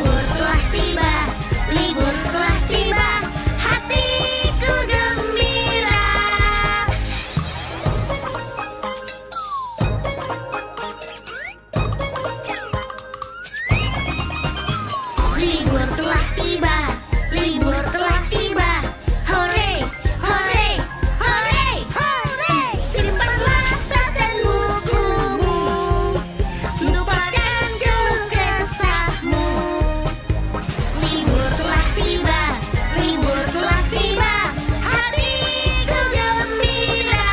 Libur telah tiba, libur telah tiba, hatiku gembira. Libur telah tiba, libur telah tiba. Hore, hore, hore, hore. Simpanlah tas dan bukumu, lupakan keluh kesahmu. Libur telah tiba, libur telah tiba, hatiku gembira.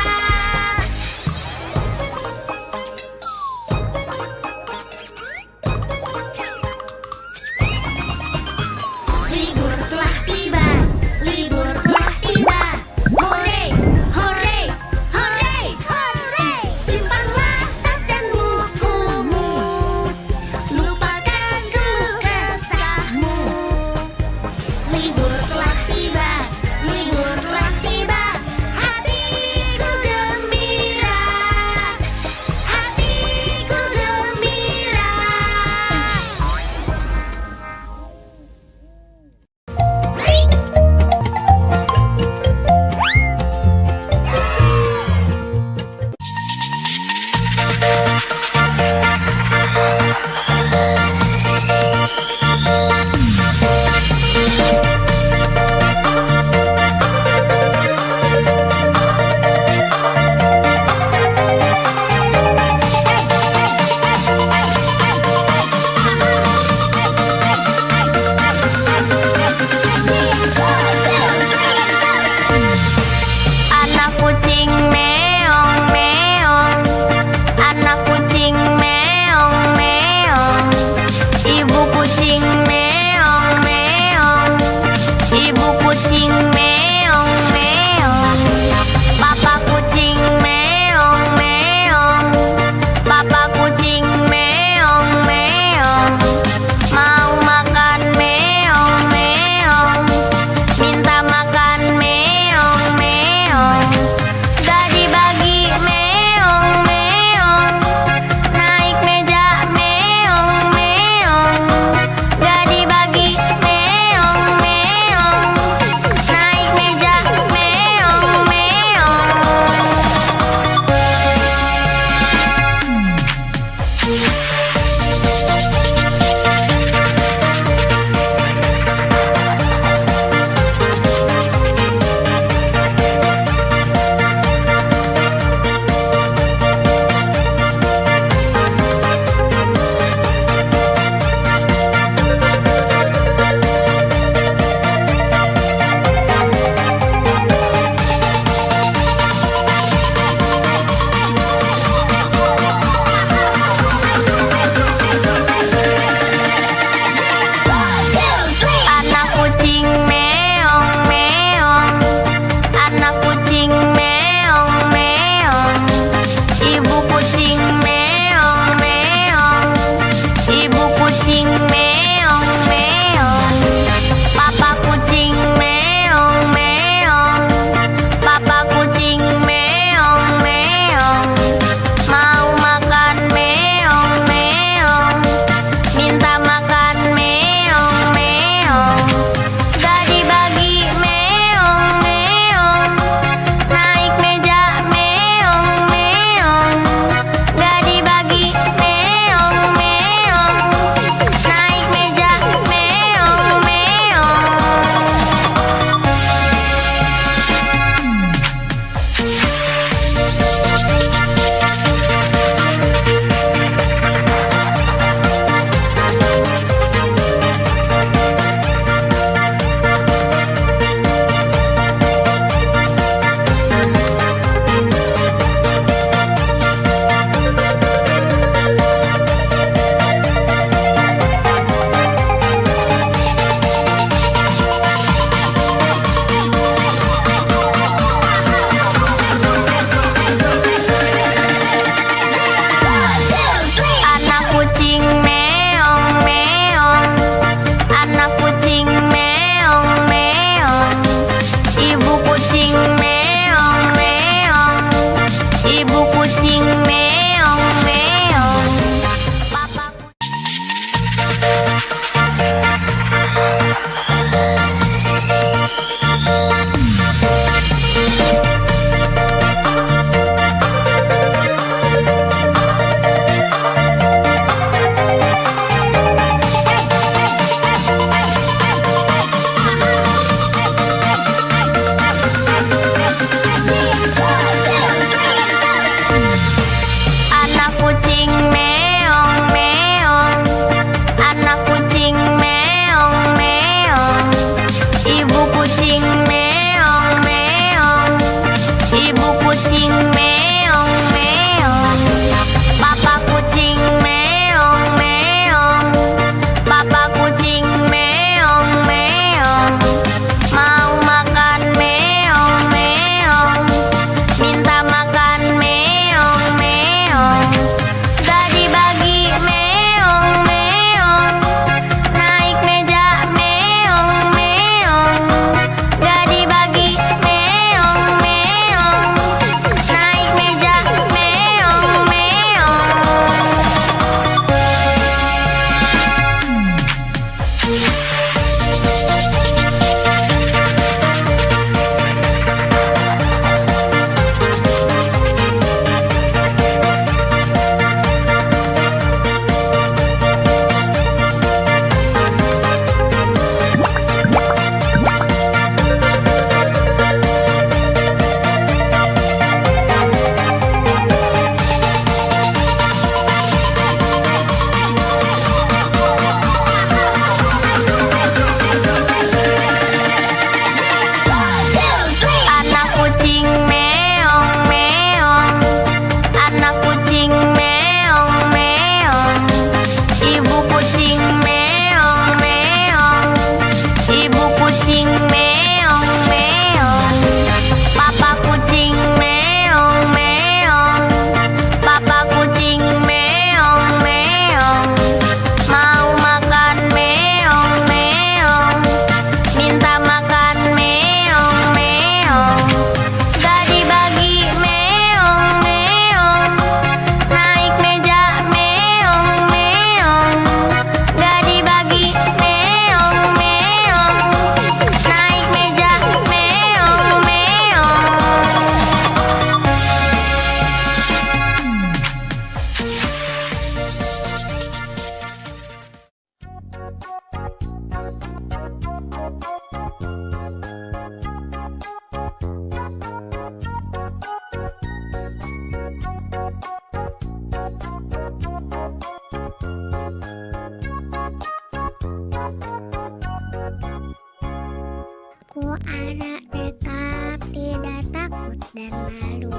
Ku anak tetap tidak takut dan malu,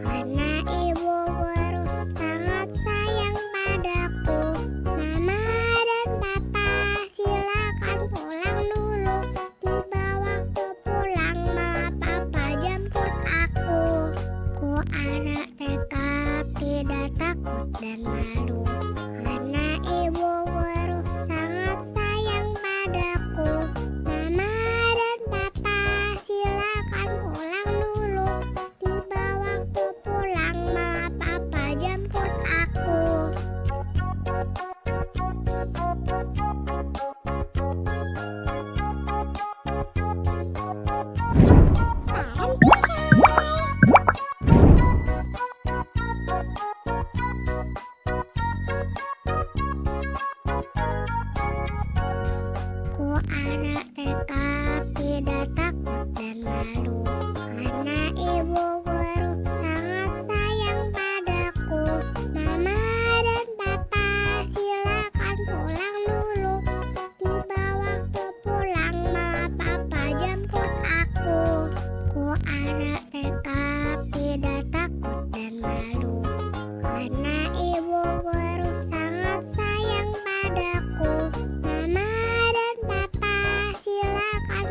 karena ibu guru sangat sayang padaku. Mama dan papa silakan pulang dulu, tiba waktu pulang mama papa jemput aku. Ku anak tetap tidak takut dan malu, karena ibu guru sangat sayang padaku. Mama dan papa silakan pulang dulu, tiba waktu pulang mama papa jemput aku. Ku anak tetap tidak takut dan malu, karena ibu guru sangat sayang padaku. Mama dan papa silakan pulang dulu, tiba waktu pulang mama papa jemput aku. Ku anak tetap tidak takut dan malu, karena ibu guru sangat sayang padaku. Mama dan papa silakan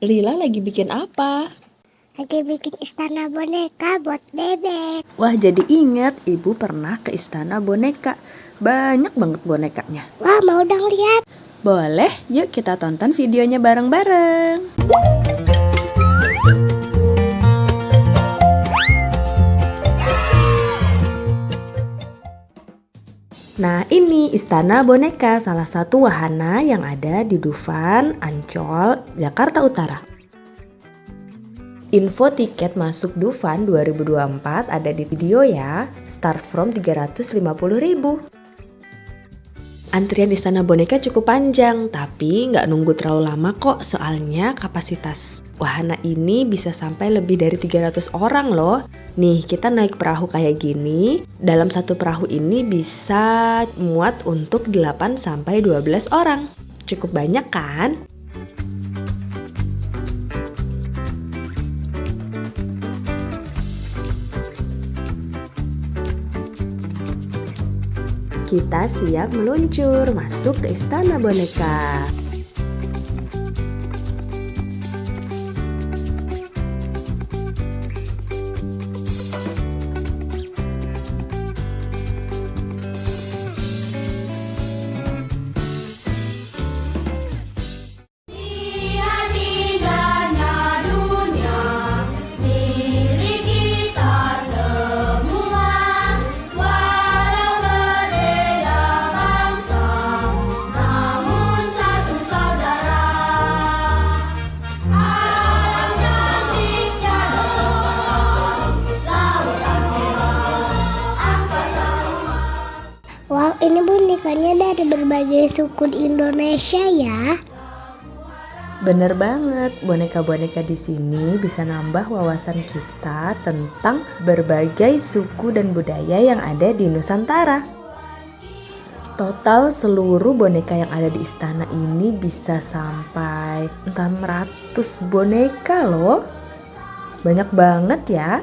Lila lagi bikin apa? Lagi bikin istana boneka buat bebek. Wah, jadi ingat Ibu pernah ke istana boneka. Banyak banget bonekanya. Wah, mau dong lihat. Boleh, yuk kita tonton videonya bareng-bareng. Nah, ini istana boneka, salah satu wahana yang ada di Dufan, Ancol, Jakarta Utara. Info tiket masuk Dufan 2024 ada di video ya, start from 350.000. Antrian istana boneka cukup panjang, tapi nggak nunggu terlalu lama kok, soalnya kapasitas wahana ini bisa sampai lebih dari 300 orang loh. Nih, kita naik perahu kayak gini, dalam satu perahu ini bisa muat untuk 8-12 orang. Cukup banyak kan? Kita siap meluncur masuk ke istana boneka. Wow, ini bonekanya dari berbagai suku di Indonesia ya. Bener banget, boneka-boneka di sini bisa nambah wawasan kita tentang berbagai suku dan budaya yang ada di Nusantara. Total seluruh boneka yang ada di istana ini bisa sampai 600 boneka loh. Banyak banget ya.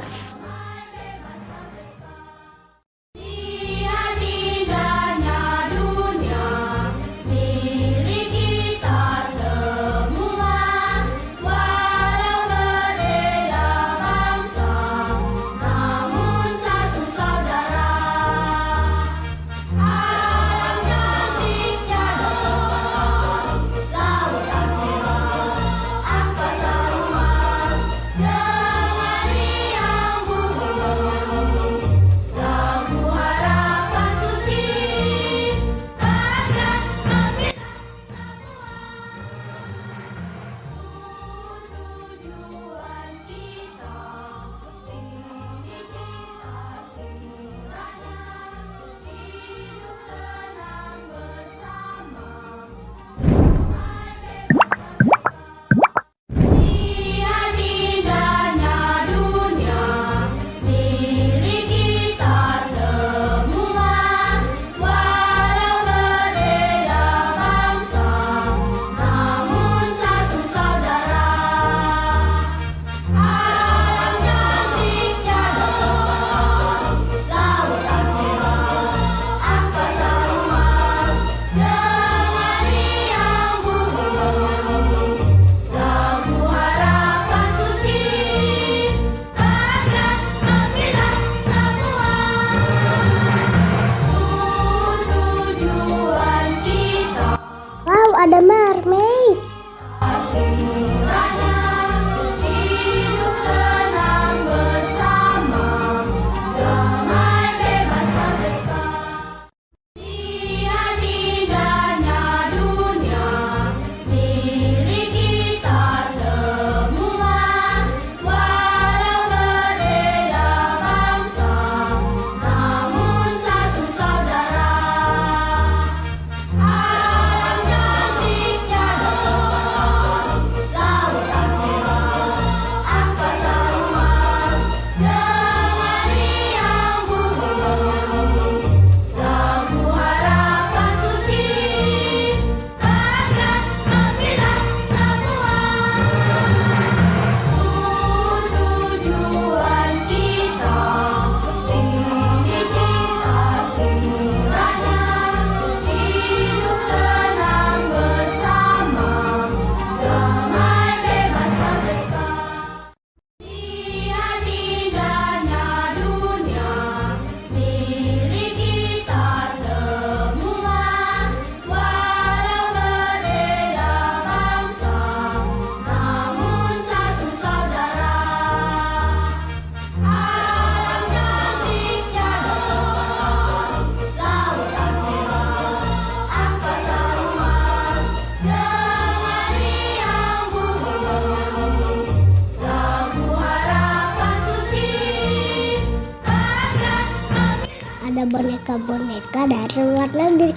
boneka-boneka dari luar negeri.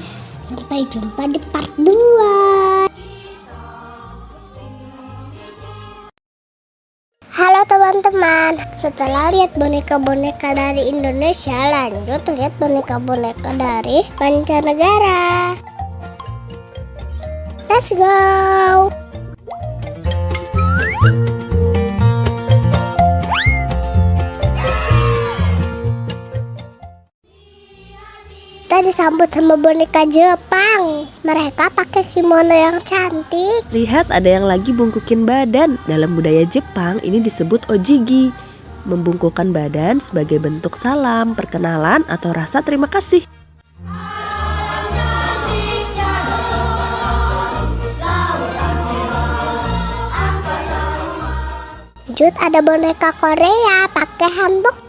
Sampai jumpa di part 2. Halo teman-teman, setelah lihat boneka-boneka dari Indonesia, lanjut lihat boneka-boneka dari mancanegara. Let's go! Kita disambut sama boneka Jepang. Mereka pakai kimono yang cantik. Lihat, ada yang lagi bungkukin badan. Dalam budaya Jepang ini disebut ojigi. Membungkukkan badan sebagai bentuk salam, perkenalan, atau rasa terima kasih. Lanjut ada boneka Korea pakai hanbok.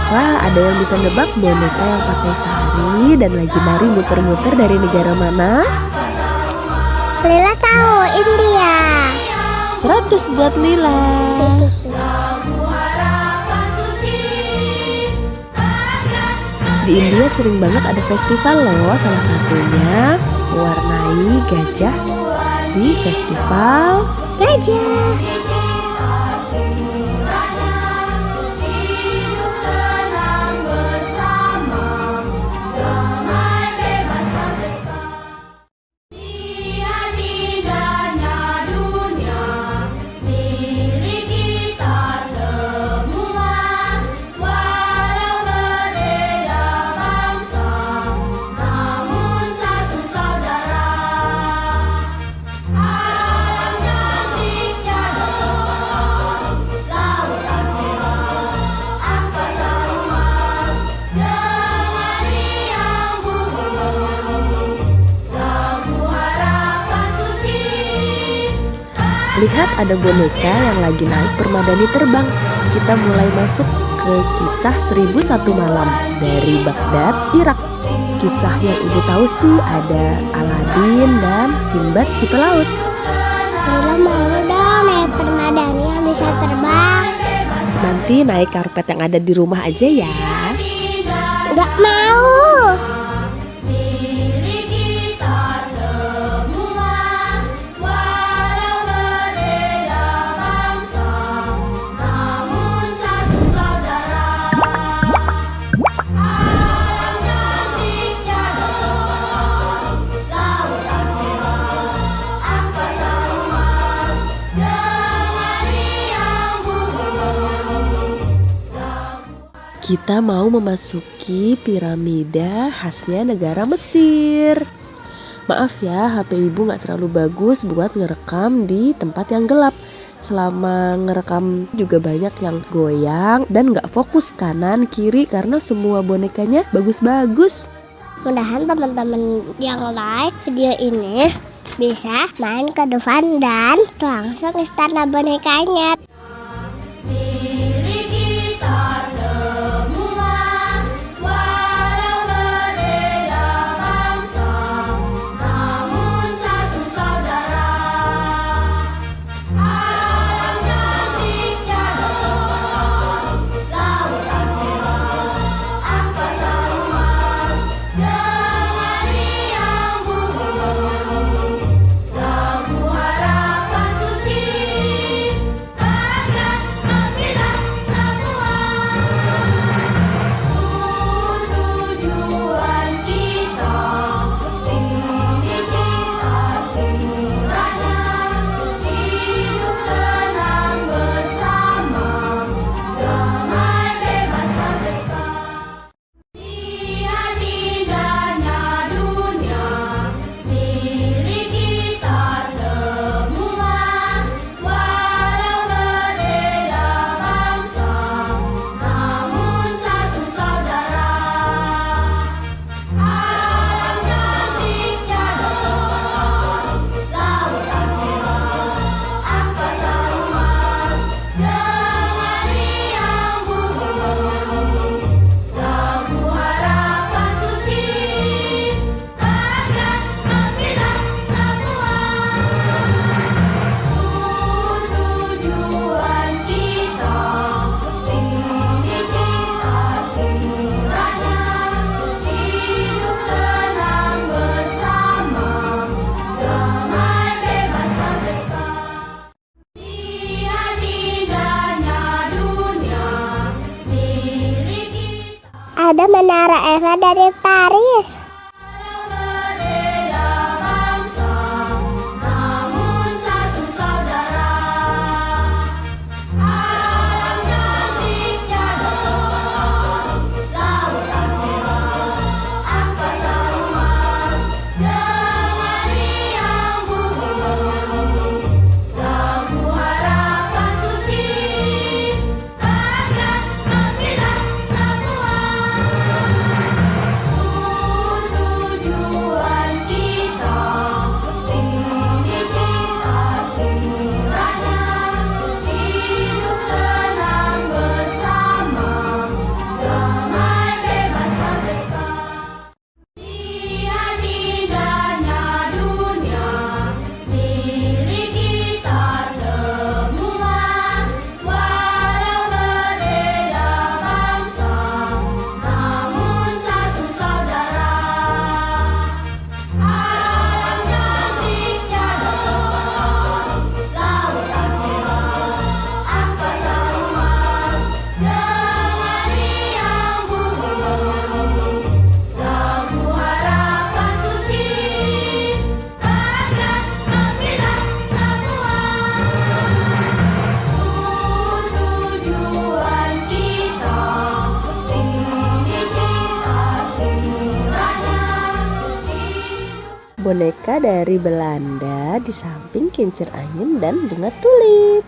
Wah, ada yang bisa nebak boneka yang pakai sari dan lagi nari muter-muter dari negara mana? Lila tahu, India. 100 buat Lila. Di India sering banget ada festival loh, salah satunya mewarnai gajah di festival Gajah. Lihat, ada boneka yang lagi naik permadani terbang. Kita mulai masuk ke kisah 1001 malam dari Baghdad, Irak. Kisah yang ibu tahu sih ada Aladin dan Sinbad si pelaut. Lila mau dong naik permadani yang bisa terbang. Nanti naik karpet yang ada di rumah aja ya. Gak mau. Kita mau memasuki piramida khasnya negara Mesir. Maaf ya, HP ibu gak terlalu bagus buat ngerekam di tempat yang gelap. Selama ngerekam juga banyak yang goyang dan gak fokus kanan kiri karena semua bonekanya bagus-bagus. Mudahan teman-teman yang like video ini bisa main ke Dufan dan langsung istana bonekanya. ada menara Eiffel dari Paris. Boneka dari Belanda di samping kincir angin dan bunga tulip.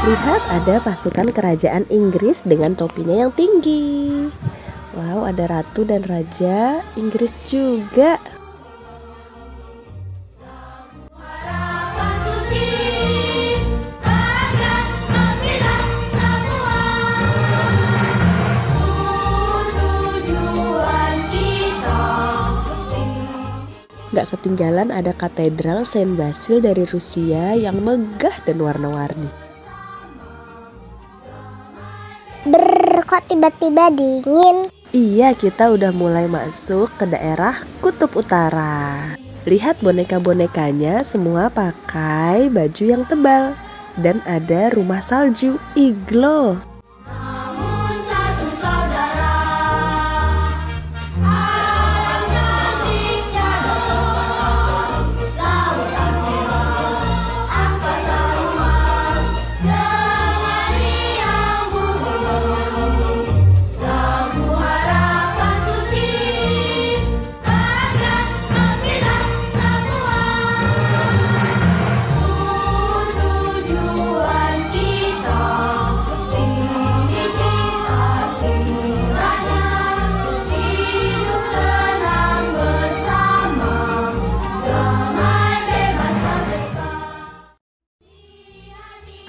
Lihat, ada pasukan kerajaan Inggris dengan topinya yang tinggi. Wow, ada ratu dan raja Inggris juga. Gak ketinggalan ada katedral Saint Basil dari Rusia yang megah dan warna-warni. Kok tiba-tiba dingin? Iya, kita udah mulai masuk ke daerah Kutub Utara. Lihat boneka-bonekanya semua pakai baju yang tebal. Dan ada rumah salju, iglo.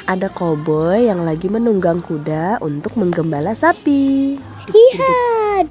Ada koboi yang lagi menunggang kuda untuk menggembala sapi. Lihat.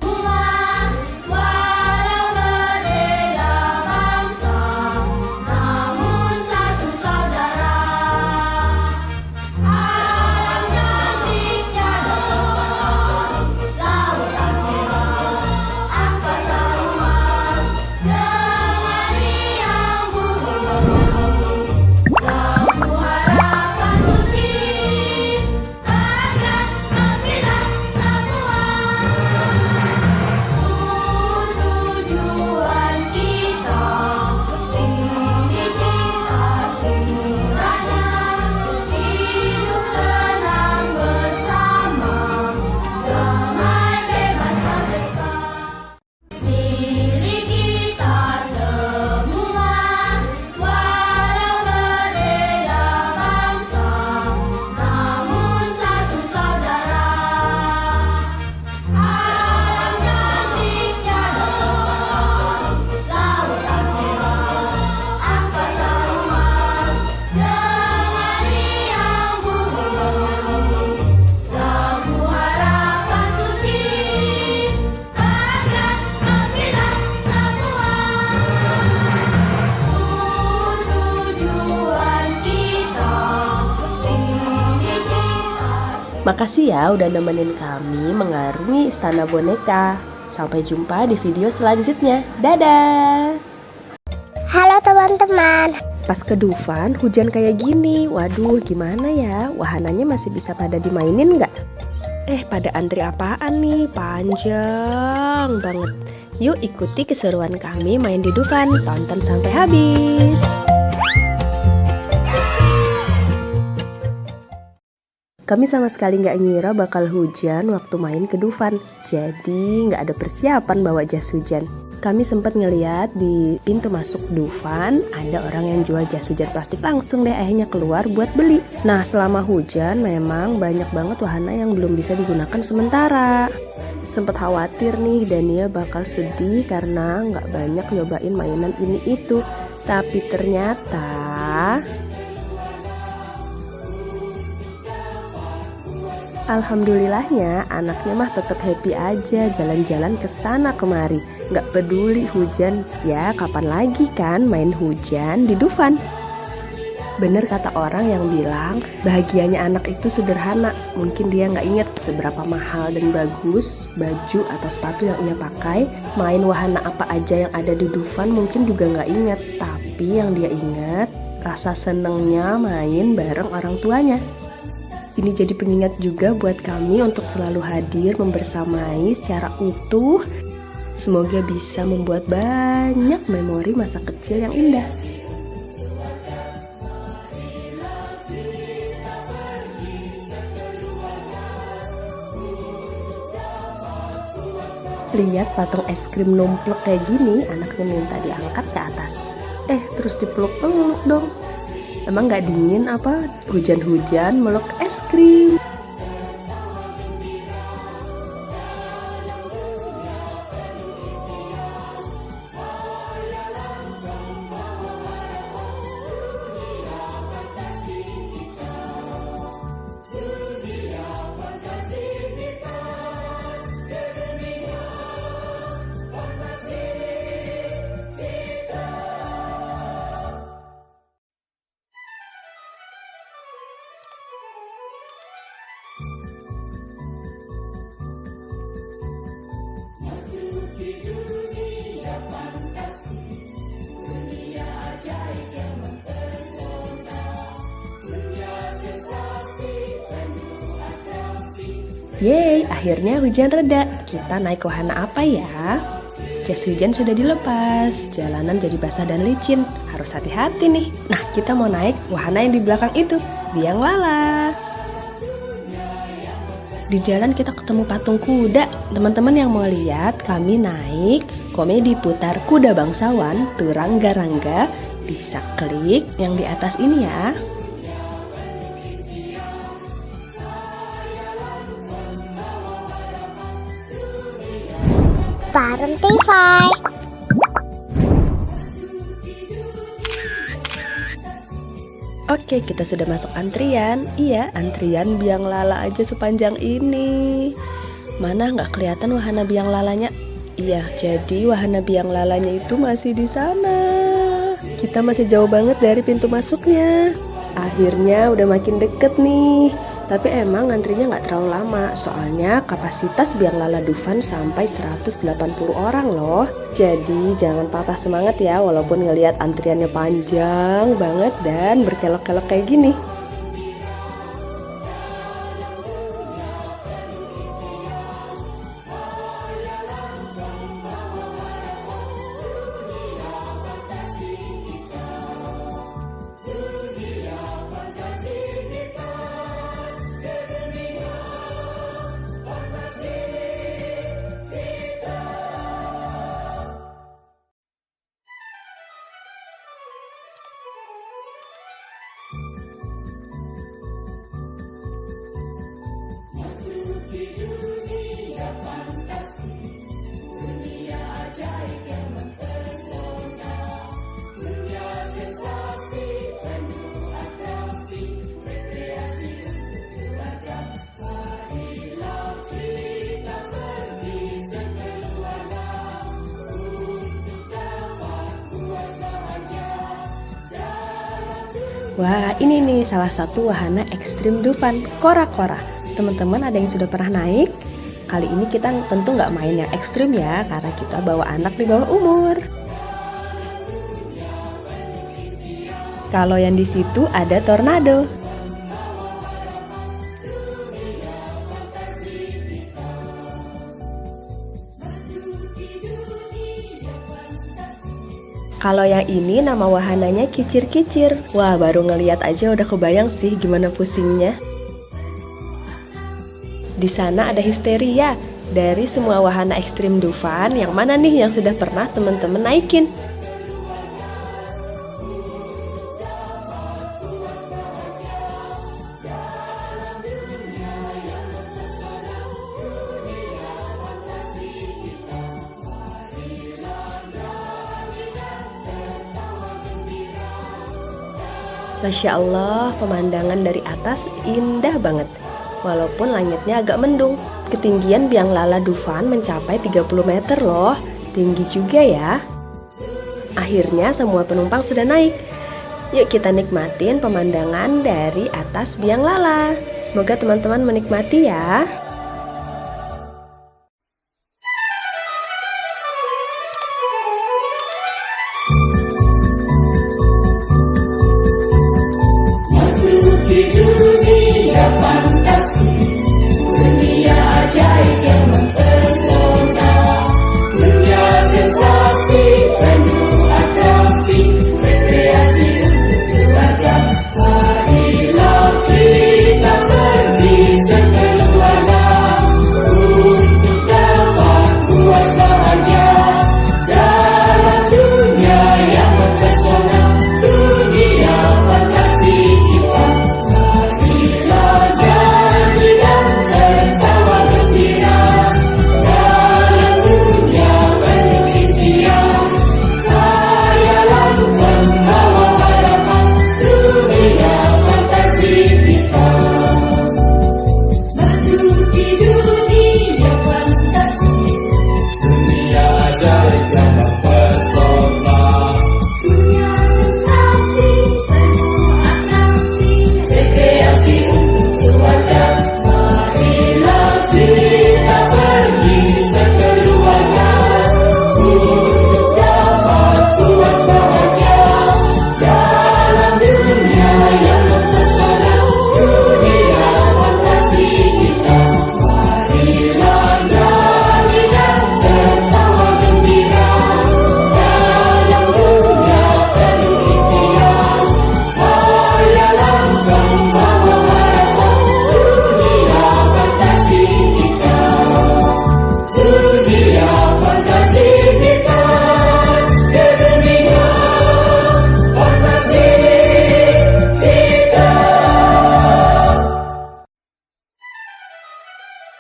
Makasih ya udah nemenin kami mengarungi Istana Boneka. Sampai jumpa di video selanjutnya. Dadah! Halo teman-teman. Pas ke Dufan hujan kayak gini. Waduh, gimana ya? Wahananya masih bisa pada dimainin nggak? Pada antri apaan nih? Panjang banget. Yuk ikuti keseruan kami main di Dufan. Tonton sampai habis. Kami sama sekali nggak ngira bakal hujan waktu main ke Dufan. Jadi nggak ada persiapan bawa jas hujan. Kami sempat ngeliat di pintu masuk Dufan ada orang yang jual jas hujan plastik, langsung deh akhirnya keluar buat beli. Nah selama hujan memang banyak banget wahana yang belum bisa digunakan sementara. Sempet khawatir nih Dania bakal sedih karena nggak banyak nyobain mainan ini itu. Tapi ternyata alhamdulillahnya anaknya mah tetap happy aja jalan-jalan ke sana kemari. Nggak peduli hujan, ya kapan lagi kan main hujan di Dufan. Bener kata orang yang bilang bahagianya anak itu sederhana. Mungkin dia nggak inget seberapa mahal dan bagus baju atau sepatu yang ia pakai. Main wahana apa aja yang ada di Dufan mungkin juga nggak inget. Tapi yang dia inget rasa senengnya main bareng orang tuanya. Ini jadi pengingat juga buat kami untuk selalu hadir membersamai secara utuh. Semoga bisa membuat banyak memori masa kecil yang indah. Lihat patung es krim numplek kayak gini, anaknya minta diangkat ke atas. Terus dipeluk-peluk dong. Emang gak dingin apa? Hujan-hujan meluk es krim. Yeay, akhirnya hujan reda. Kita naik wahana apa ya? Jas hujan sudah dilepas, jalanan jadi basah dan licin. Harus hati-hati nih. Nah, kita mau naik wahana yang di belakang itu, biang lala. Di jalan kita ketemu patung kuda. Teman-teman yang mau lihat, kami naik komedi putar kuda bangsawan, Turangga-rangga. Bisa klik yang di atas ini ya. Bareng TV. Oke, kita sudah masuk antrian. Iya, antrian biang lala aja sepanjang ini. Mana nggak kelihatan wahana biang lalanya? Iya, jadi wahana biang lalanya itu masih di sana. Kita masih jauh banget dari pintu masuknya. Akhirnya udah makin deket nih. Tapi emang antrinya nggak terlalu lama, soalnya kapasitas biang lala Dufan sampai 180 orang loh. Jadi jangan patah semangat ya, walaupun ngelihat antriannya panjang banget dan berkelok-kelok kayak gini. Wah, ini nih salah satu wahana ekstrim Dufan, kora-kora. Teman-teman ada yang sudah pernah naik? Kali ini kita tentu nggak main yang ekstrim ya, karena kita bawa anak di bawah umur. Kalau yang di situ ada tornado. Kalau yang ini nama wahananya kicir-kicir. Wah, baru ngeliat aja udah kebayang sih gimana pusingnya. Di sana ada histeria. Dari semua wahana ekstrim Dufan, yang mana nih yang sudah pernah teman-teman naikin? Masya Allah, pemandangan dari atas indah banget. Walaupun langitnya agak mendung. Ketinggian biang lala Dufan mencapai 30 meter loh. Tinggi juga ya. Akhirnya semua penumpang sudah naik. Yuk kita nikmatin pemandangan dari atas biang lala. Semoga teman-teman menikmati ya.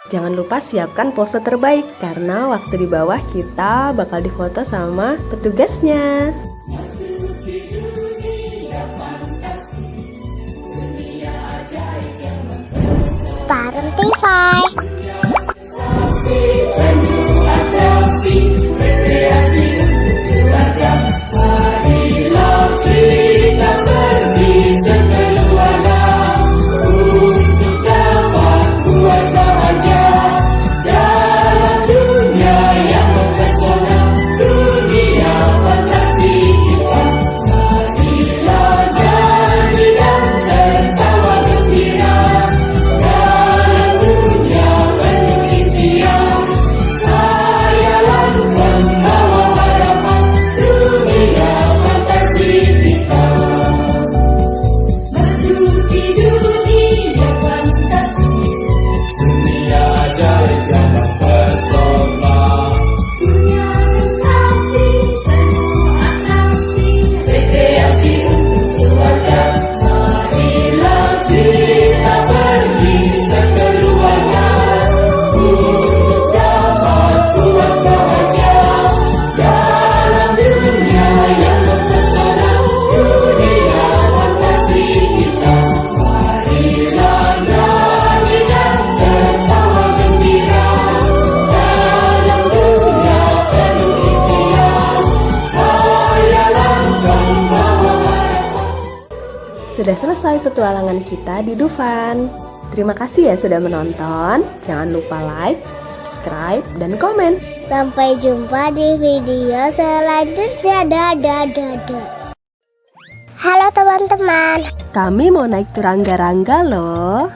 Jangan lupa siapkan pose terbaik, karena waktu di bawah kita bakal difoto sama petugasnya. Bareng TV. Sudah selesai petualangan kita di Dufan. Terima kasih ya sudah menonton. Jangan lupa like, subscribe, dan komen. Sampai jumpa di video selanjutnya. Dadah. Halo teman-teman. Kami mau naik turangga-rangga loh.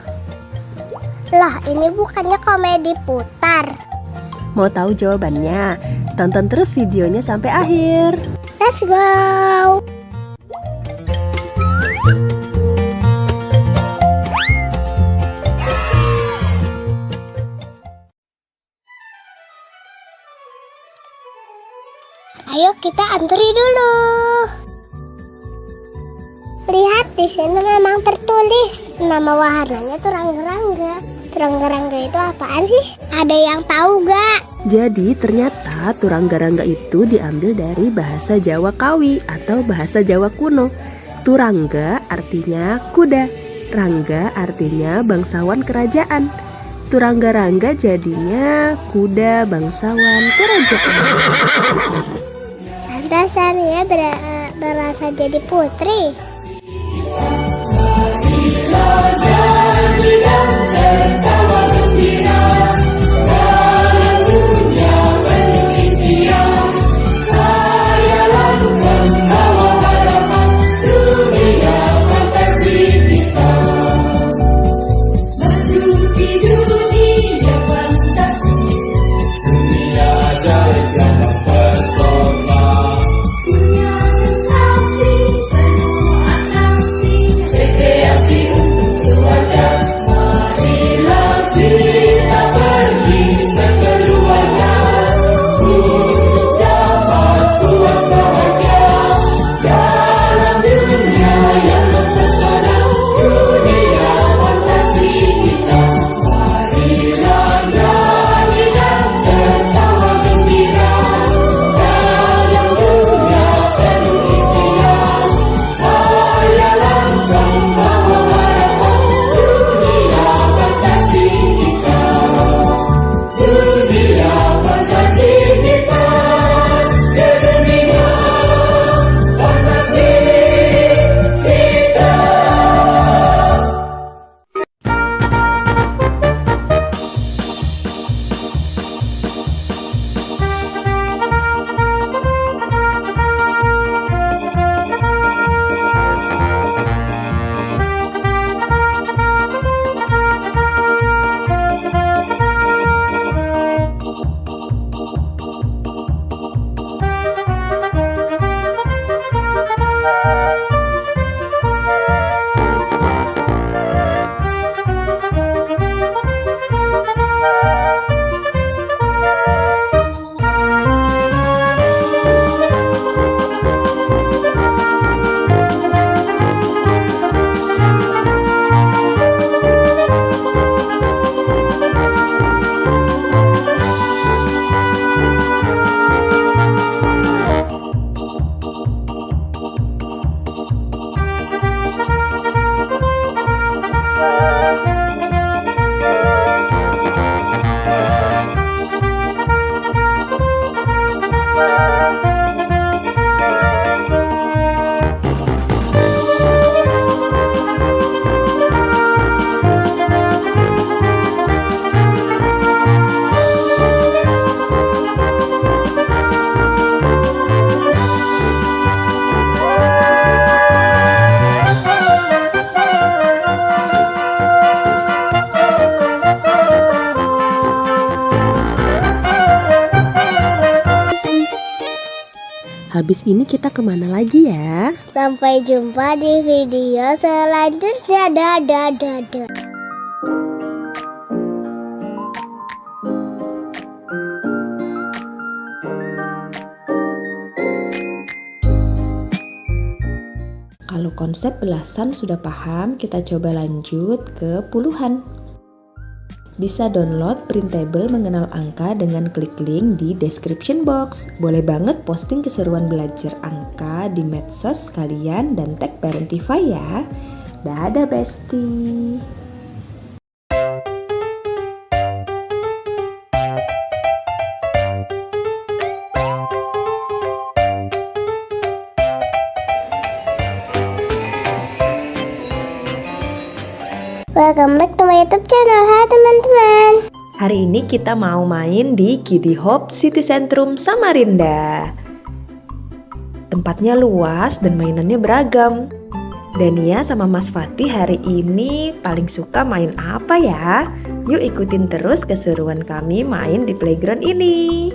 Lah, ini bukannya komedi putar. Mau tahu jawabannya? Tonton terus videonya sampai akhir. Let's go. Ayo kita antri dulu. Lihat, di sini memang tertulis nama wahananya turangga-rangga. Turangga-rangga itu apaan sih? Ada yang tahu gak? Jadi ternyata turangga-rangga itu diambil dari bahasa Jawa Kawi atau bahasa Jawa kuno. Turangga artinya kuda, rangga artinya bangsawan kerajaan. Turangga-rangga jadinya kuda bangsawan kerajaan. Pantasan ya berasa jadi putri. Habis ini kita kemana lagi ya? Sampai jumpa di video selanjutnya. Dadah. Kalau konsep belasan sudah paham, kita coba lanjut ke puluhan. Bisa download printable mengenal angka dengan klik link di description box. Boleh banget posting keseruan belajar angka di medsos kalian dan tag Parentify ya. Dadah bestie. welcome back to my YouTube channel. Hai teman-teman. Hari ini kita mau main di Kiddy Hope City Centrum Samarinda. Tempatnya luas dan mainannya beragam. Dania sama Mas Fatih hari ini paling suka main apa ya? Yuk ikutin terus keseruan kami main di playground ini.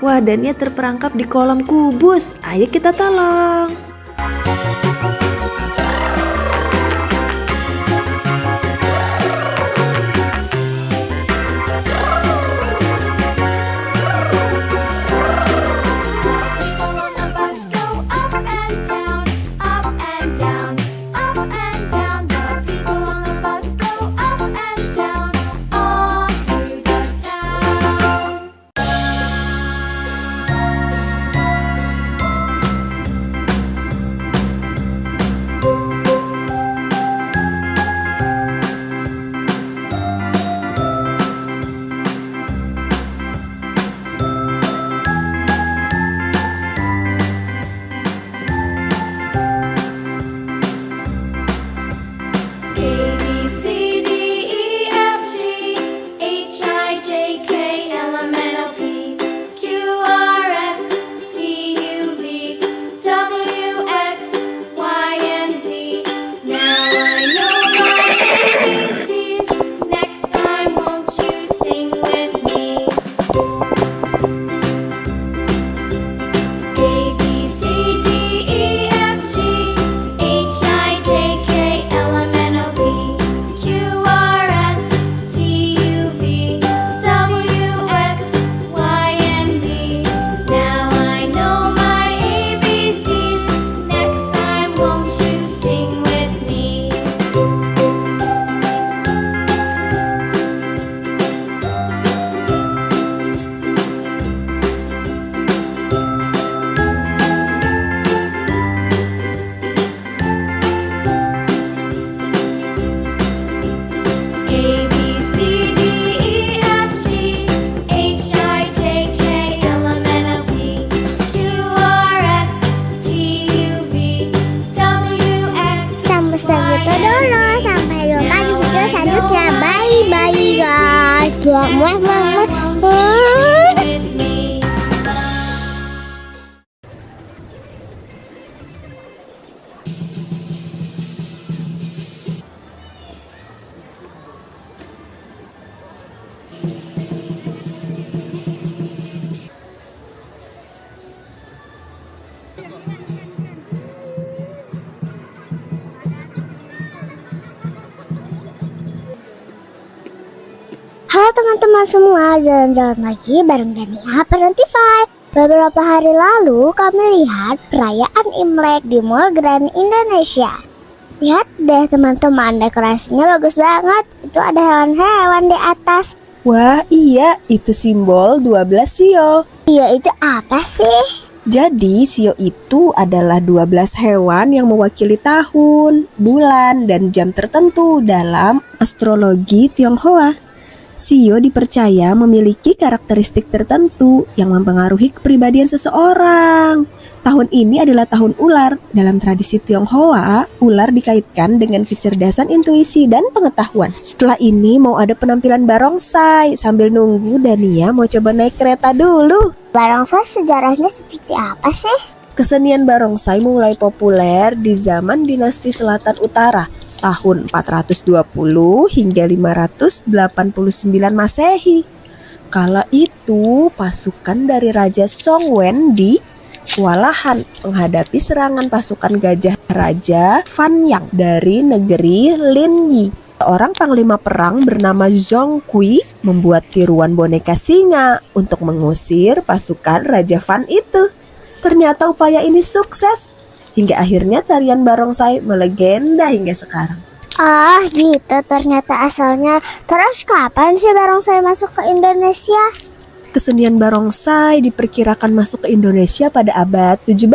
Wah, Dania terperangkap di kolam kubus. Ayo kita tolong. segitu dulu. Sampai jumpa di video selanjutnya. Bye bye guys. Muah, muah, muah, muah. Halo teman-teman semua, jalan-jalan lagi bareng Dania Parentify. Beberapa hari lalu kami lihat perayaan Imlek di Mall Grand Indonesia. Lihat deh teman-teman, dekorasinya bagus banget. Itu ada hewan-hewan di atas. Wah iya, itu simbol 12 sio. Iya, itu apa sih? Jadi sio itu adalah 12 hewan yang mewakili tahun, bulan, dan jam tertentu dalam astrologi Tionghoa. Sio dipercaya memiliki karakteristik tertentu yang mempengaruhi kepribadian seseorang. Tahun ini adalah tahun ular. Dalam tradisi Tionghoa, ular dikaitkan dengan kecerdasan intuisi dan pengetahuan. Setelah ini mau ada penampilan barongsai. Sambil nunggu, Dania mau coba naik kereta dulu. Barongsai sejarahnya seperti apa sih? Kesenian barongsai mulai populer di zaman dinasti Selatan Utara, tahun 420 hingga 589 Masehi. Kala itu pasukan dari Raja Songwen di kewalahan menghadapi serangan pasukan gajah Raja Fan Yang dari negeri Linyi. Seorang panglima perang bernama Zhong Kui membuat tiruan boneka singa untuk mengusir pasukan Raja Fan itu. Ternyata upaya ini sukses. Hingga akhirnya tarian barongsai melegenda hingga sekarang. Ah gitu ternyata asalnya. Terus kapan sih barongsai masuk ke Indonesia? Kesenian barongsai diperkirakan masuk ke Indonesia pada abad 17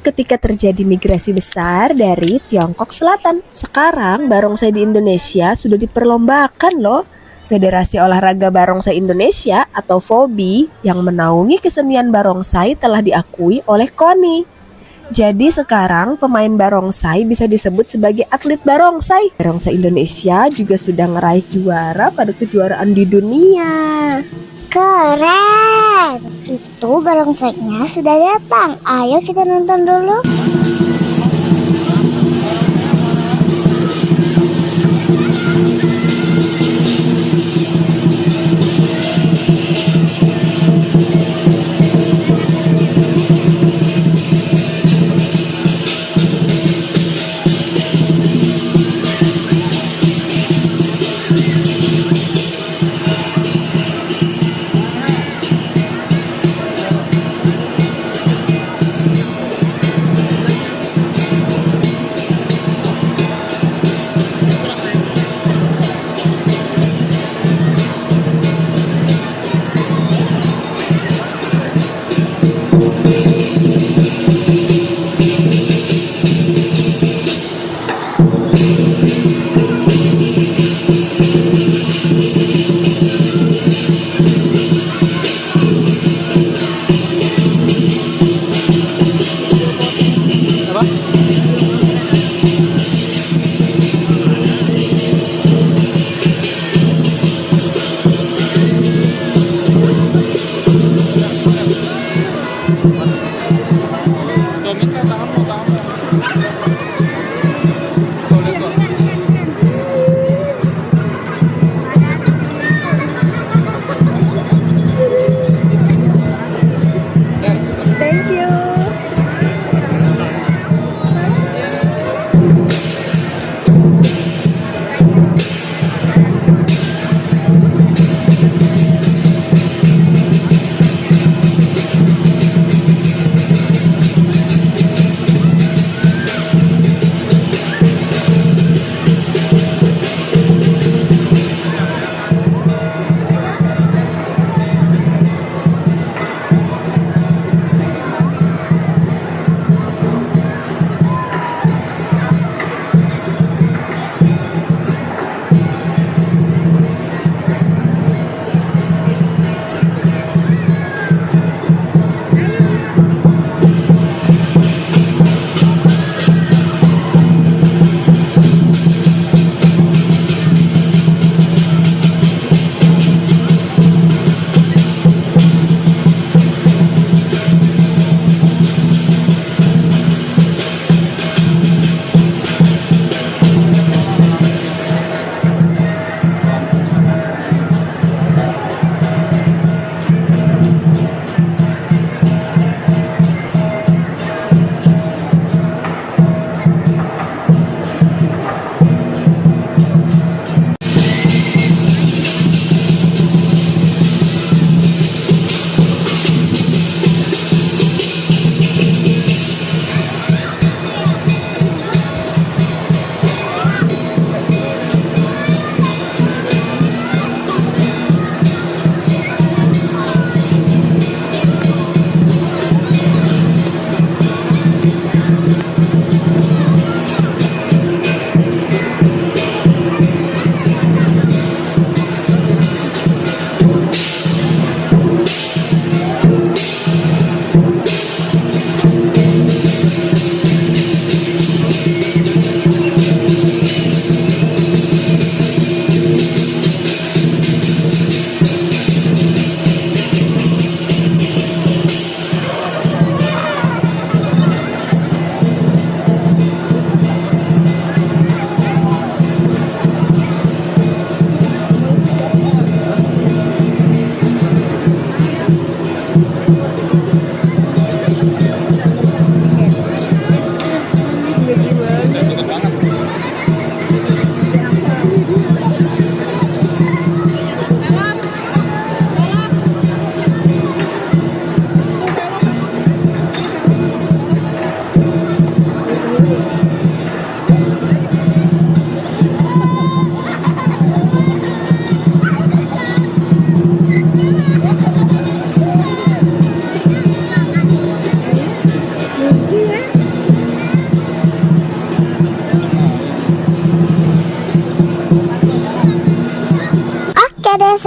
ketika terjadi migrasi besar dari Tiongkok Selatan. Sekarang barongsai di Indonesia sudah diperlombakan loh. Federasi Olahraga Barongsai Indonesia atau FOBI yang menaungi kesenian barongsai telah diakui oleh KONI. Jadi sekarang pemain barongsai bisa disebut sebagai atlet barongsai. Barongsai Indonesia juga sudah meraih juara pada kejuaraan di dunia. Keren! Itu barongsainya sudah datang. Ayo kita nonton dulu.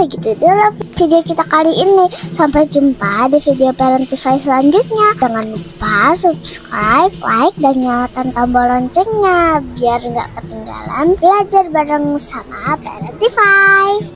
segitu dulu video kita kali ini. Sampai jumpa di video Parentify selanjutnya. Jangan lupa subscribe, like, dan nyalakan tombol loncengnya biar nggak ketinggalan belajar bareng sama Parentify.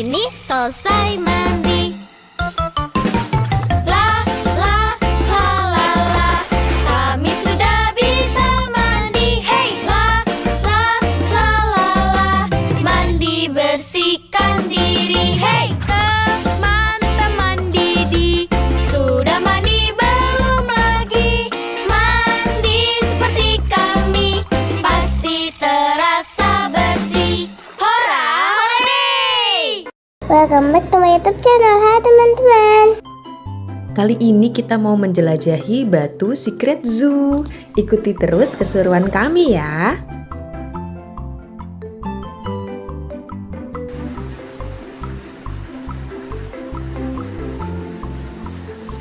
ini selesai mandi. La la la la la, kami sudah bisa mandi. Hey, la la la la la, mandi bersihkan diri. Hey, teman-teman Didi, sudah mandi belum lagi? Mandi seperti kami, pasti terasa bersih. Hora, holiday! Welcome back to my YouTube channel. Hai teman-teman. Kali ini kita mau menjelajahi Batu Secret Zoo. Ikuti terus keseruan kami ya.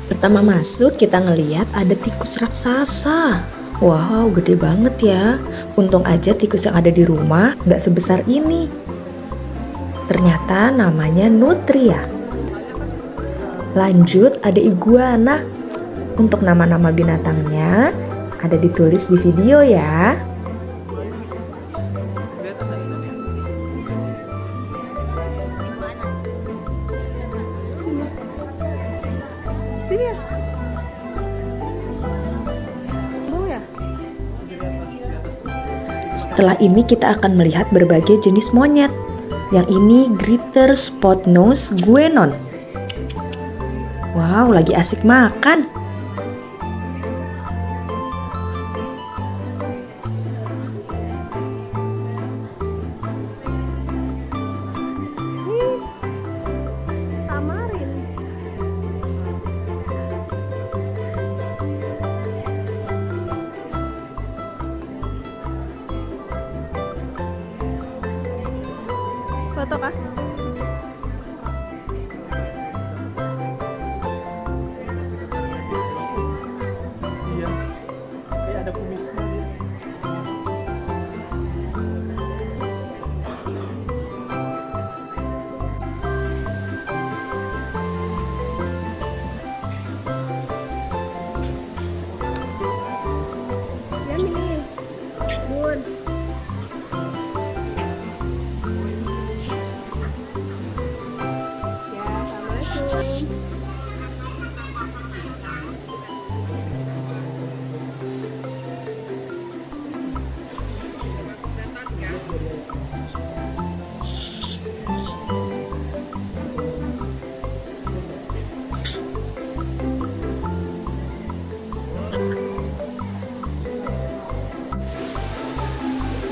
Pertama masuk kita ngeliat ada tikus raksasa. Wow, gede banget ya. Untung aja tikus yang ada di rumah nggak sebesar ini. Ternyata namanya nutria. Lanjut ada iguana. Untuk nama-nama binatangnya ada ditulis di video ya. Sini ya. Mau ya? Setelah ini kita akan melihat berbagai jenis monyet. Yang ini Greater Spot Nose Guenon. Wow, lagi asik makan. Tamarin. Foto kah? Iya, kayak ada kumisnya dia. Yami. Bun. Ya, assalamualaikum.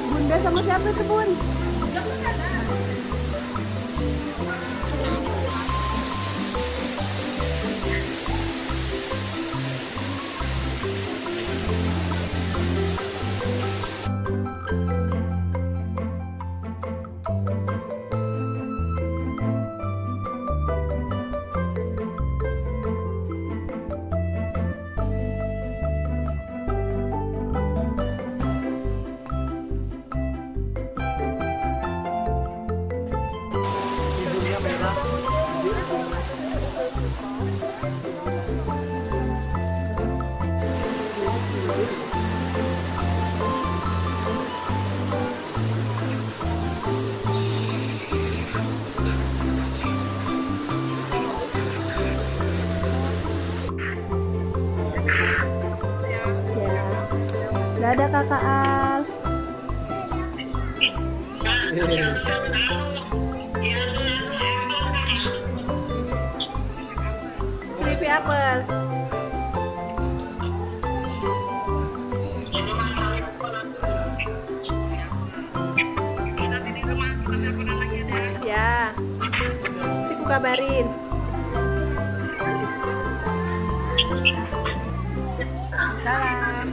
Bunda sama siapa itu, Bun? Hidungnya merah. Ya. Dadah Kakak Al. Creepy apple. Ya. Nanti aku kabarin. Salam.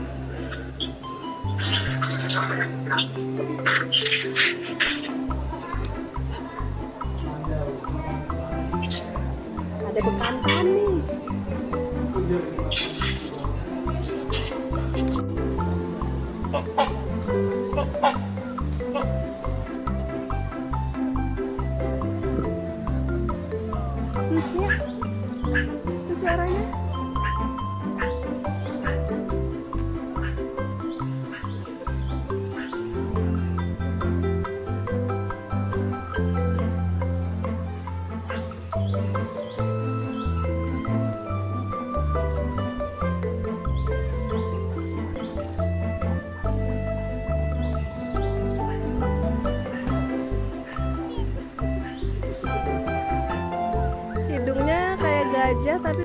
Ada bekantan nih. Ya, itu suaranya. Hidungnya kayak gajah tapi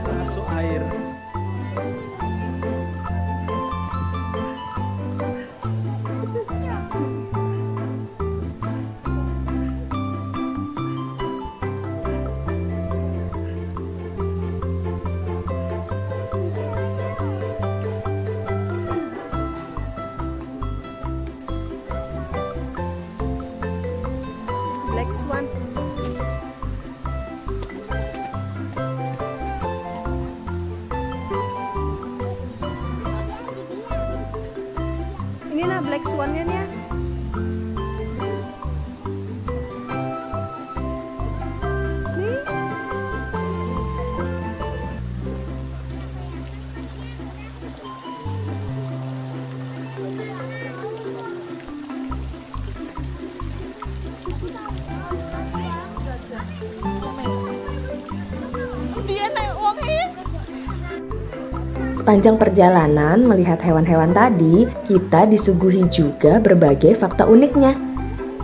Masuk air. black swan. Ini nah black swan-nya nih ya. Nih. Sepanjang perjalanan melihat hewan-hewan tadi, kita disuguhi juga berbagai fakta uniknya.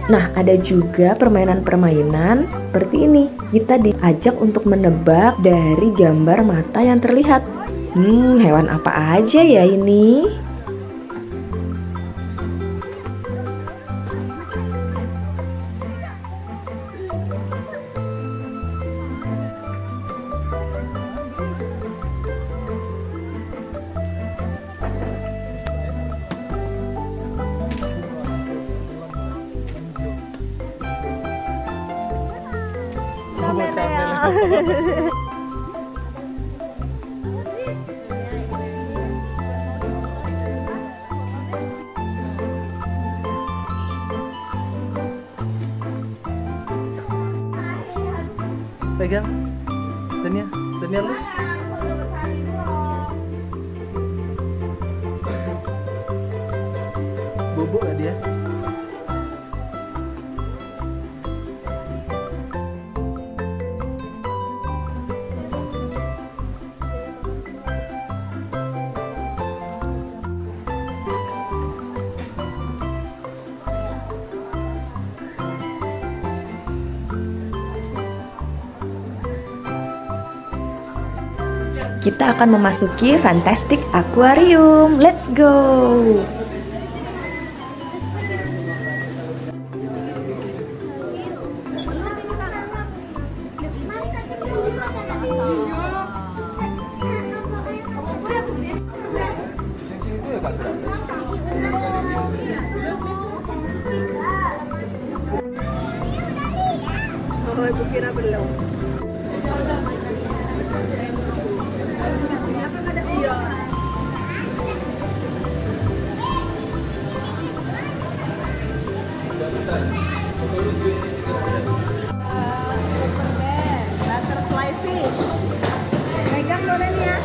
Nah, ada juga permainan-permainan seperti ini. Kita diajak untuk menebak dari gambar mata yang terlihat. Hewan apa aja ya ini? Pegang. Dania halus. Bubuk gak dia? Kita akan memasuki Fantastic Aquarium. Let's go! Oh, ibu kira belum. Butterfly fish. Megang boleh nih ya.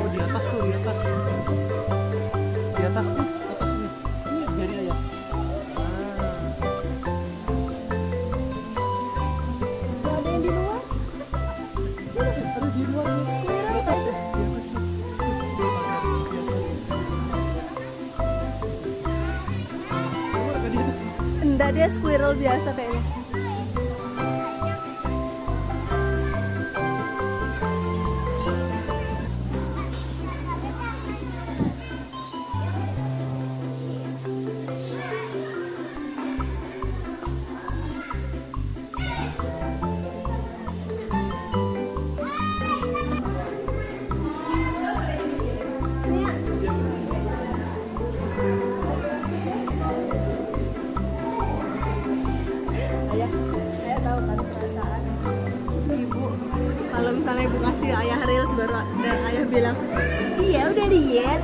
Oh, di atas tuh, di atas. Di atas tuh, atas nih. Ini jari ayam. Ada yang di luar? Ada di luar nih. Di atas deh, di atas tuh. Enggak, dia squirrel biasa kayaknya. bilang, iya udah diet.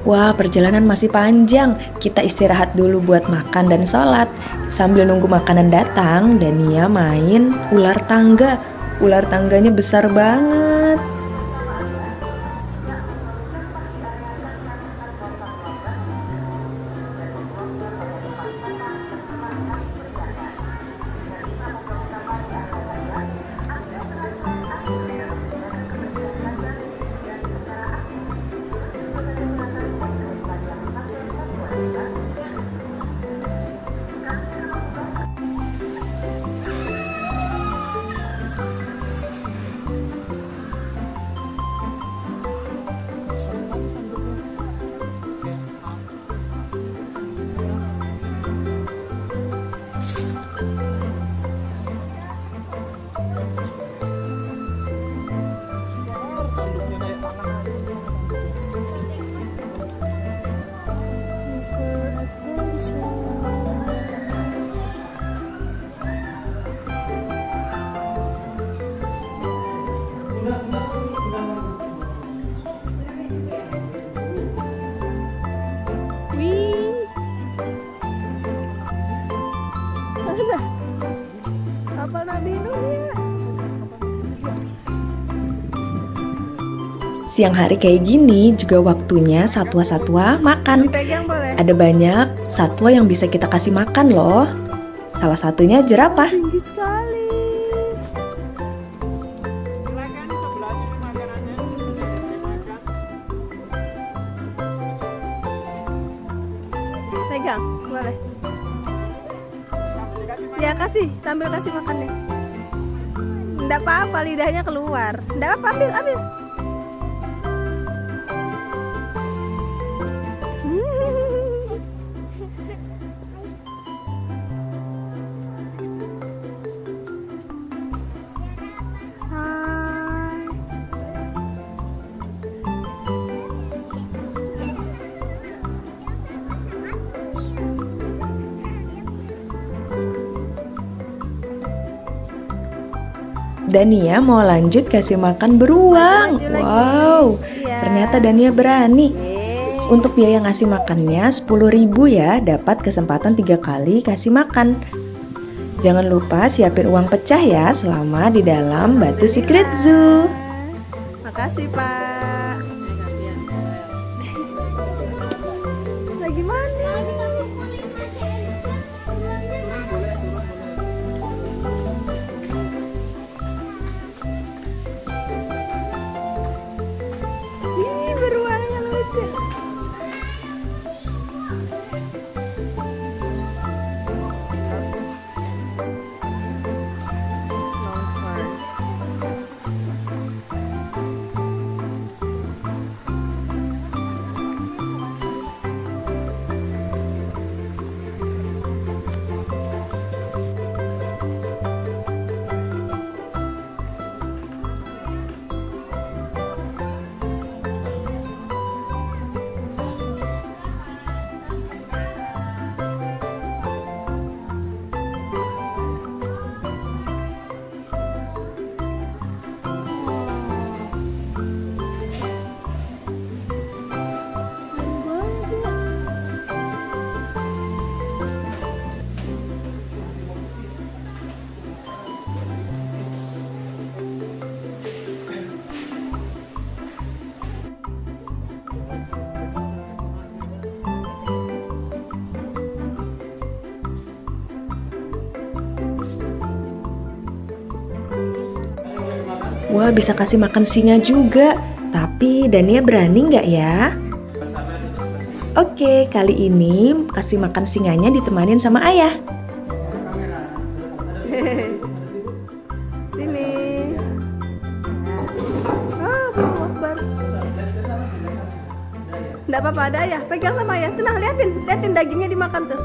Wah, perjalanan masih panjang. Kita istirahat dulu buat makan dan sholat. Sambil nunggu makanan datang, Dania main ular tangga. Ular tangganya besar banget. Siang hari kayak gini juga waktunya satwa-satwa makan. Ada banyak satwa yang bisa kita kasih makan loh. Salah satunya jerapah. Tinggi sekali. Pegang, boleh. Ya kasih, sambil kasih makan deh. Nggak apa-apa, lidahnya keluar. Nggak apa, ambil. Dania mau lanjut kasih makan beruang. Wow, ternyata Dania berani. Untuk biaya ngasih makannya 10.000 ya, dapat kesempatan 3 kali kasih makan. Jangan lupa siapin uang pecah ya selama di dalam Batu Secret Zoo. Makasih Pak. Lagi mana? Ini beruangnya lucu. Wah, bisa kasih makan singa juga. Tapi Dania berani nggak ya? Oke, kali ini kasih makan singanya ditemanin sama ayah. Sini. Allahu Akbar. Nggak apa-apa, ada ayah. Pegang sama ayah. Tenang, liatin dagingnya dimakan tuh.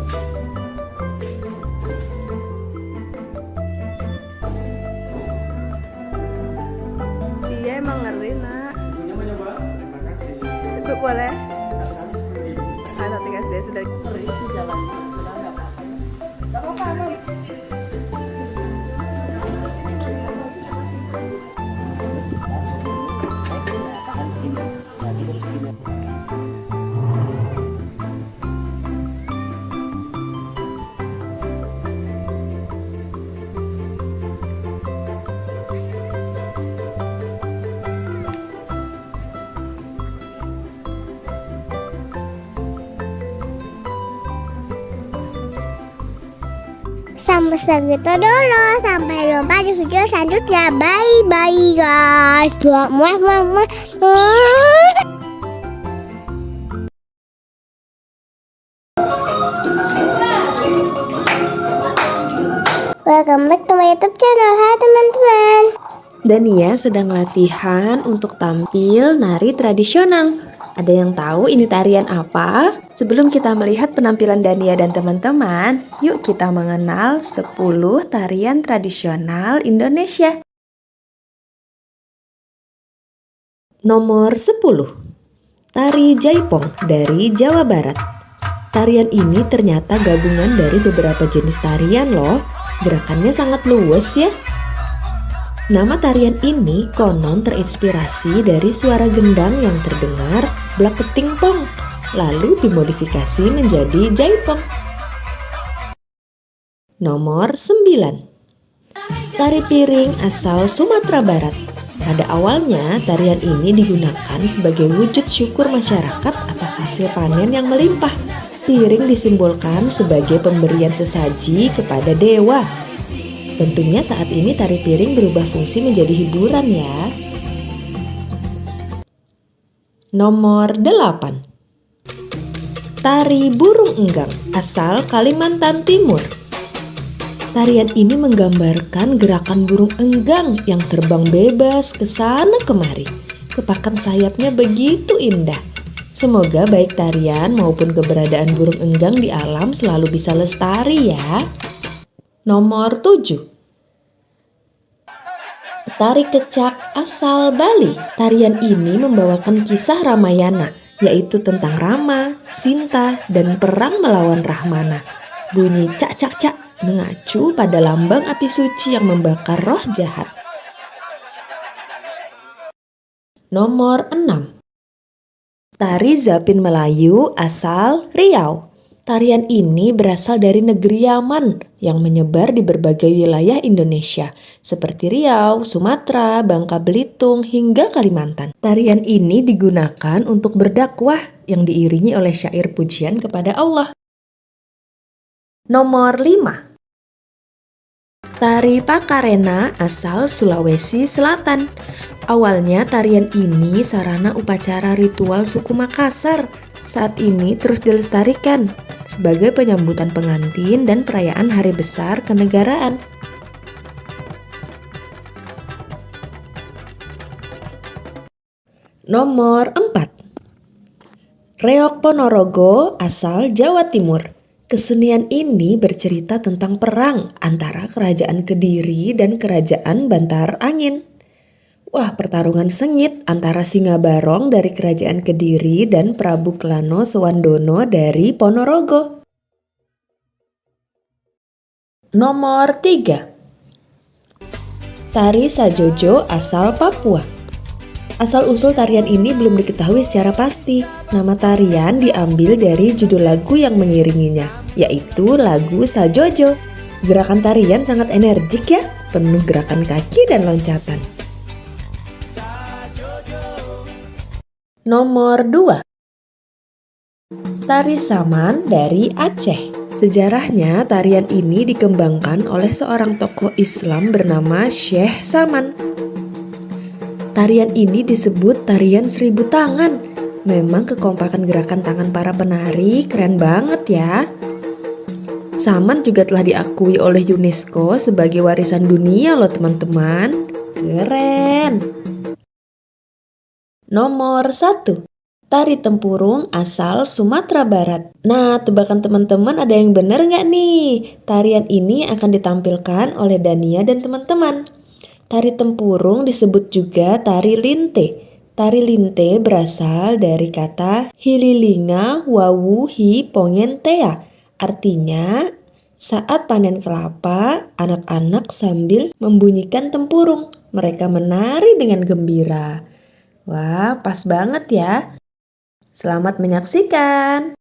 Iya emang ngeri nak. Itu boleh. Ada tinggal dia sudah berisi jalannya. Gak apa-apa. Sampai segitu dulu. Sampai jumpa di video selanjutnya. Bye bye guys. Welcome back to my YouTube channel. Hai teman-teman. Dania sedang latihan untuk tampil nari tradisional. Ada yang tahu ini tarian apa? Sebelum kita melihat penampilan Dania dan teman-teman, yuk kita mengenal 10 tarian tradisional Indonesia. Nomor 10. Tari Jaipong dari Jawa Barat. Tarian ini ternyata gabungan dari beberapa jenis tarian loh. Gerakannya sangat luas ya. Nama tarian ini konon terinspirasi dari suara gendang yang terdengar blak keting pong, lalu dimodifikasi menjadi jaipong. Nomor 9. Tari piring asal Sumatera Barat. Pada awalnya, tarian ini digunakan sebagai wujud syukur masyarakat atas hasil panen yang melimpah. Piring disimbolkan sebagai pemberian sesaji kepada dewa. Tentunya saat ini tari piring berubah fungsi menjadi hiburan ya. Nomor 8. Tari burung enggang asal Kalimantan Timur. Tarian ini menggambarkan gerakan burung enggang yang terbang bebas ke sana kemari. Kepakan sayapnya begitu indah. Semoga baik tarian maupun keberadaan burung enggang di alam selalu bisa lestari ya. Nomor 7. Tari kecak asal Bali. Tarian ini membawakan kisah Ramayana, yaitu tentang Rama, Sinta, dan perang melawan Rahmana. Bunyi cak cak cak mengacu pada lambang api suci yang membakar roh jahat. Nomor 6. Tari Zapin Melayu asal Riau. Tarian ini berasal dari negeri Yaman yang menyebar di berbagai wilayah Indonesia seperti Riau, Sumatera, Bangka Belitung, hingga Kalimantan. Tarian ini digunakan untuk berdakwah yang diiringi oleh syair pujian kepada Allah. Nomor 5. Tari Pakarena asal Sulawesi Selatan. Awalnya tarian ini sarana upacara ritual suku Makassar. Saat ini terus dilestarikan sebagai penyambutan pengantin dan perayaan hari besar kenegaraan. Nomor 4. Reok Ponorogo asal Jawa Timur. Kesenian ini bercerita tentang perang antara Kerajaan Kediri dan Kerajaan Bantar Angin. Wah, pertarungan sengit antara Singa Barong dari Kerajaan Kediri dan Prabu Klano Sewandono dari Ponorogo. Nomor 3. Tari Sajojo asal Papua. Asal-usul tarian ini belum diketahui secara pasti. Nama tarian diambil dari judul lagu yang mengiringinya, yaitu lagu Sajojo. Gerakan tarian sangat energik ya, penuh gerakan kaki dan loncatan. Nomor 2. Tari Saman dari Aceh. Sejarahnya tarian ini dikembangkan oleh seorang tokoh Islam bernama Syekh Saman. Tarian ini disebut tarian 1000 tangan. Memang kekompakan gerakan tangan para penari keren banget ya. Saman juga telah diakui oleh UNESCO sebagai warisan dunia loh teman-teman. Keren. Nomor 1. Tari Tempurung asal Sumatera Barat. Nah, tebakan teman-teman ada yang benar nggak nih? Tarian ini akan ditampilkan oleh Dania dan teman-teman. Tari Tempurung disebut juga tari linte. Tari linte berasal dari kata hililinga wawu hi pongentea. Artinya, saat panen kelapa, anak-anak sambil membunyikan tempurung. Mereka menari dengan gembira. Wah, pas banget ya. Selamat menyaksikan.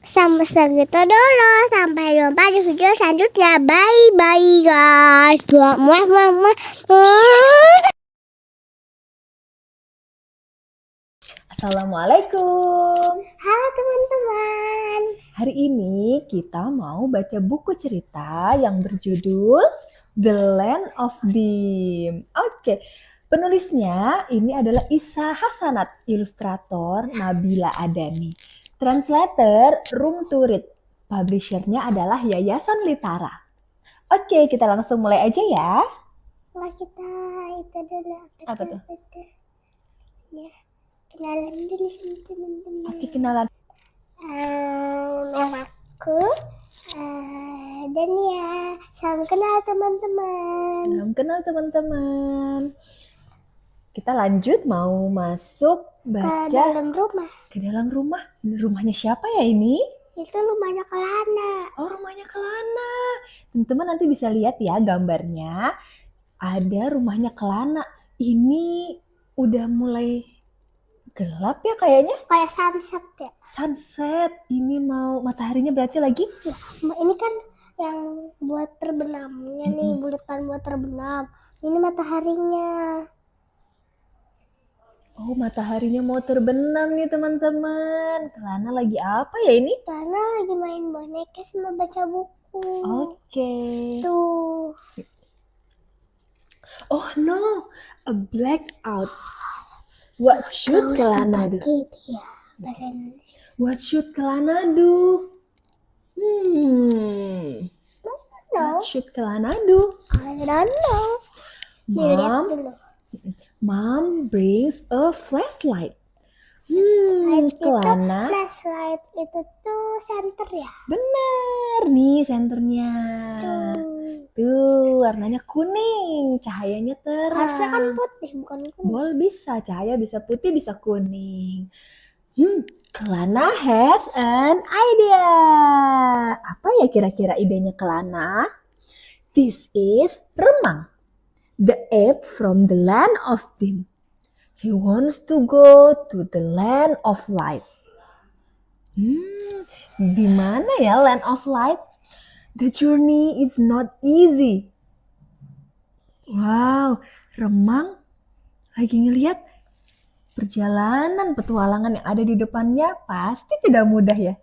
Sampai segitu dulu. Sampai jumpa di video selanjutnya. Bye bye guys. Muah muah muah. Assalamualaikum. Halo teman-teman. Hari ini kita mau baca buku cerita yang berjudul The Land of Dim. Oke, penulisnya ini adalah Isa Hasanat, ilustrator Nabila Adani, translator Room to Read, publishernya adalah Yayasan Litara. Oke, kita langsung mulai aja ya. Nggak, kita itu dulu. Apa tuh? Ya, kenalan dulu sama teman-teman. Oke, kenalan. Namaku Dania. Salam kenal teman-teman. Salam kenal teman-teman. Kita lanjut mau masuk Ke baca dalam rumah. ke dalam rumah. Rumahnya siapa ya ini? Itu rumahnya Kelana. Oh, rumahnya Kelana. Teman-teman nanti bisa lihat ya gambarnya. Ada rumahnya Kelana. Ini udah mulai gelap ya kayaknya. Kayak sunset ya. Sunset. Ini mau mataharinya berarti lagi. Ini kan yang buat terbenamnya nih, bulatan buat terbenam. Ini mataharinya. Oh, mataharinya mau terbenam nih teman-teman. Kelana lagi apa ya ini? Karena lagi main boneka sama baca buku. Oke. Tuh. Oh no, a blackout. What should Kelana do? Gitu ya, bahasa Indonesia. What should Kelana do? No, What should Kelana do? I don't know. Nih, lihat Mom, dulu. Mom brings a flashlight. Kelana. Flashlight itu tuh center ya. Bener nih senternya. Tuh, warnanya kuning, cahayanya Harusnya kan terang. putih, bukan kuning. Boleh bisa, cahaya bisa putih, bisa kuning. Kelana has an idea. Apa ya kira-kira idenya Kelana? This is Remang, the ape from the land of Dim. He wants to go to the land of light. Di mana ya land of light? The journey is not easy. Wow, Remang lagi ngelihat perjalanan petualangan yang ada di depannya pasti tidak mudah ya.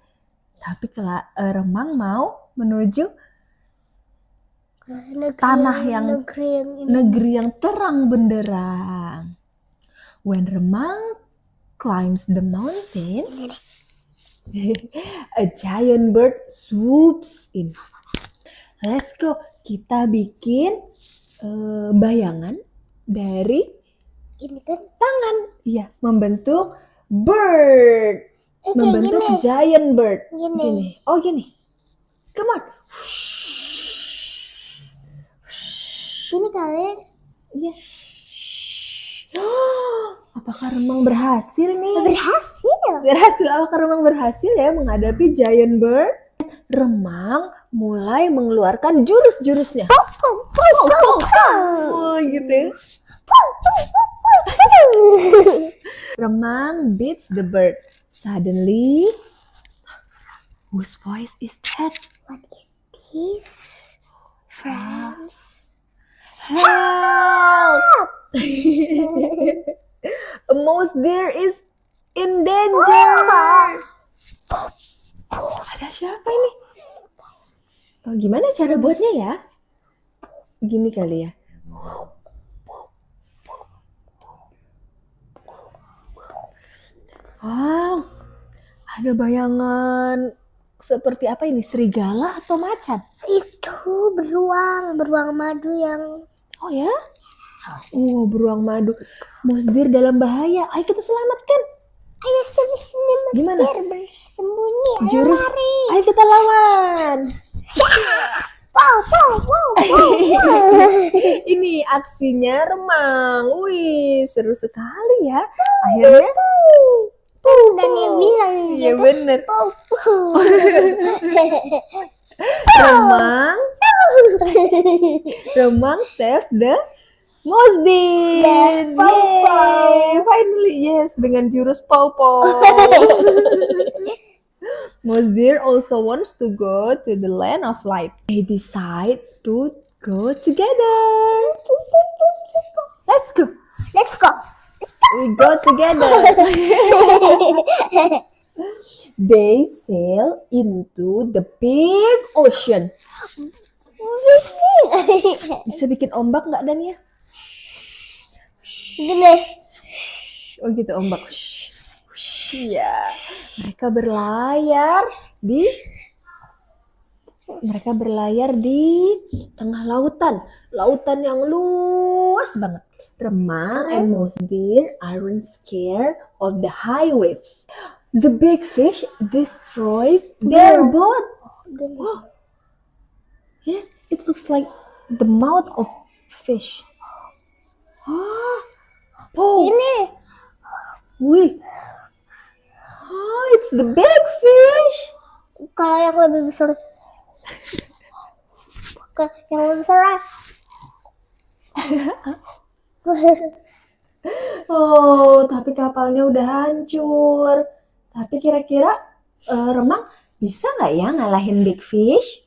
Tapi Remang mau menuju tanah yang negeri yang terang benderang. When Remang climbs the mountain, a giant bird swoops in. Let's go. Kita bikin bayangan dari Ini kan tangan. Iya, membentuk bird. kayak Membentuk gini. giant bird. Gini. Oh, gini. Come on. Gini kali. Iya. Apakah Remang berhasil nih? Berhasil. Berhasil. Apakah Remang berhasil ya menghadapi giant bird? Remang mulai mengeluarkan jurus-jurusnya. Oh, gitu. Remang beats the bird. Suddenly, whose voice is that? What is this? Friends. Help! A mouse deer is in danger. Ada siapa ini? Oh, gimana cara buatnya ya? Gini kali ya. Wow, ada bayangan seperti apa ini? Serigala atau macan? Itu beruang madu yang Oh ya? Beruang madu. Mosdir dalam bahaya. Ayo kita selamatkan. Ayo sini Gimana? Mesir bersembunyi. Ayo Jurus. lari. Ayo kita lawan. Wow, wow, wow, wow. Ini aksinya remang. Wih, seru sekali ya. Akhirnya Dan dia bilang iya gitu. bener. Wow, Remang save the Mosdir. Pow pow. Yay, finally yes dengan jurus pow pow. Mosdir also wants to go to the land of light. They decide to go together. Let's go. Let's go. We go together. They sail into the big ocean. Bisa bikin ombak nggak Dania? Gini. Oh gitu ombak. Iya. Mereka berlayar di tengah lautan. Lautan yang luas banget. Remang and Mosdir aren't scared of the high waves. The big fish destroys their boat. Oh. Yes, it looks like the mouth of fish. Oh, Ini. wih. Oh, it's the big fish. Kalau yang lebih besar. Yang lebih besar. Oh, tapi kapalnya udah hancur. Tapi kira-kira Remang bisa nggak ya ngalahin big fish?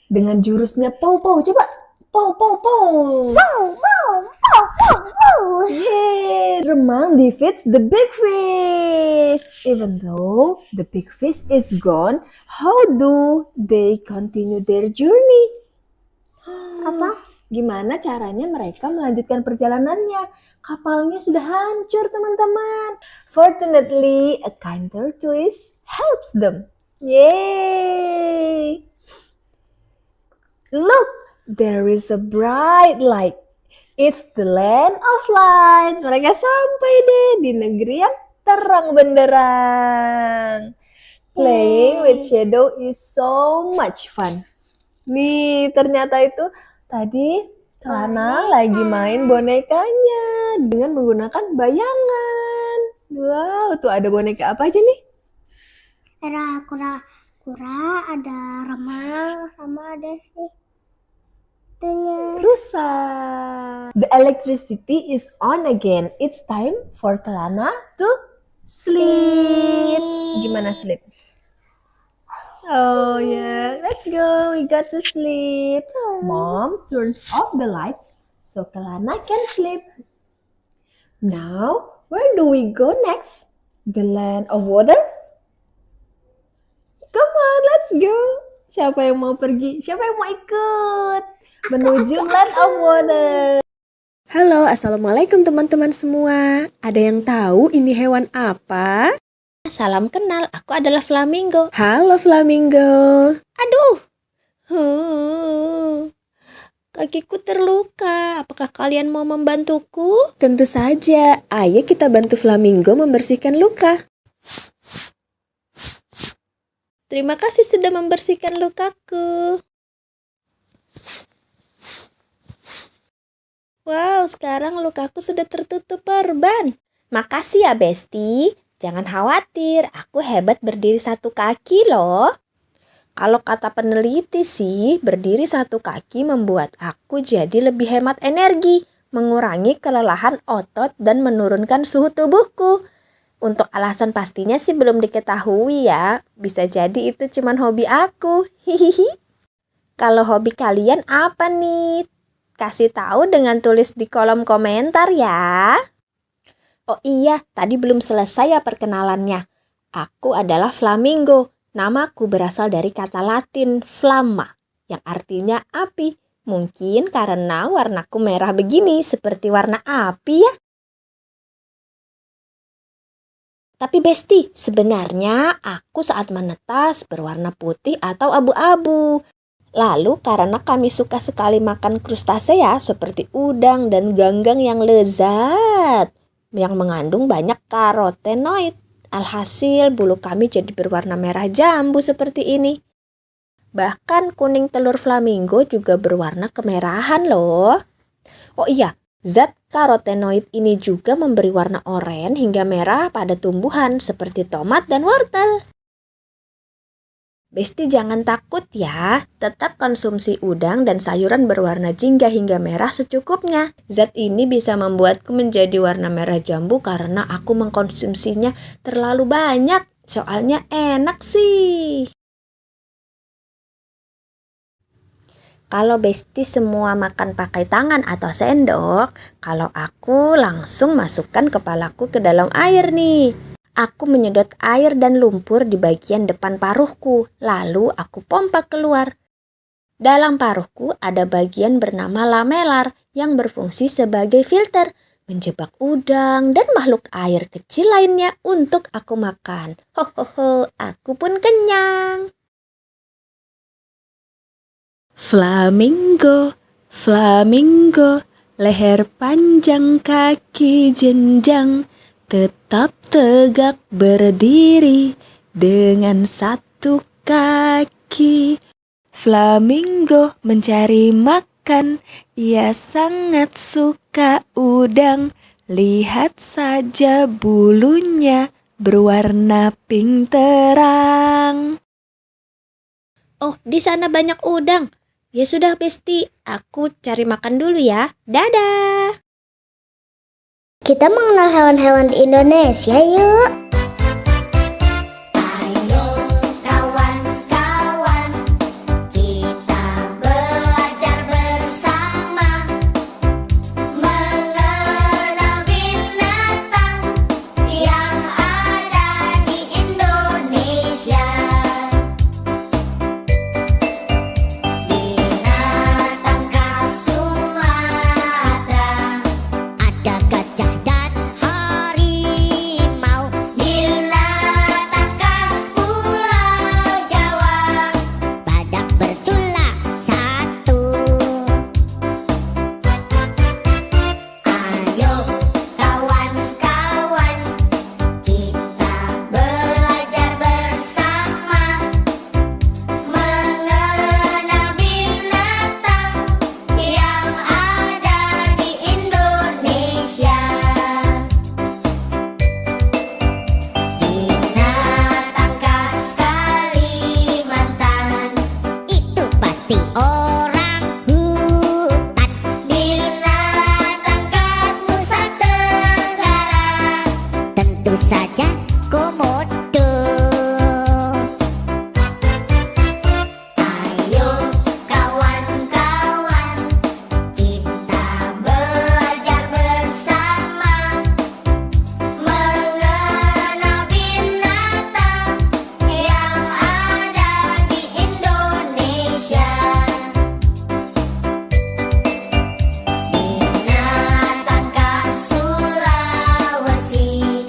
Dengan jurusnya pow-pow. Coba pow-pow-pow. Wow, wow, wow, wow, wow. Yeay, Remang defeats the big fish. Even though the big fish is gone, how do they continue their journey? Apa? Gimana caranya mereka melanjutkan perjalanannya? Kapalnya sudah hancur, teman-teman. Fortunately, a kind tortoise helps them. Yay! Look, there is a bright light. It's the land of light. Mereka sampai deh di negeri yang terang benderang. Playing with shadow is so much fun. Nih, ternyata itu tadi Kelana lagi main bonekanya dengan menggunakan bayangan. Wow, tuh ada boneka apa aja nih? Ada kura-kura, ada remang, sama ada sih itunya. Rusa. The electricity is on again. It's time for Kelana to sleep. Gimana sleep? Oh yeah, let's go. We got to sleep. Mom turns off the lights so Kelana can sleep. Now, where do we go next? The land of water? Come on, let's go. Siapa yang mau pergi? Siapa yang mau ikut? Menuju land of water. Halo, assalamualaikum teman-teman semua. Ada yang tahu ini hewan apa? Salam kenal, aku adalah flamingo. Halo flamingo. Aduh, kakiku terluka. Apakah kalian mau membantuku? Tentu saja. Ayo kita bantu flamingo membersihkan luka. Terima kasih sudah membersihkan lukaku. Wow, sekarang lukaku sudah tertutup perban. Makasih ya, Besti. Jangan khawatir, aku hebat berdiri satu kaki loh. Kalau kata peneliti sih, berdiri satu kaki membuat aku jadi lebih hemat energi, mengurangi kelelahan otot dan menurunkan suhu tubuhku. Untuk alasan pastinya sih belum diketahui ya. Bisa jadi itu cuman hobi aku. Hihihi. Kalau hobi kalian apa nih? Kasih tahu dengan tulis di kolom komentar ya. Oh iya, tadi belum selesai ya perkenalannya. Aku adalah flamingo. Namaku berasal dari kata Latin flamma, yang artinya api. Mungkin karena warnaku merah begini, seperti warna api ya. Tapi Besti, sebenarnya aku saat menetas berwarna putih atau abu-abu. Lalu karena kami suka sekali makan krustasea seperti udang dan ganggang yang lezat, yang mengandung banyak karotenoid. Alhasil bulu kami jadi berwarna merah jambu seperti ini. Bahkan kuning telur flamingo juga berwarna kemerahan loh. Oh iya, zat karotenoid ini juga memberi warna oranye hingga merah pada tumbuhan seperti tomat dan wortel. Besti jangan takut ya, tetap konsumsi udang dan sayuran berwarna jingga hingga merah secukupnya. Zat ini bisa membuatku menjadi warna merah jambu karena aku mengkonsumsinya terlalu banyak. Soalnya enak sih. Kalau Besti semua makan pakai tangan atau sendok, kalau aku langsung masukkan kepalaku ke dalam air nih. Aku menyedot air dan lumpur di bagian depan paruhku, lalu aku pompa keluar. Dalam paruhku ada bagian bernama lamelar yang berfungsi sebagai filter, menjebak udang dan makhluk air kecil lainnya untuk aku makan. Hohoho, aku pun kenyang. Flamingo, flamingo, leher panjang kaki jenjang, tetap tegak berdiri dengan satu kaki. Flamingo mencari makan, ia sangat suka udang. Lihat saja bulunya berwarna pink terang. Oh, di sana banyak udang. Ya sudah Besti, aku cari makan dulu ya. Dadah. Kita mengenal hewan-hewan di Indonesia yuk. Ayo kawan-kawan, kita belajar bersama mengenal binatang yang ada di Indonesia. Binatang khas Sumatera, ada gajah dan harimau. Binatang khas Pulau Jawa, badak bercula satu. Ayo kawan-kawan, kita belajar bersama mengenal binatang yang ada di Indonesia. Binatang khas Kalimantan, itu pasti orang hutan. Binatang khas Nusa Tenggara, tentu saja komodo. Ayo kawan-kawan, kita belajar bersama mengenal binatang yang ada di Indonesia. Binatang khas Sulawesi,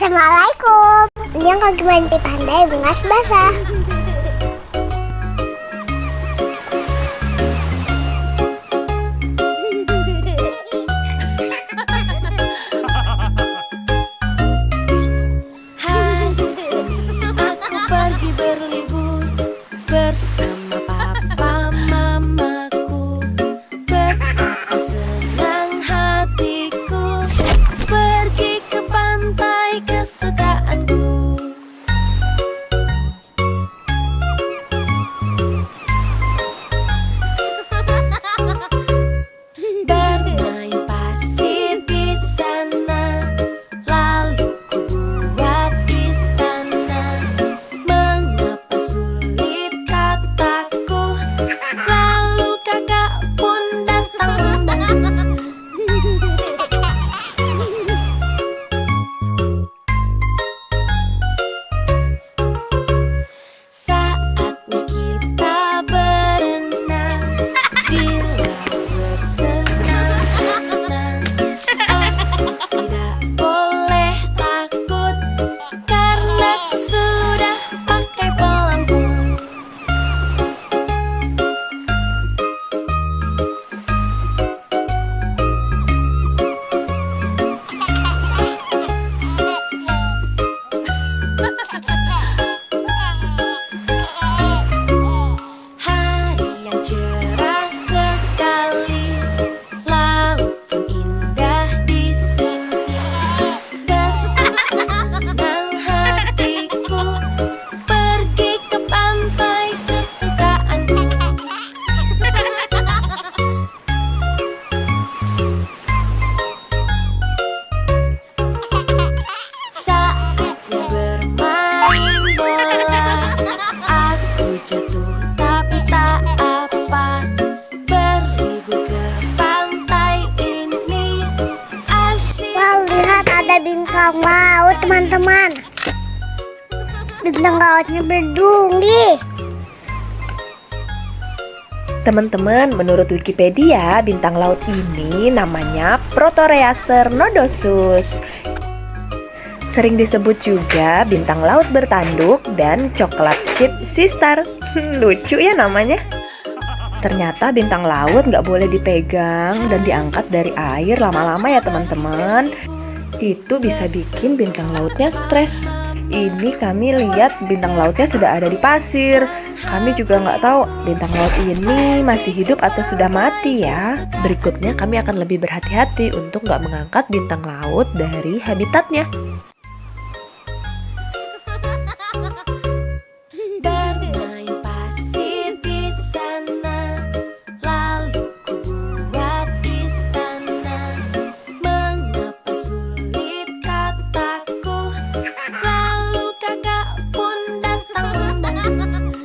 Assalamualaikum. Yang kaki mandi pandai bungas basah. Aku pergi berlibur bersama papa mamaku. Betapa senang hatiku pergi ke pantai kesukaanku. Bermain pasir di sana, lalu ku buat istana. Mengapa sulit kataku, lalu kakak pun datang membantu. Saatnya kita berenang di laut bersenang-senang. Aku tidak boleh takut karena aku sudah pakai pelampung. Hari yang cerah sekali, laut pun indah di sini. Betapa senang hatiku pergi ke pantai kesukaanku. Saatnya bermain bola, aku jatuh tapi tak apa. Berlibur ke pantai ini asyik. Wow, lihat ada bintang laut teman-teman. Bintang lautnya berduri. Teman-teman, menurut Wikipedia, bintang laut ini namanya Proteroaster nodosus. Sering disebut juga bintang laut bertanduk dan coklat chip sistar. Lucu ya namanya. Ternyata bintang laut nggak boleh dipegang dan diangkat dari air lama-lama ya teman-teman. Itu bisa bikin bintang lautnya stres. Ini kami lihat bintang lautnya sudah ada di pasir. Kami juga nggak tahu bintang laut ini masih hidup atau sudah mati ya. Berikutnya kami akan lebih berhati-hati untuk nggak mengangkat bintang laut dari habitatnya. Bermain pasir di sana, lalu ku buat istana. Mengapa sulit kataku, lalu kakak pun datang membantu.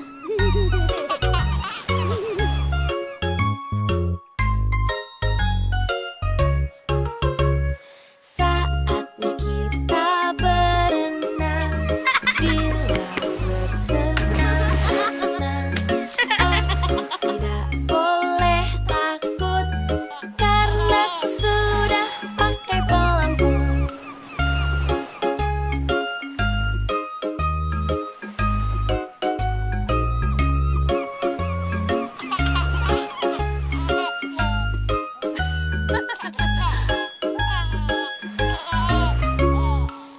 Saatnya kita berenang di laut bersenang-senang. Aku tidak boleh takut karena aku sudah pakai pelampung.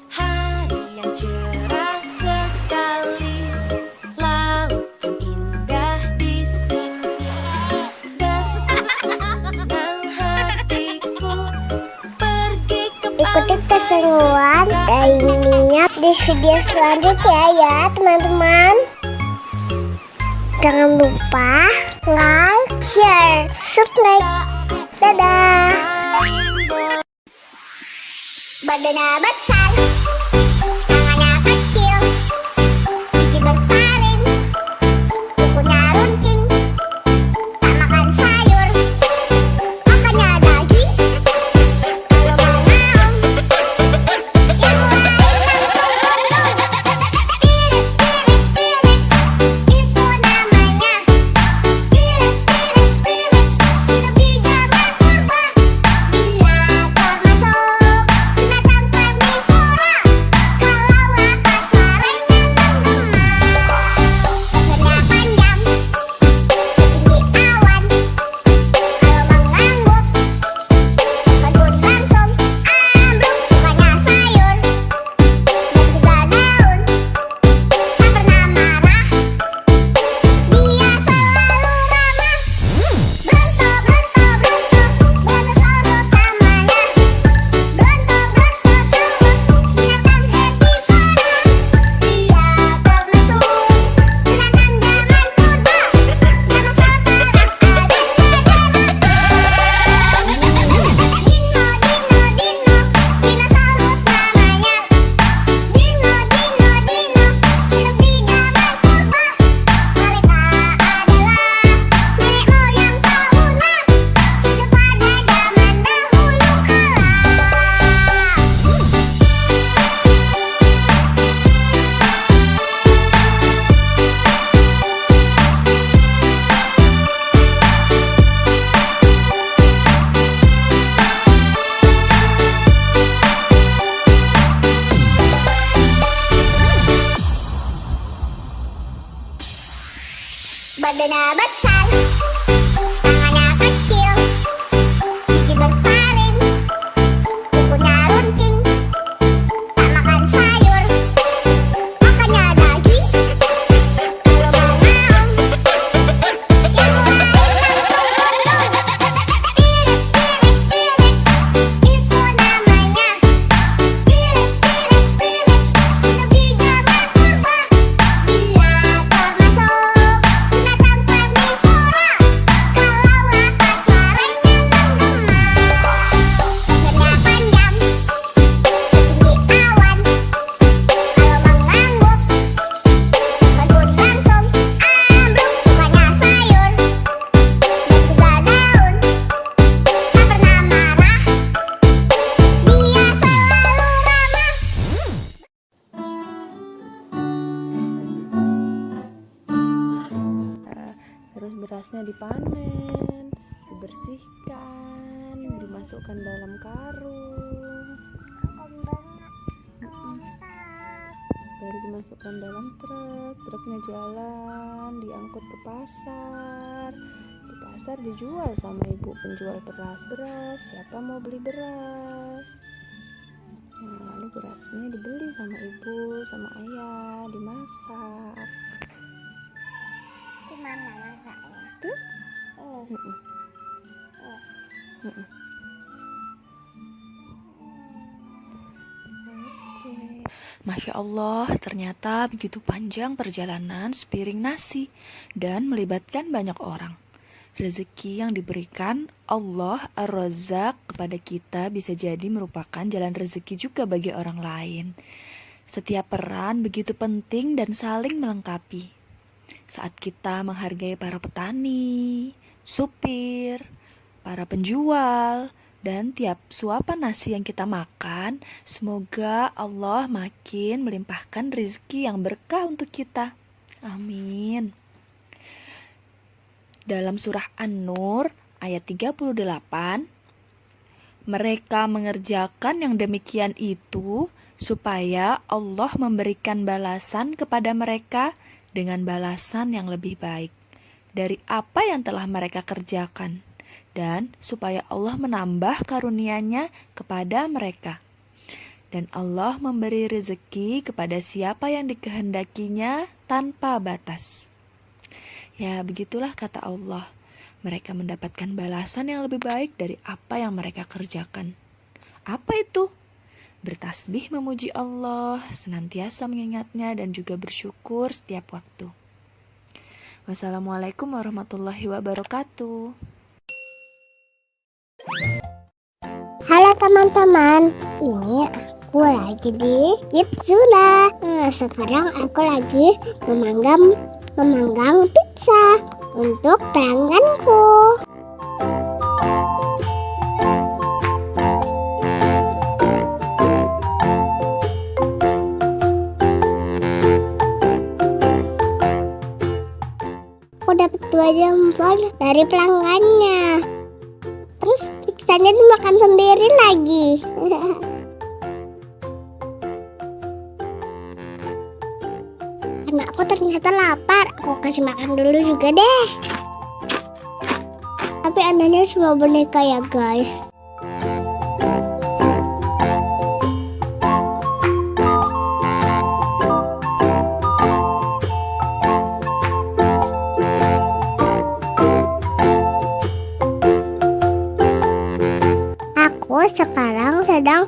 Hari yang cerah sekali, laut pun indah di sini. Betapa senang hatiku pergi ke Ikuti pantai keseruan dan niat di video selanjutnya ya teman-teman. Jangan lupa like, share, subscribe. Dadah. Badannya besar, tangannya kecil, gigi bertaring, kukunya runcing, tak makan sayur, makannya daging. Kalau mau naon, yang lain iris, iris, iris, itu namanya iris, iris, iris. Hidup di zaman purba, dia termasuk binatang karnivora. Badannya besar, tangannya kecil, gigi bertaring, kukunya runcing, tak makan sayur, makannya daging. Kalau mau ngaum, yang lain langsung turun. T-Rex, T-Rex, T-Rex, itu namanya. T-Rex, T-Rex, T-Rex, hidup di zaman purba. Dia termasuk binatang karnivora. Kalau rapat suaranya menggema. Lehernya panjang, setinggi awan. Kalau mengangguk, kebun langsung ambruk. Sukanya sayur dan juga daun. Tak pernah marah, dia selalu ramah. Terus berasnya dipanen, dibersihkan, dimasukkan dalam karung, baru dimasukkan dalam truk. Truknya jalan, diangkut ke pasar. Di pasar dijual sama ibu penjual beras. Siapa mau beli beras? Nah, lalu berasnya dibeli sama ibu, sama ayah, dimasak. Gimana masaknya? Tuh. Ini. Mm-mm. Mm-mm. Masya Allah, ternyata begitu panjang perjalanan sepiring nasi dan melibatkan banyak orang. Rezeki yang diberikan Allah Ar-Razzaq kepada kita bisa jadi merupakan jalan rezeki juga bagi orang lain. Setiap peran begitu penting dan saling melengkapi. Saat kita menghargai para petani, supir, para penjual, dan tiap suapan nasi yang kita makan, semoga Allah makin melimpahkan rezeki yang berkah untuk kita. Amin. Dalam surah An-Nur ayat 38, mereka mengerjakan yang demikian itu supaya Allah memberikan balasan kepada mereka dengan balasan yang lebih baik dari apa yang telah mereka kerjakan, dan supaya Allah menambah karunia-Nya kepada mereka. Dan Allah memberi rezeki kepada siapa yang dikehendakinya tanpa batas. Ya, begitulah kata Allah. Mereka mendapatkan balasan yang lebih baik dari apa yang mereka kerjakan. Apa itu? Bertasbih memuji Allah, senantiasa mengingatnya dan juga bersyukur setiap waktu. Wassalamualaikum warahmatullahi wabarakatuh. Halo teman-teman, ini aku lagi di Yitsuna. Sekarang aku lagi memanggang pizza untuk pelangganku. Aku dapat 2 jempol dari pelanggannya. Terus pizzanya dimakan sendiri lagi. Karena aku ternyata lapar, aku kasih makan dulu juga deh. Tapi anehnya cuma boneka ya guys. Aku sekarang sedang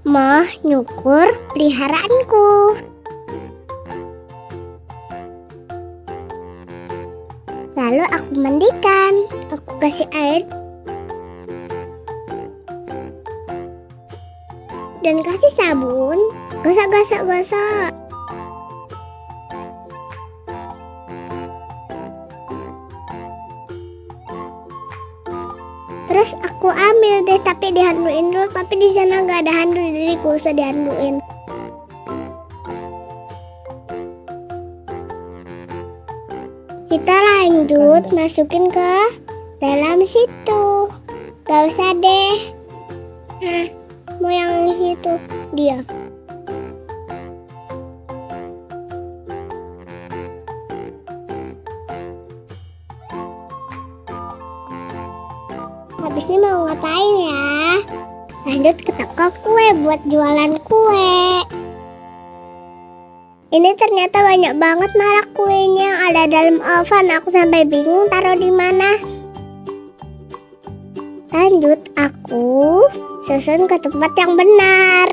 menyukur peliharaanku. Lalu aku mandikan, aku kasih air dan kasih sabun. Gosok. Terus aku ambil deh, tapi dihanduin dulu. Tapi di sana nggak ada handu, jadi gak usah dihanduin. Kita lanjut masukin ke dalam situ. Gak usah deh. Mau yang itu dia. ini mau ngapain ya? Lanjut ke toko kue buat jualan kue. Ini ternyata banyak banget merek kuenya yang ada dalam oven. Aku sampai bingung taruh di mana. Lanjut, aku susun ke tempat yang benar.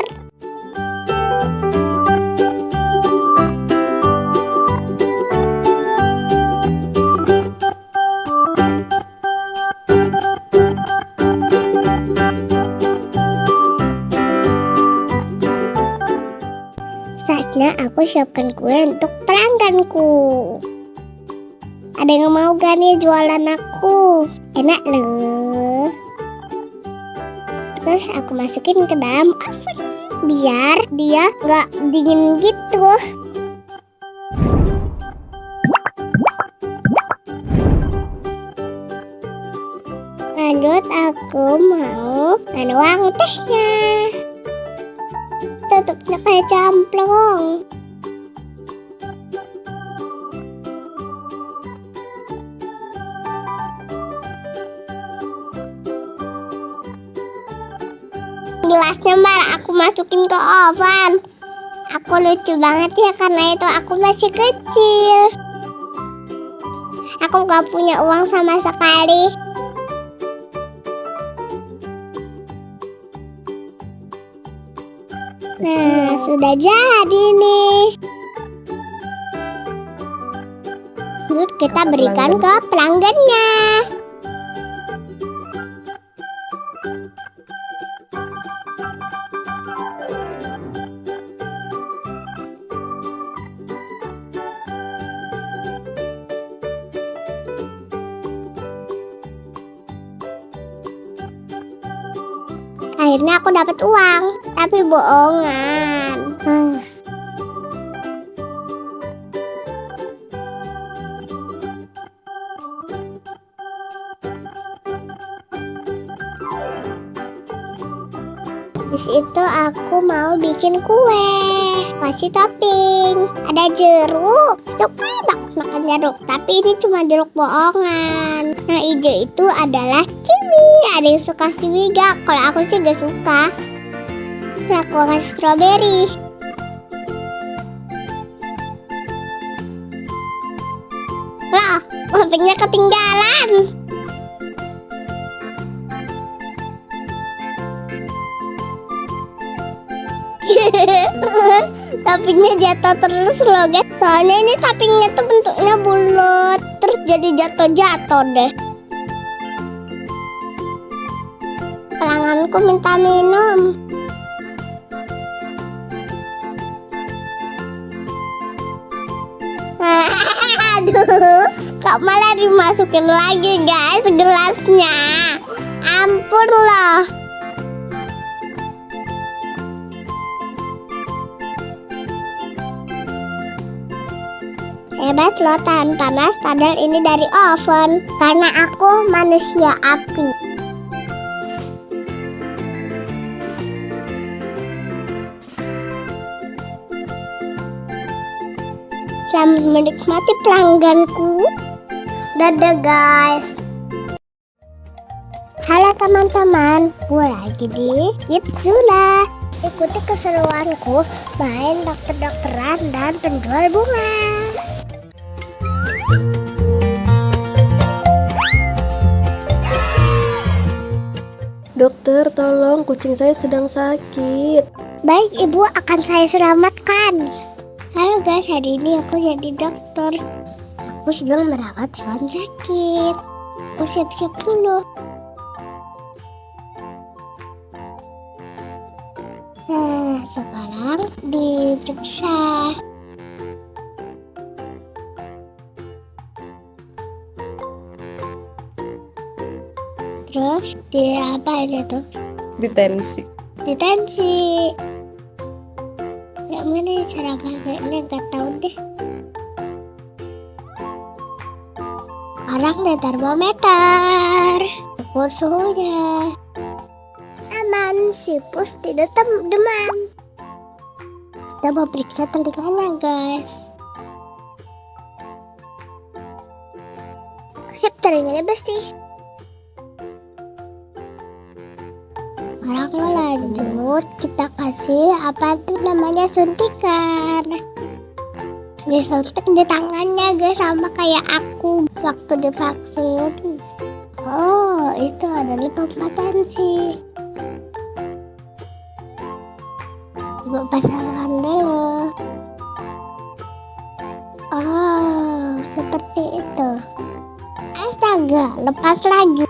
Saatnya aku siapkan kue untuk pelangganku. Ada yang mau gak nih jualan aku? Enak loh. Terus aku masukin ke dalam oven biar dia gak dingin gitu. Lanjut aku mau menuang tehnya. Tutupnya kayak camplong. Gelasnya baru aku masukin ke oven. Aku lucu banget ya karena itu aku masih kecil. Aku gak punya uang sama sekali. Nah, sudah jadi nih. Terus kita berikan ke pelanggannya. Akhirnya aku dapat uang, tapi bohongan. Habis itu aku mau bikin kue, kasih topping. Ada jeruk, suka banget makan jeruk, tapi ini cuma jeruk bohongan. Nah, hijau itu adalah kiwi. Ada yang suka kiwi gak? Kalau aku sih gak suka. Nah, aku kasih strawberry. Lah, toppingnya ketinggalan. Toppingnya jatuh terus loh guys. Soalnya ini toppingnya tuh bentuknya bulat, terus jadi jatuh-jatuh deh. Pelangganku minta minum. Aduh, kok malah dimasukin lagi guys gelasnya. Ampun loh. Hebat loh tahan panas, padahal ini dari oven. Karena aku manusia api. Selamat menikmati pelangganku. Dadah guys. Halo teman-teman, gue lagi di Yitsula. Ikuti keseruanku main dokter-dokteran dan penjual bunga. Dokter, tolong kucing saya sedang sakit. Baik, ibu akan saya selamatkan. Halo guys, hari ini aku jadi dokter. Aku sedang merawat hewan sakit. Aku siap-siap dulu. Nah, sekarang diperiksa. Terus diapain itu? Ditensi. Ditensi. Gak mana cara pakainya, gak tahu deh. Sekarang di termometer, ukur suhunya. Aman, sipus tidak demam. Kita mau periksa telinganya guys. Sip, telinganya bersih. Sekarang lanjut, kita kasih apa tuh namanya suntikan. Disuntik di tangannya guys, sama kayak aku waktu divaksin. Oh, itu adalah pempatan sih. Ibu pasangkan dulu. Oh, seperti itu. Astaga, lepas lagi.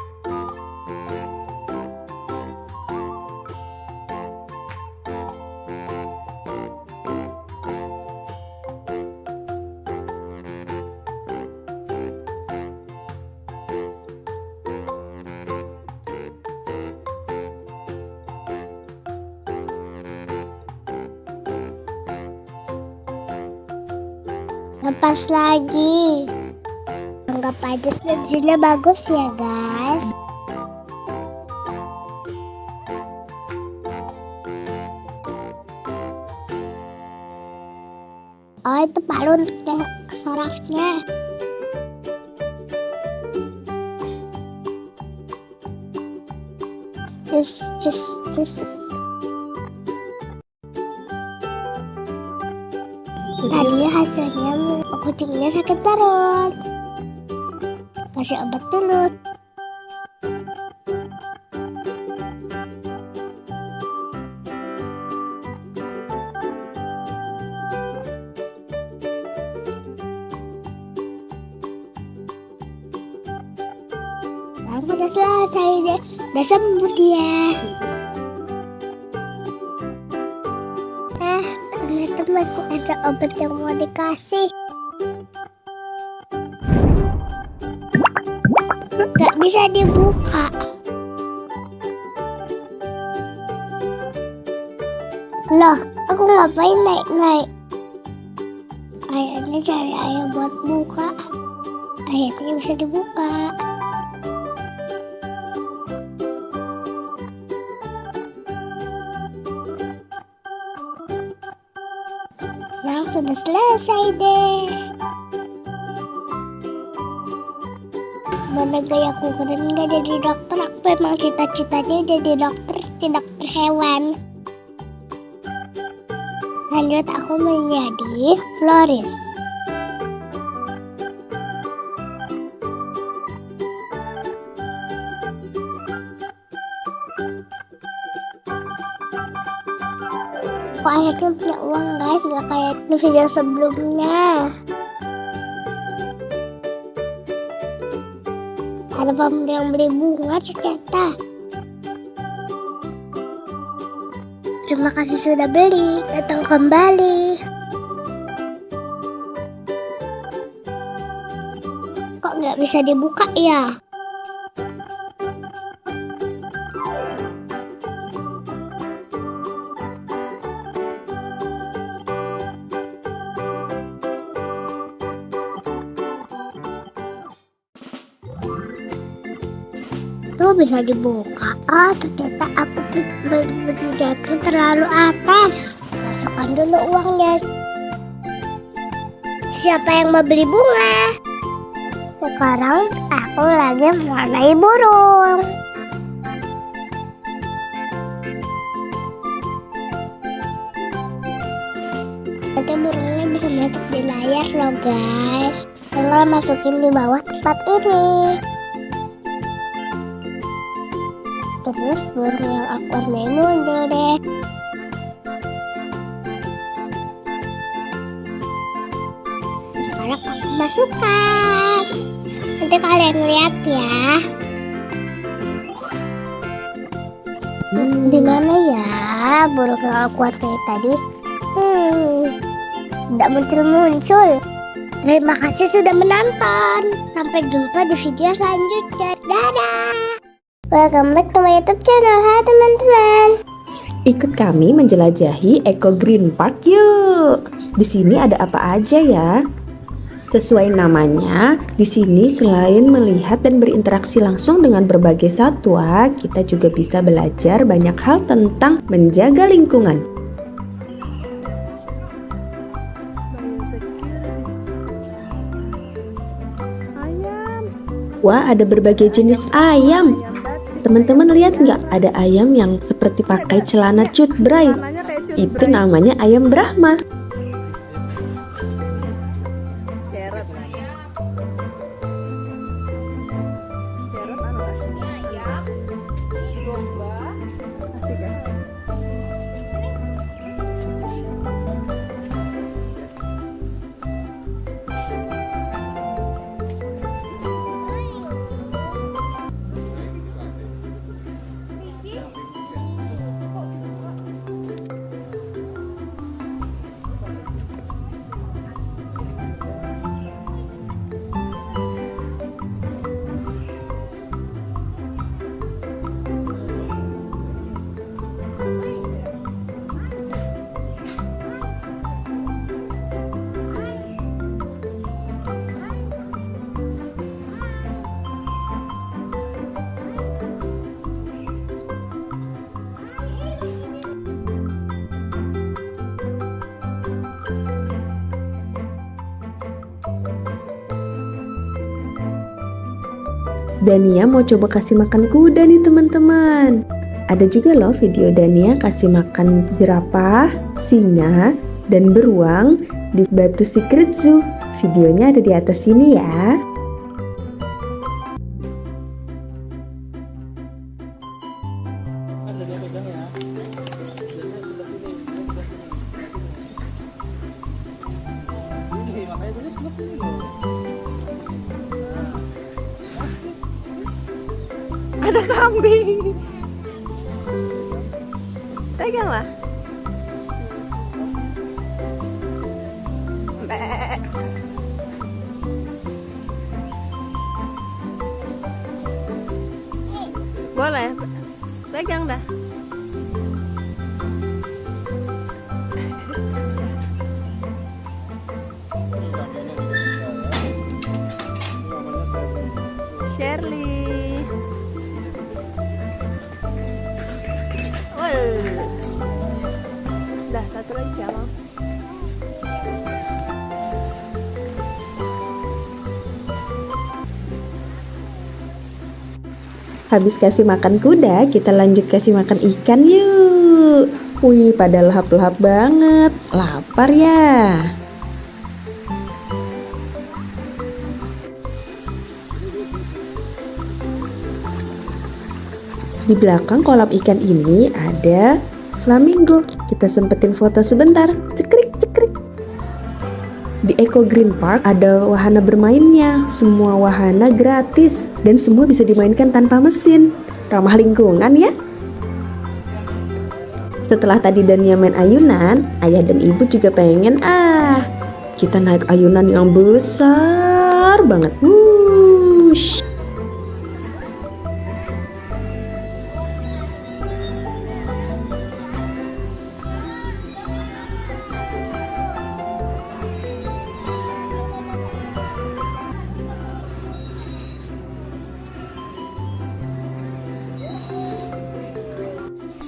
Lepas lagi. Anggap aja hasilnya bagus ya guys. Oh, itu palu untuk sarafnya. Cus. Tadi hasilnya kucingnya sakit perut. Kasih obat dulu. Sekarang udah selesai deh. Udah sembuh dia. Itu masih ada obat yang mau dikasih. Gak bisa dibuka. Loh, aku ngapain naik-naik? Ayahnya cari ayah buat buka. Ayahnya bisa dibuka. Nah, sudah selesai deh. Mana gayaku keren gak jadi dokter? Aku emang cita-citanya jadi dokter hewan. Lanjut, aku menjadi floris. Kok akhirnya punya uang guys, gak kayak di video sebelumnya. Ada pemuda yang beli bunga ternyata. Terima kasih sudah beli, datang kembali. Kok nggak bisa dibuka ya? Tuh bisa dibuka. Oh, ternyata aku menjatuh terlalu atas. Masukkan dulu uangnya. Siapa yang mau beli bunga? Sekarang aku lagi mewarnai burung. Nanti burungnya bisa masuk di layar loh guys. Tinggal masukin di bawah tempat ini. Terus burung yang aku warnai muncul deh. Sekarang aku masukkan. Nanti kalian lihat ya. Di mana ya burung yang aku warnai tadi? Tidak muncul-muncul. Terima kasih sudah menonton. Sampai jumpa di video selanjutnya. Dadah. Welcome back to my YouTube channel. Hai teman-teman. Ikut kami menjelajahi Eco Green Park yuk. Di sini ada apa aja ya? Sesuai namanya, di sini selain melihat dan berinteraksi langsung dengan berbagai satwa, kita juga bisa belajar banyak hal tentang menjaga lingkungan. Wah, ada berbagai jenis ayam. Teman-teman lihat nggak, ada ayam yang seperti pakai celana cut bray. Itu namanya ayam Brahma. Dania mau coba kasih makan kuda nih teman-teman. Ada juga loh video Dania kasih makan jerapah, singa, dan beruang di Batu Secret Zoo. Videonya ada di atas sini ya. Ini makanya tadi sebelah sini loh. Ada kambing. Peganglah. Mbak. Boleh. Pegang dah. Shirley. Dah, satu lagi ya, Mam. Habis kasih makan kuda, kita lanjut kasih makan ikan yuk. Wih, pada lahap-lahap banget. Lapar ya. Di belakang kolam ikan ini ada flamingo. Kita sempetin foto sebentar. Cekrik, cekrik. Di Eco Green Park ada wahana bermainnya. Semua wahana gratis dan semua bisa dimainkan tanpa mesin. Ramah lingkungan ya. Setelah tadi Dania main ayunan, ayah dan ibu juga pengen kita naik ayunan yang besar banget. Wush.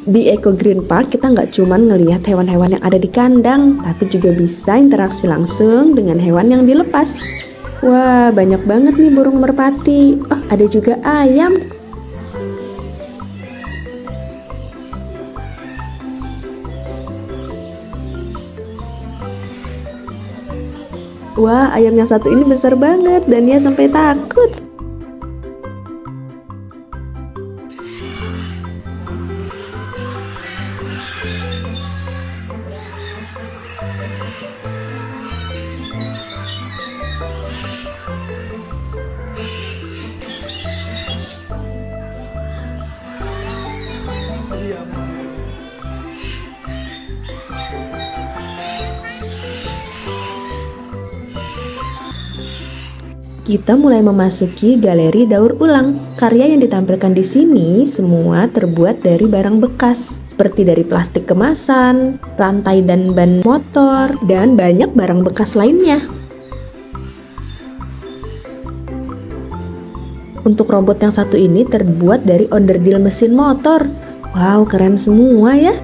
Di Eco Green Park kita nggak cuma ngelihat hewan-hewan yang ada di kandang, tapi juga bisa interaksi langsung dengan hewan yang dilepas. Wah, banyak banget nih burung merpati. Oh, ada juga ayam. Wah, ayam yang satu ini besar banget, Dania sampai takut. Kita mulai memasuki galeri daur ulang. Karya yang ditampilkan di sini semua terbuat dari barang bekas, seperti dari plastik kemasan, rantai dan ban motor, dan banyak barang bekas lainnya. Untuk robot yang satu ini terbuat dari onderdil mesin motor. Wow, keren semua ya.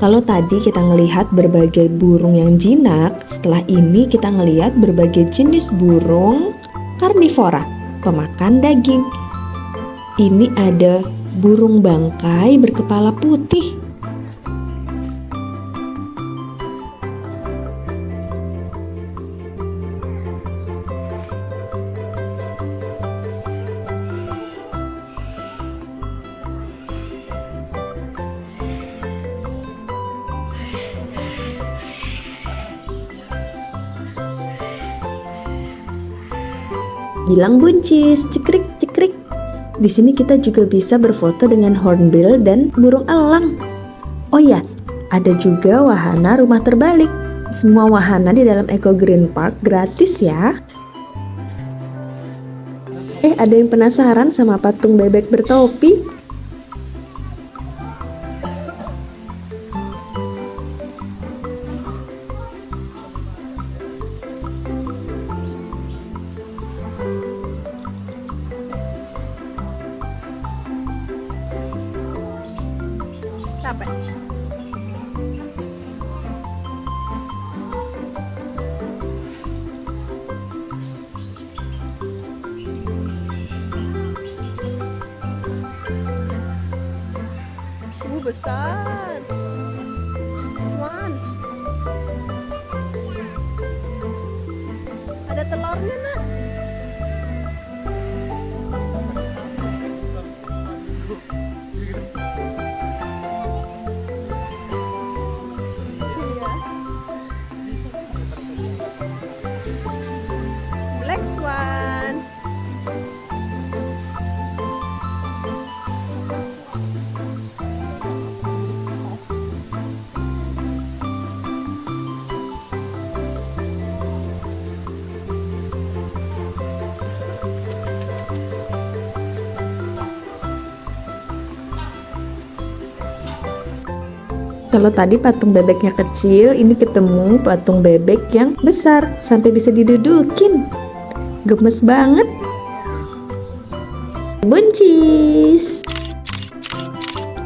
Kalau tadi kita ngelihat berbagai burung yang jinak, setelah ini kita ngelihat berbagai jenis burung karnivora, pemakan daging. Ini ada burung bangkai berkepala putih. Bilang buncis, cekrik cekrik. Di sini kita juga bisa berfoto dengan hornbill dan burung elang. Oh ya, ada juga wahana rumah terbalik. Semua wahana di dalam Eco Green Park gratis ya. Ada yang penasaran sama patung bebek bertopi? Capek. Besar. Swan. Ada telurnya, Nak. Black swan. Kalau tadi patung bebeknya kecil, ini ketemu patung bebek yang besar sampai bisa didudukin. Gemes banget. Buncis.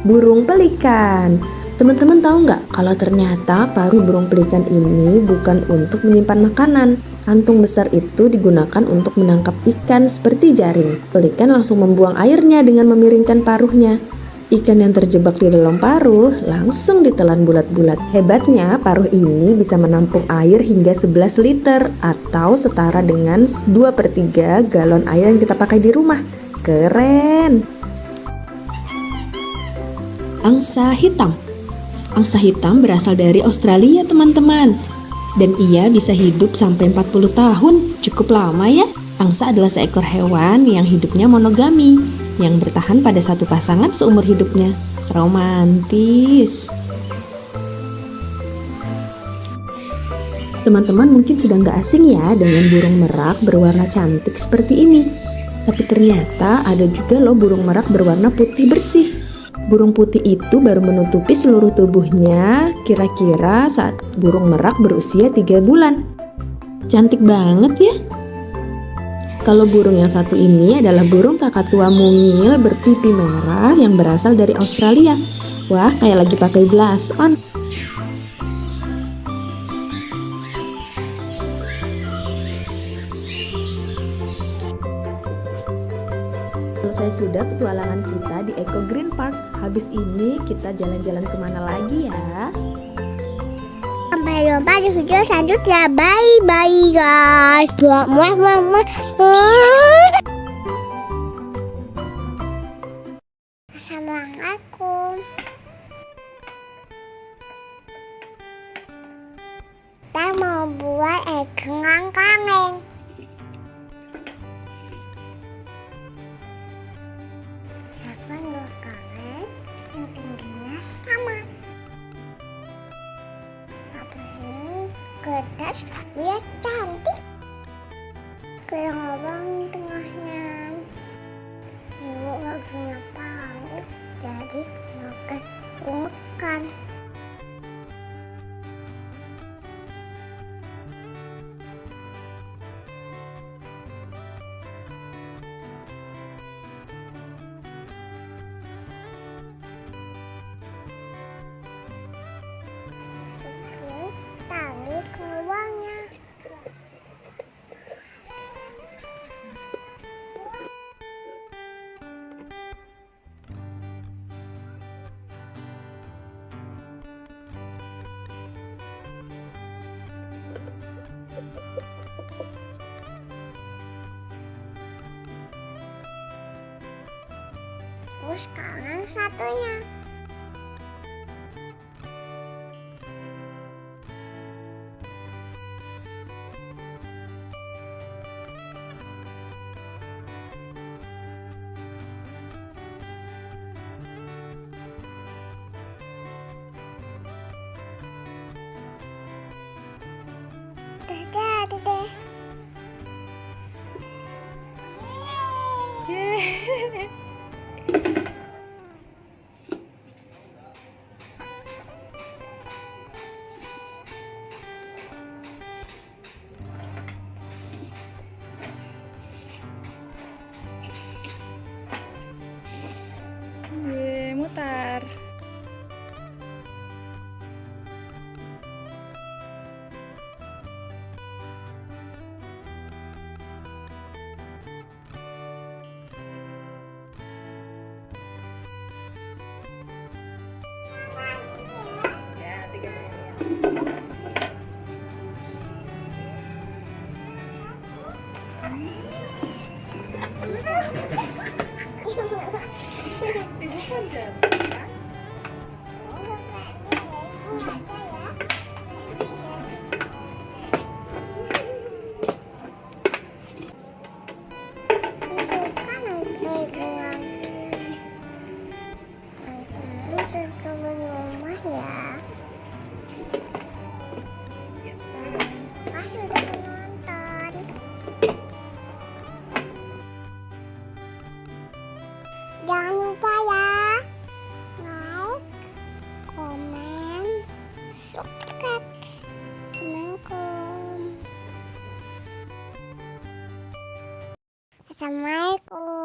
Burung pelikan. Teman-teman tahu nggak kalau ternyata paruh burung pelikan ini bukan untuk menyimpan makanan. Kantung besar itu digunakan untuk menangkap ikan seperti jaring. Pelikan langsung membuang airnya dengan memiringkan paruhnya. Ikan yang terjebak di dalam paruh langsung ditelan bulat-bulat. Hebatnya, paruh ini bisa menampung air hingga 11 liter atau setara dengan 2/3 galon air yang kita pakai di rumah. Keren! Angsa hitam. Angsa hitam berasal dari Australia, teman-teman. Dan ia bisa hidup sampai 40 tahun. Cukup lama ya. Angsa adalah seekor hewan yang hidupnya monogami, yang bertahan pada satu pasangan seumur hidupnya. Romantis. Teman-teman mungkin sudah nggak asing ya dengan burung merak berwarna cantik seperti ini. Tapi ternyata ada juga loh burung merak berwarna putih bersih. Burung putih itu baru menutupi seluruh tubuhnya kira-kira saat burung merak berusia 3 bulan. Cantik banget ya. Kalau burung yang satu ini adalah burung kakatua mungil berpipi merah yang berasal dari Australia. Wah, kayak lagi pakai blush on. Selesai sudah petualangan kita di Eco Green Park. Habis ini kita jalan-jalan kemana lagi ya? Sampai jumpa di video selanjutnya. Bye guys. Assalamualaikum. Kita mau buat kengang-kangeng. Siapkan 2 kaleng yang tingginya sama. Habisin kertas biar cantik. Kayak lubang tengahnya. Ibu gak punya palu, jadi pakai ungukan. Terus sekarang satunya. Udah deh. Mutar. Jangan lupa ya, like, komen, subscribe. Assalamualaikum.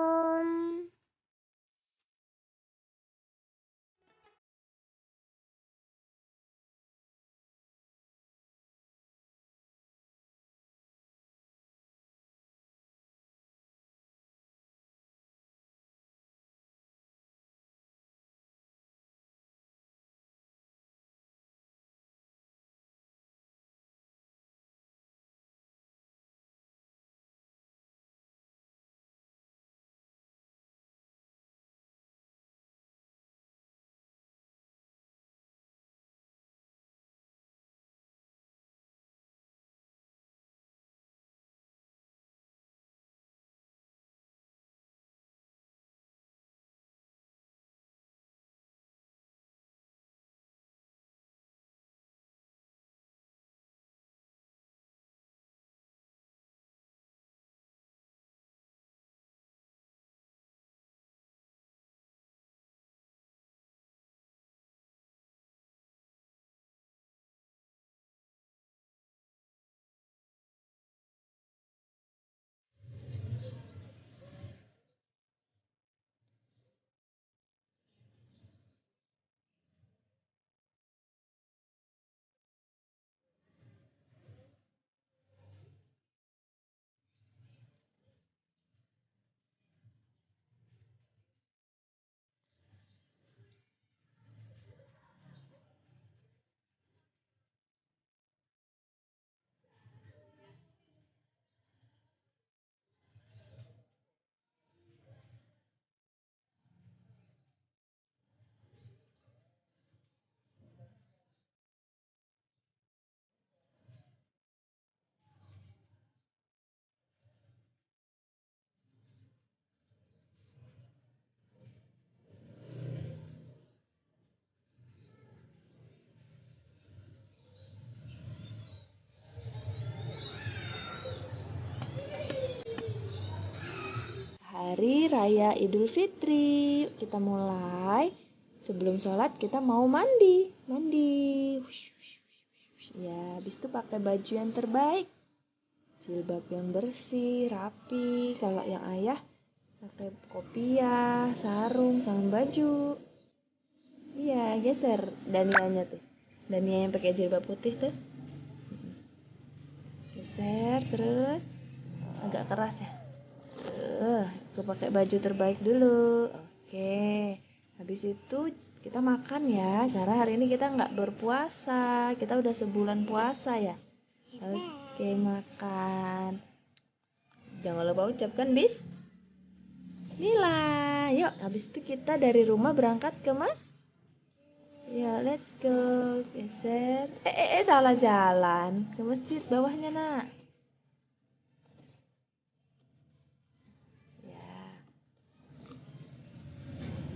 Hari Raya Idul Fitri. Kita mulai. Sebelum sholat kita mau mandi. Ya, habis itu pakai baju yang terbaik. Jilbab yang bersih, rapi. Kalau yang ayah pakai kopiah, sarung, sama baju. Iya, geser Danianya tuh. Dania yang pakai jilbab putih tuh. Geser terus agak keras ya. Aku pakai baju terbaik dulu. Oke. Habis itu kita makan ya. Karena hari ini kita nggak berpuasa. Kita udah sebulan puasa ya. Oke, makan. Jangan lupa ucapkan bismillah. Yuk, habis itu kita dari rumah berangkat ke Ya, let's go. Geser. Salah jalan. Ke masjid bawahnya, Nak. Ya.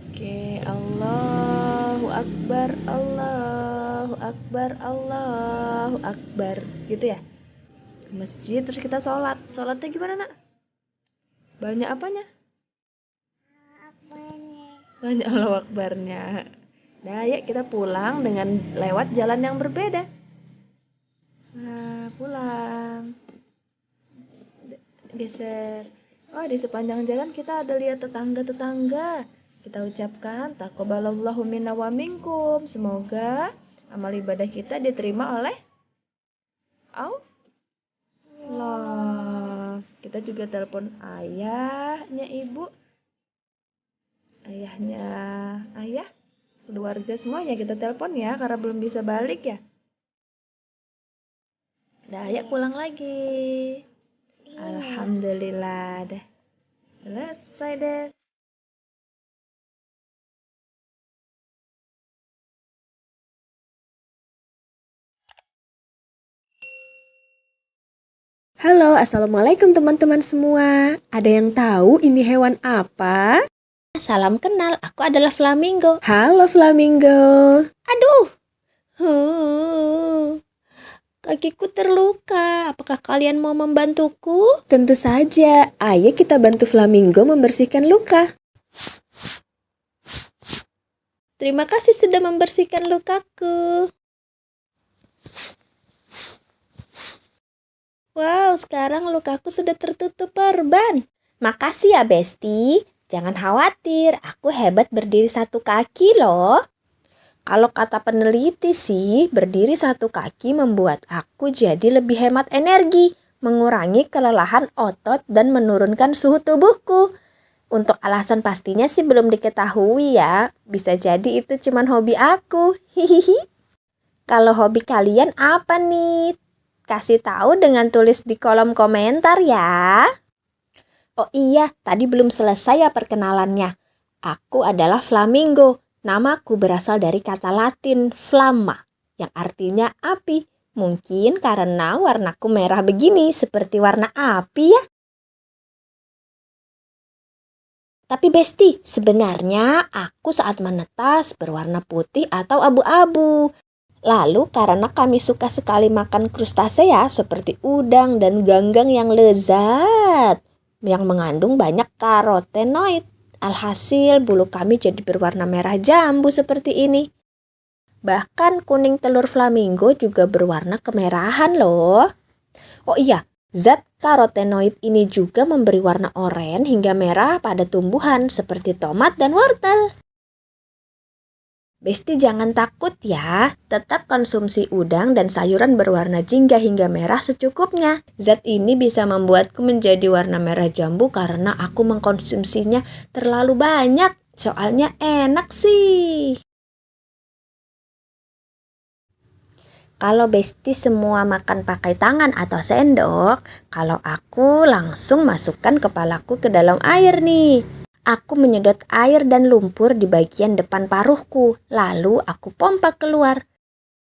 Oke, Allahu Akbar, Allahu Akbar, Allahu Akbar. Gitu ya? Ke masjid, terus kita sholat. Sholatnya gimana, Nak? Banyak apanya? Banyak Allahu Akbarnya. Nah, ya kita pulang dengan lewat jalan yang berbeda. Nah, pulang. Geser. Oh, di sepanjang jalan kita ada lihat tetangga-tetangga. Kita ucapkan taqabbalallahu minna wa minkum. Semoga amal ibadah kita diterima oleh Allah. Kita juga telepon ayahnya ibu. Ayahnya ayah. Keluarga semuanya kita telepon ya, karena belum bisa balik ya. Dah, ya pulang lagi. Alhamdulillah, dah selesai deh. Halo, assalamualaikum teman-teman semua. Ada yang tahu ini hewan apa? Salam kenal, aku adalah flamingo. Halo flamingo. Aduh, kakiku terluka. Apakah kalian mau membantuku? Tentu saja, ayo kita bantu flamingo membersihkan luka. Terima kasih sudah membersihkan lukaku. Wow, sekarang lukaku sudah tertutup perban. Makasih ya, Besti. Jangan khawatir, aku hebat berdiri satu kaki loh. Kalau kata peneliti sih, berdiri satu kaki membuat aku jadi lebih hemat energi, mengurangi kelelahan otot dan menurunkan suhu tubuhku. Untuk alasan pastinya sih belum diketahui ya. Bisa jadi itu cuman hobi aku. Hihihi. Kalau hobi kalian apa nih? Kasih tahu dengan tulis di kolom komentar ya. Oh iya, tadi belum selesai ya perkenalannya. Aku adalah flamingo. Namaku berasal dari kata Latin flamma, yang artinya api. Mungkin karena warnaku merah begini, seperti warna api ya. Tapi Besti, sebenarnya aku saat menetas berwarna putih atau abu-abu. Lalu karena kami suka sekali makan krustasea seperti udang dan ganggang yang lezat, yang mengandung banyak karotenoid. Alhasil bulu kami jadi berwarna merah jambu seperti ini. Bahkan kuning telur flamingo juga berwarna kemerahan loh. Oh iya, zat karotenoid ini juga memberi warna oranye hingga merah pada tumbuhan seperti tomat dan wortel. Besti jangan takut ya, tetap konsumsi udang dan sayuran berwarna jingga hingga merah secukupnya. Zat ini bisa membuatku menjadi warna merah jambu karena aku mengkonsumsinya terlalu banyak. Soalnya enak sih. Kalau Besti semua makan pakai tangan atau sendok, kalau aku langsung masukkan kepalaku ke dalam air nih. Aku menyedot air dan lumpur di bagian depan paruhku, lalu aku pompa keluar.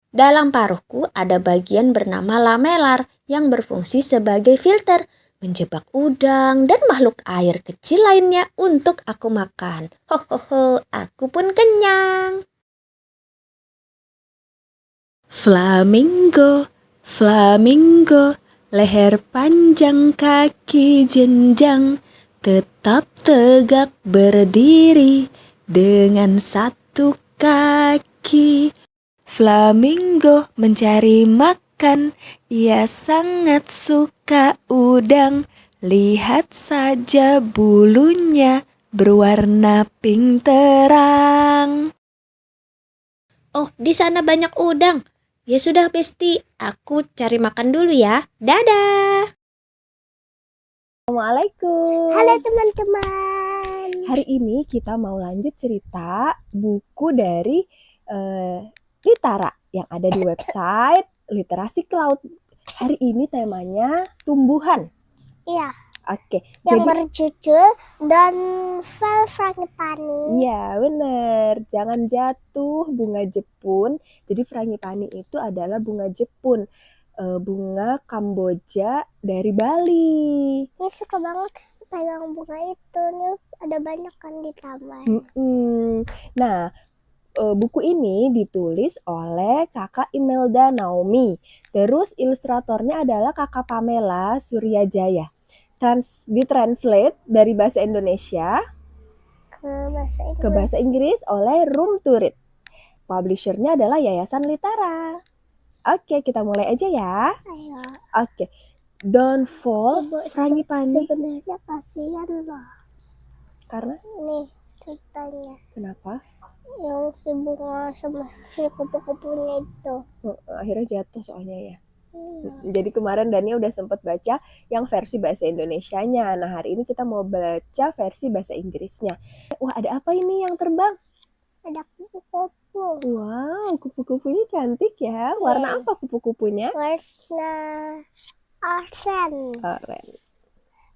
Dalam paruhku ada bagian bernama lamelar yang berfungsi sebagai filter, menjebak udang dan makhluk air kecil lainnya untuk aku makan. Hohoho, aku pun kenyang. Flamingo, flamingo, leher panjang kaki jenjang, tetap tegak berdiri dengan satu kaki. Flamingo mencari makan, ia sangat suka udang. Lihat saja bulunya berwarna pink terang. Oh, di sana banyak udang. Ya sudah Besti, aku cari makan dulu ya. Dadah. Assalamualaikum. Halo teman-teman. Hari ini kita mau lanjut cerita buku dari Litara yang ada di website Literasi Cloud. Hari ini temanya tumbuhan. Iya. Oke, yang jadi berjudul Don't Fall Frangipani. iya bener, jangan jatuh bunga Jepun. Jadi frangipani itu adalah bunga Jepun, bunga Kamboja dari Bali. Ini suka banget pegang bunga itu. Nih ada banyak kan di taman. Nah, buku ini ditulis oleh kakak Imelda Naomi. Terus ilustratornya adalah kakak Pamela Suryajaya. Ditranslate dari bahasa Indonesia ke bahasa Inggris oleh Room to Read. Publishernya adalah Yayasan Litara. Oke, kita mulai aja ya. Ayo. Oke, Don't Fall Frangipani. Sebenarnya kasihan loh. Karena Nih ceritanya. kenapa? Yang si bunga sama si kupu-kupunya itu. Akhirnya jatuh soalnya ya. Jadi kemarin Dania udah sempat baca yang versi bahasa Indonesianya. Nah, hari ini kita mau baca versi bahasa Inggrisnya. Wah, ada apa ini yang terbang? Ada kupu-kupu. Wow, kupu-kupunya cantik ya. Warna apa kupu-kupunya? Warna oranye. Oranye.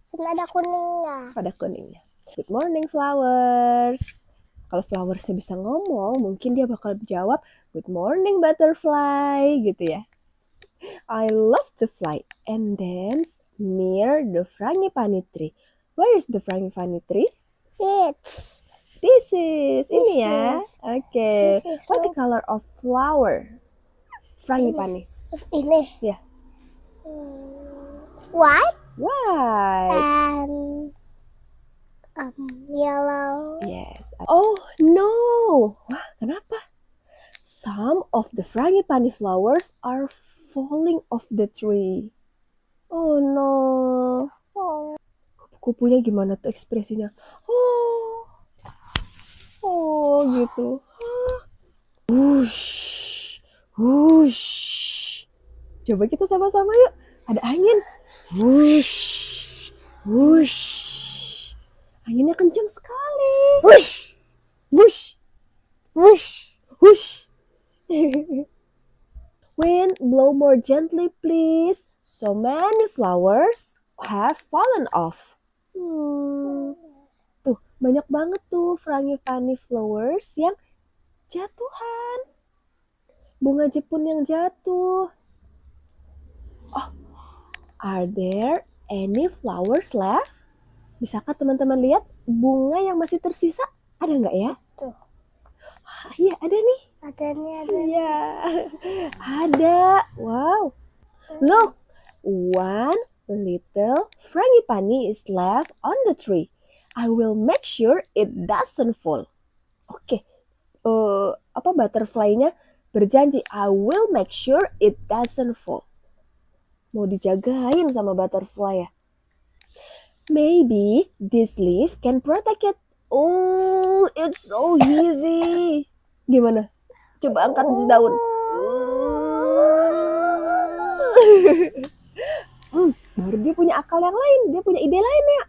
Sama ada kuningnya. Pada kuningnya. Good morning flowers. Kalau flowersnya bisa ngomong, mungkin dia bakal jawab good morning butterfly gitu ya. I love to fly and dance near the frangipani tree. Where is the frangipani tree? It's This is ini ya. is. Okay. This is What's the color of flower? Frangipani. ini. Ya. White White. and yellow. Yes. Oh no. Wah, kenapa? Some of the frangipani flowers are falling off the tree. Oh no. Oh, Kupu-kupunya gimana tuh ekspresinya? Oh gitu. Wush, wush. Coba kita sama-sama yuk. Ada angin. Wush, wush. Anginnya kencang sekali. whoosh, Wush, whoosh. wush. Wind, blow more gently, please. So many flowers have fallen off. Tuh, banyak banget tuh frangipani flowers yang jatuhan. Bunga Jepun yang jatuh. Oh, are there any flowers left? Bisakah teman-teman lihat bunga yang masih tersisa? Ada nggak ya? Tuh. Iya, ada nih. Ada. Iya, ada. Wow. Look, one little frangipani is left on the tree. I will make sure it doesn't fall. Oke, butterfly-nya berjanji, I will make sure it doesn't fall. Mau dijagain sama butterfly ya. Maybe this leaf can protect it. Oh, it's so heavy. Gimana? Coba angkat daun. Baru dia punya akal yang lain. Dia punya ide lain ya.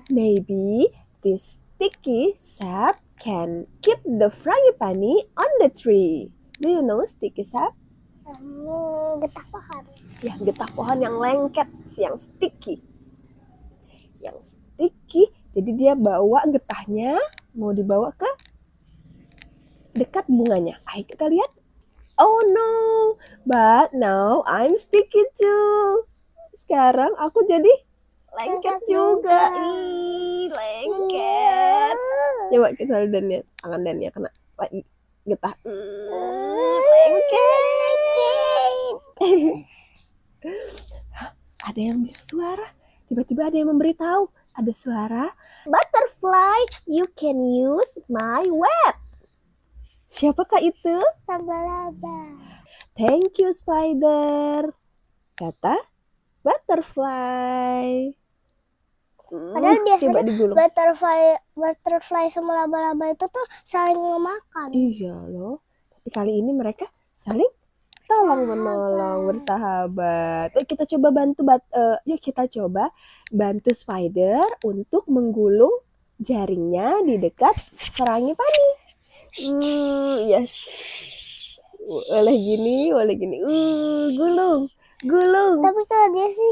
Maybe this sticky sap can keep the frangipani on the tree. Do you know sticky sap? Getah pohon. Ya, getah pohon yang lengket, yang sticky. Yang sticky, jadi dia bawa getahnya, mau dibawa ke dekat bunganya. Ayo kita lihat. Oh no, but now I'm sticky too. Sekarang aku jadi lengket juga. Ih, lengket. Coba kita lihat Dania, tangan Dania kena getah. Lengket. Ada yang bersuara. Tiba-tiba ada yang memberitahu. Ada suara. Butterfly, you can use my web. Siapakah itu? Laba-laba. Thank you, spider. Kata butterfly. Padahal biasanya Coba digulung. butterfly sama laba-laba itu tuh saling memakan. Iya loh. Tapi kali ini mereka saling tolong menolong, bersahabat. Kita coba yuk kita coba bantu spider untuk menggulung jaringnya di dekat frangipani. Ya, boleh gini. Gulung. Tapi kalau dia sih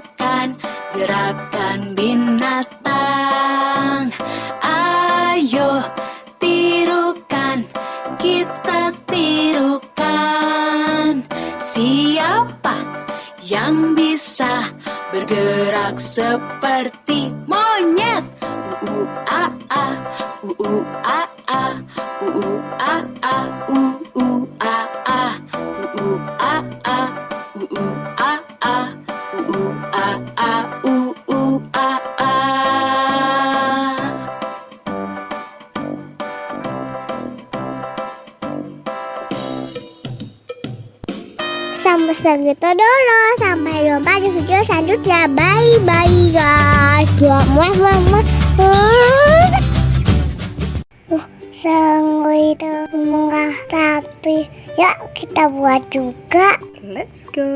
Siapa yang bisa bergerak seperti monyet? A a, a a, a a, a a, a a, a a, a a. Sampai segitu dulu. Sampai jumpa di video selanjutnya. Bye bye guys. Sanggup itu menggah tapi yuk kita buat juga. Let's go.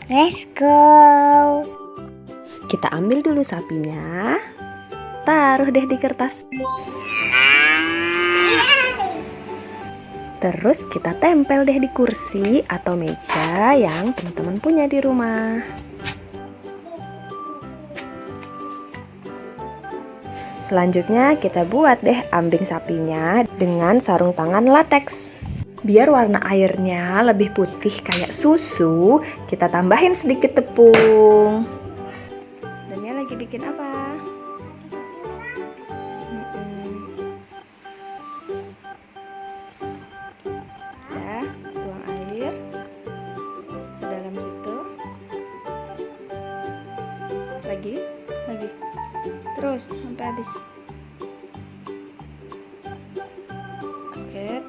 Let's go. Kita ambil dulu sapinya. Taruh deh di kertas. Terus kita tempel deh di kursi atau meja yang teman-teman punya di rumah. Selanjutnya kita buat deh ambing sapinya dengan sarung tangan lateks. Biar warna airnya lebih putih kayak susu, kita tambahin sedikit tepung. Dan dia lagi bikin apa? Ya, tuang air ke dalam situ. Lagi. Terus sampai habis. Oke.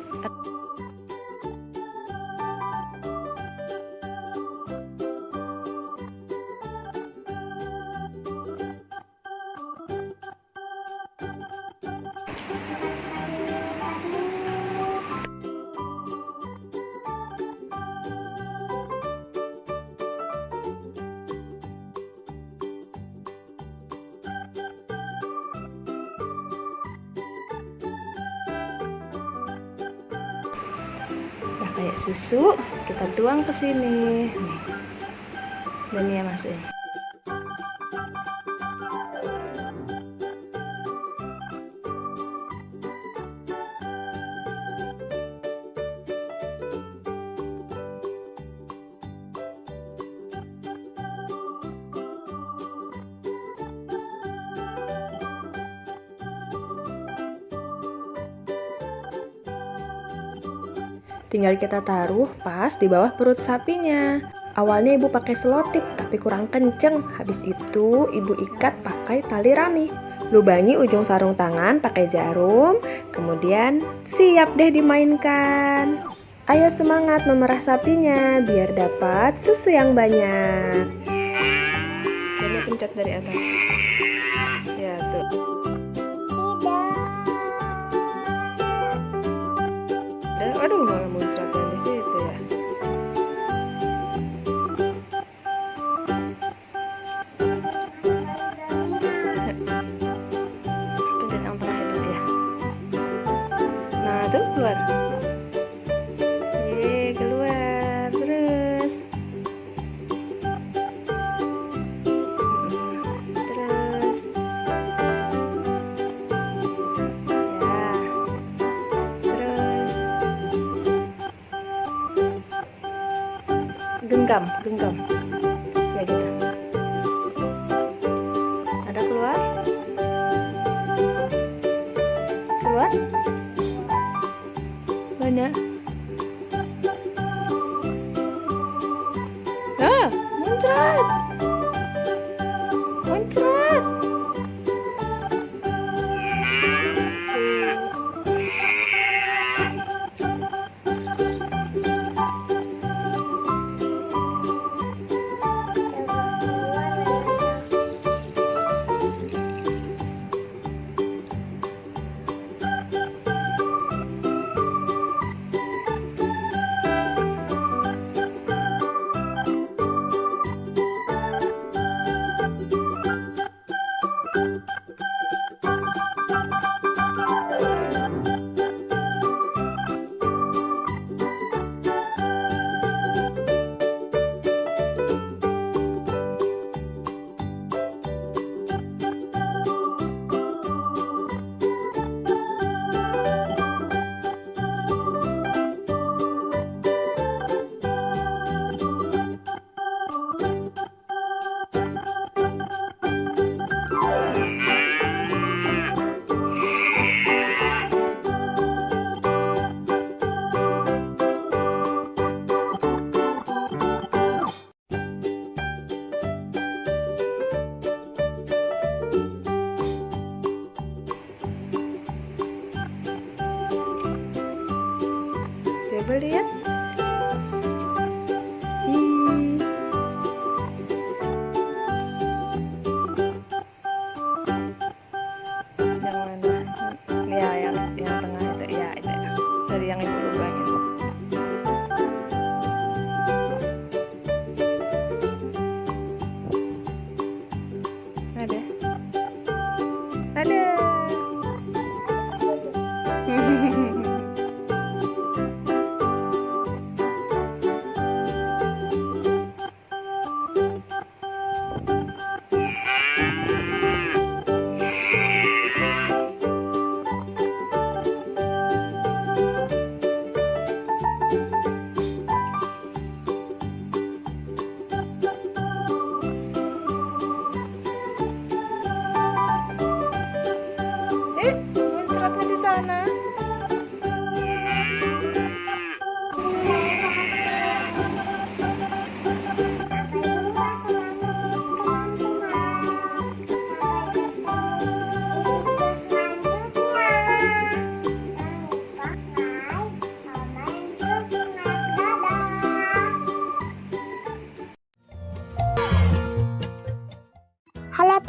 Udah kayak susu, kita tuang ke sini. Nih. Dan ya masukin. Tinggal kita taruh pas di bawah perut sapinya. Awalnya ibu pakai selotip tapi kurang kenceng. Habis itu ibu ikat pakai tali rami. Lubangi ujung sarung tangan pakai jarum. Kemudian siap deh dimainkan. Ayo semangat memerah sapinya biar dapat susu yang banyak. Ini pencet dari atas. Ya tuh. Aduh, malah muncrat di situ ya. Pencet yang terakhir tadi ya. Nah, tuh keluar. Keluar terus. Terus. Genggam ya gitu. Ada keluar banyak. Muncrat.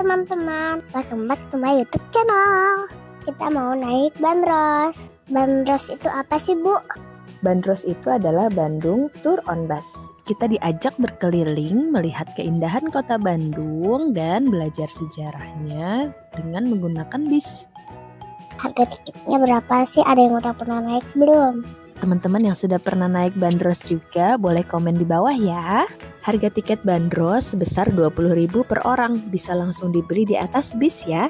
teman-teman, welcome back to my YouTube channel. Kita mau naik bandros. Bandros itu apa sih, Bu? Bandros itu adalah Bandung Tour on Bus. Kita diajak berkeliling melihat keindahan kota Bandung dan belajar sejarahnya dengan menggunakan bis. Harga tiketnya berapa sih? Ada yang udah pernah naik belum? Teman-teman yang sudah pernah naik bandros juga boleh komen di bawah ya. Harga tiket bandros sebesar 20.000 per orang, bisa langsung dibeli di atas bis ya.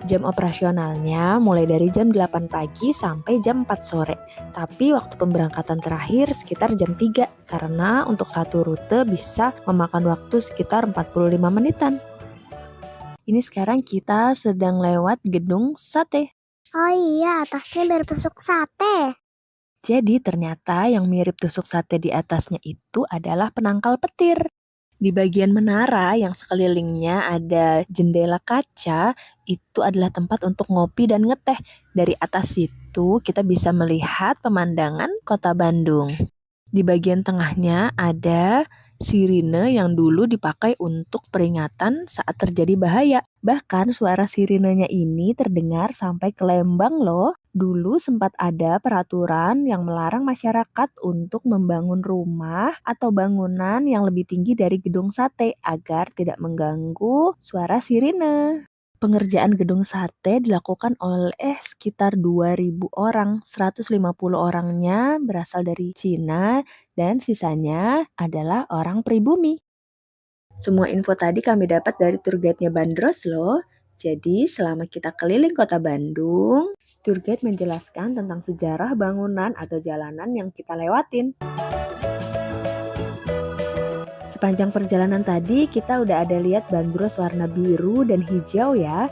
Jam operasionalnya mulai dari jam 8 pagi sampai jam 4 sore. Tapi waktu pemberangkatan terakhir sekitar jam 3 karena untuk satu rute bisa memakan waktu sekitar 45 menitan. Ini sekarang kita sedang lewat gedung sate. Oh iya, atasnya bertusuk sate. Jadi ternyata yang mirip tusuk sate di atasnya itu adalah penangkal petir. Di bagian menara yang sekelilingnya ada jendela kaca, itu adalah tempat untuk ngopi dan ngeteh. Dari atas itu kita bisa melihat pemandangan kota Bandung. Di bagian tengahnya ada sirine yang dulu dipakai untuk peringatan saat terjadi bahaya. Bahkan suara sirinenya ini terdengar sampai ke Lembang loh. Dulu sempat ada peraturan yang melarang masyarakat untuk membangun rumah atau bangunan yang lebih tinggi dari gedung sate agar tidak mengganggu suara sirine. Pengerjaan gedung sate dilakukan oleh sekitar 2.000 orang, 150 orangnya berasal dari Cina dan sisanya adalah orang pribumi. Semua info tadi kami dapat dari tour guide-nya Bandros loh. Jadi selama kita keliling kota Bandung, tour guide menjelaskan tentang sejarah bangunan atau jalanan yang kita lewatin. Sepanjang perjalanan tadi kita udah ada lihat bandros warna biru dan hijau ya.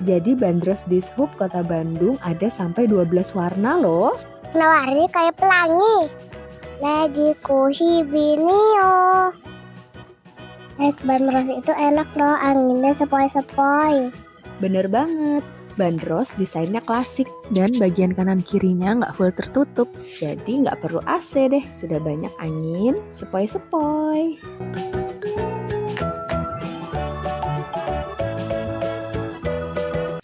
Jadi bandros Dishub Kota Bandung ada sampai 12 warna loh. Warnanya kayak pelangi. Najiku hibinio. Naik bandros itu enak loh, anginnya sepoi-sepoi. Bener banget. Bandros desainnya klasik dan bagian kanan kirinya nggak full tertutup, jadi nggak perlu AC deh, sudah banyak angin sepoi-sepoi.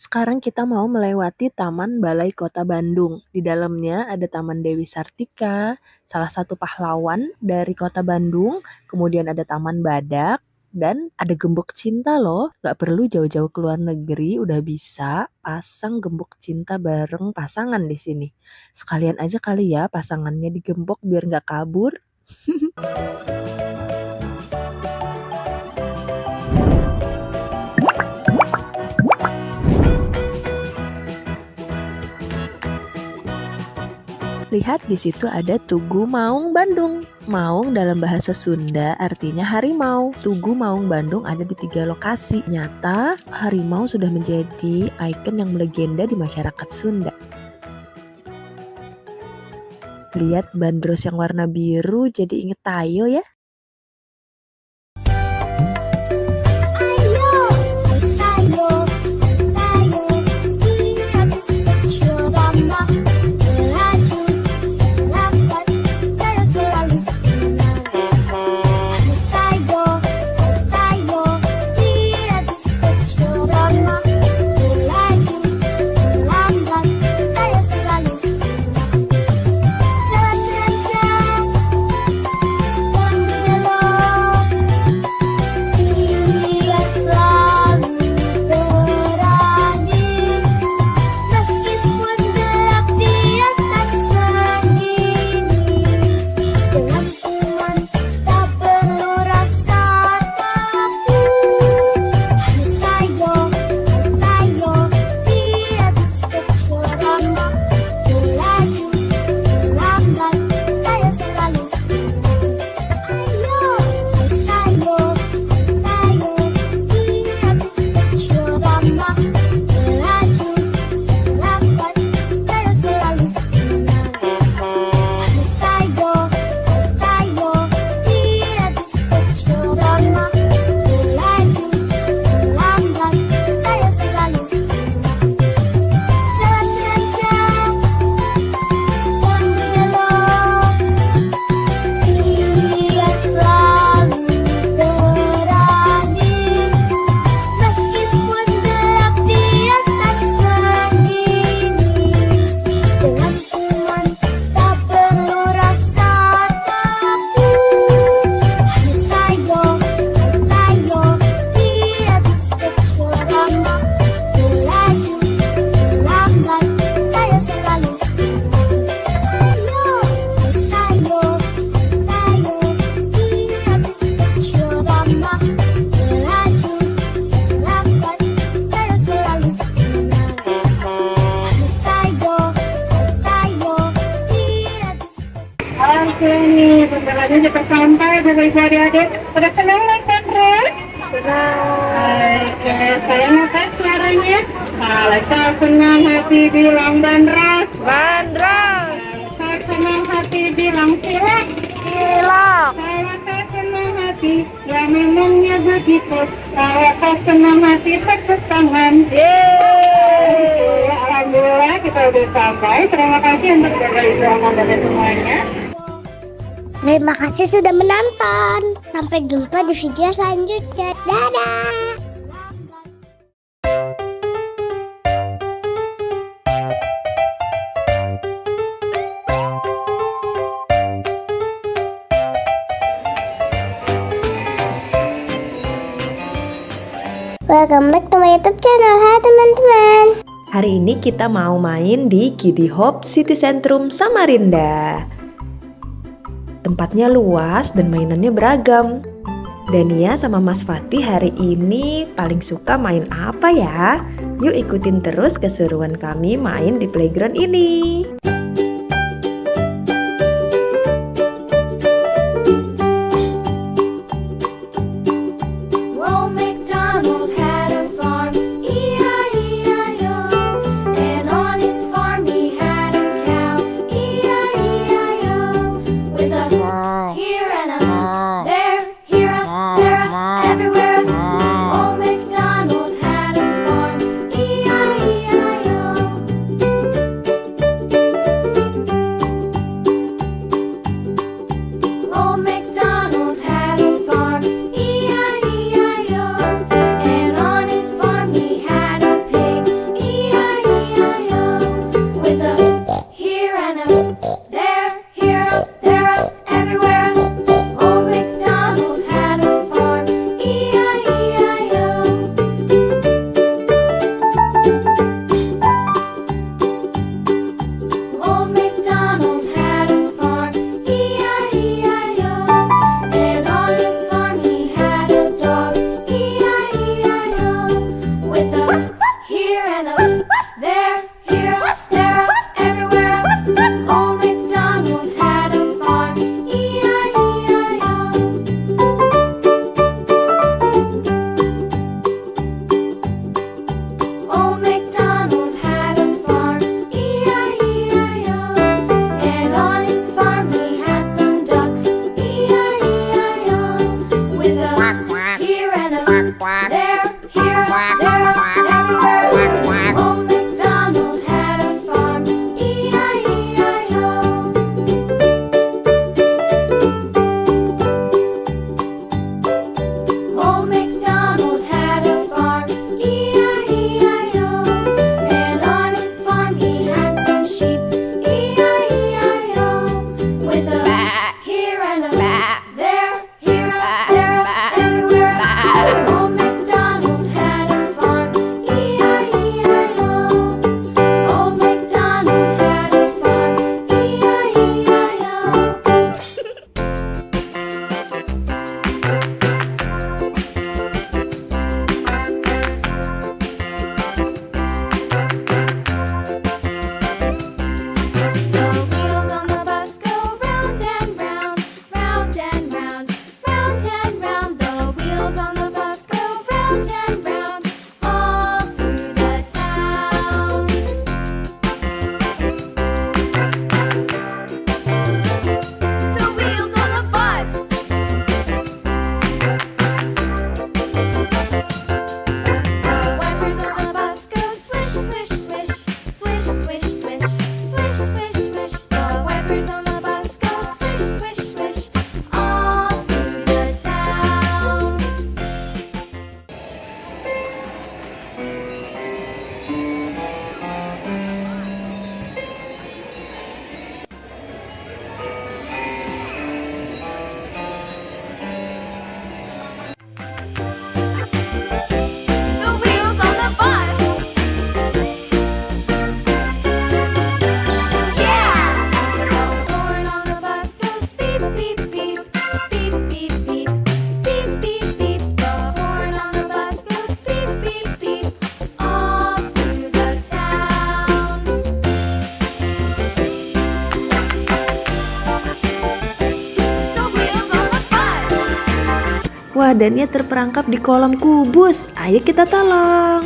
Sekarang kita mau melewati Taman Balai Kota Bandung. Di dalamnya ada Taman Dewi Sartika, salah satu pahlawan dari Kota Bandung, kemudian ada Taman Badak, dan ada gembok cinta loh. Gak perlu jauh-jauh ke luar negeri, udah bisa pasang gembok cinta bareng pasangan di sini. Sekalian aja kali ya pasangannya digembok biar gak kabur. Lihat di situ ada Tugu Maung Bandung. Maung dalam bahasa Sunda artinya harimau. Tugu Maung Bandung ada di 3 lokasi. Nyata harimau sudah menjadi ikon yang melegenda di masyarakat Sunda. Lihat bandros yang warna biru jadi inget Tayo ya. nih, bentar lagi kita sampai, Bapak Ibu adik-adik. Udah senang naik bandros? Senang. Oke, saya ngangkat suaranya. Kalau kau senang hati bilang bandros. Bandros. Kalau kau senang hati bilang silak. Silak. Kalau kau senang hati, ya memangnya begitu. Kalau kau senang hati, tepuk tangan. Yeay. Alhamdulillah kita udah sampai. Terima kasih untuk Bapak Ibu anak-anak semuanya. Terima kasih sudah menonton. Sampai jumpa di video selanjutnya. Dadah. Welcome back to my YouTube channel. Hai teman-teman. Hari ini kita mau main di Kiddy Hope City Centrum Samarinda. Tempatnya luas dan mainannya beragam. Dania sama Mas Fatih hari ini paling suka main apa ya? Yuk ikutin terus keseruan kami main di playground ini. bawah dan ia terperangkap di kolam kubus. Ayo kita tolong.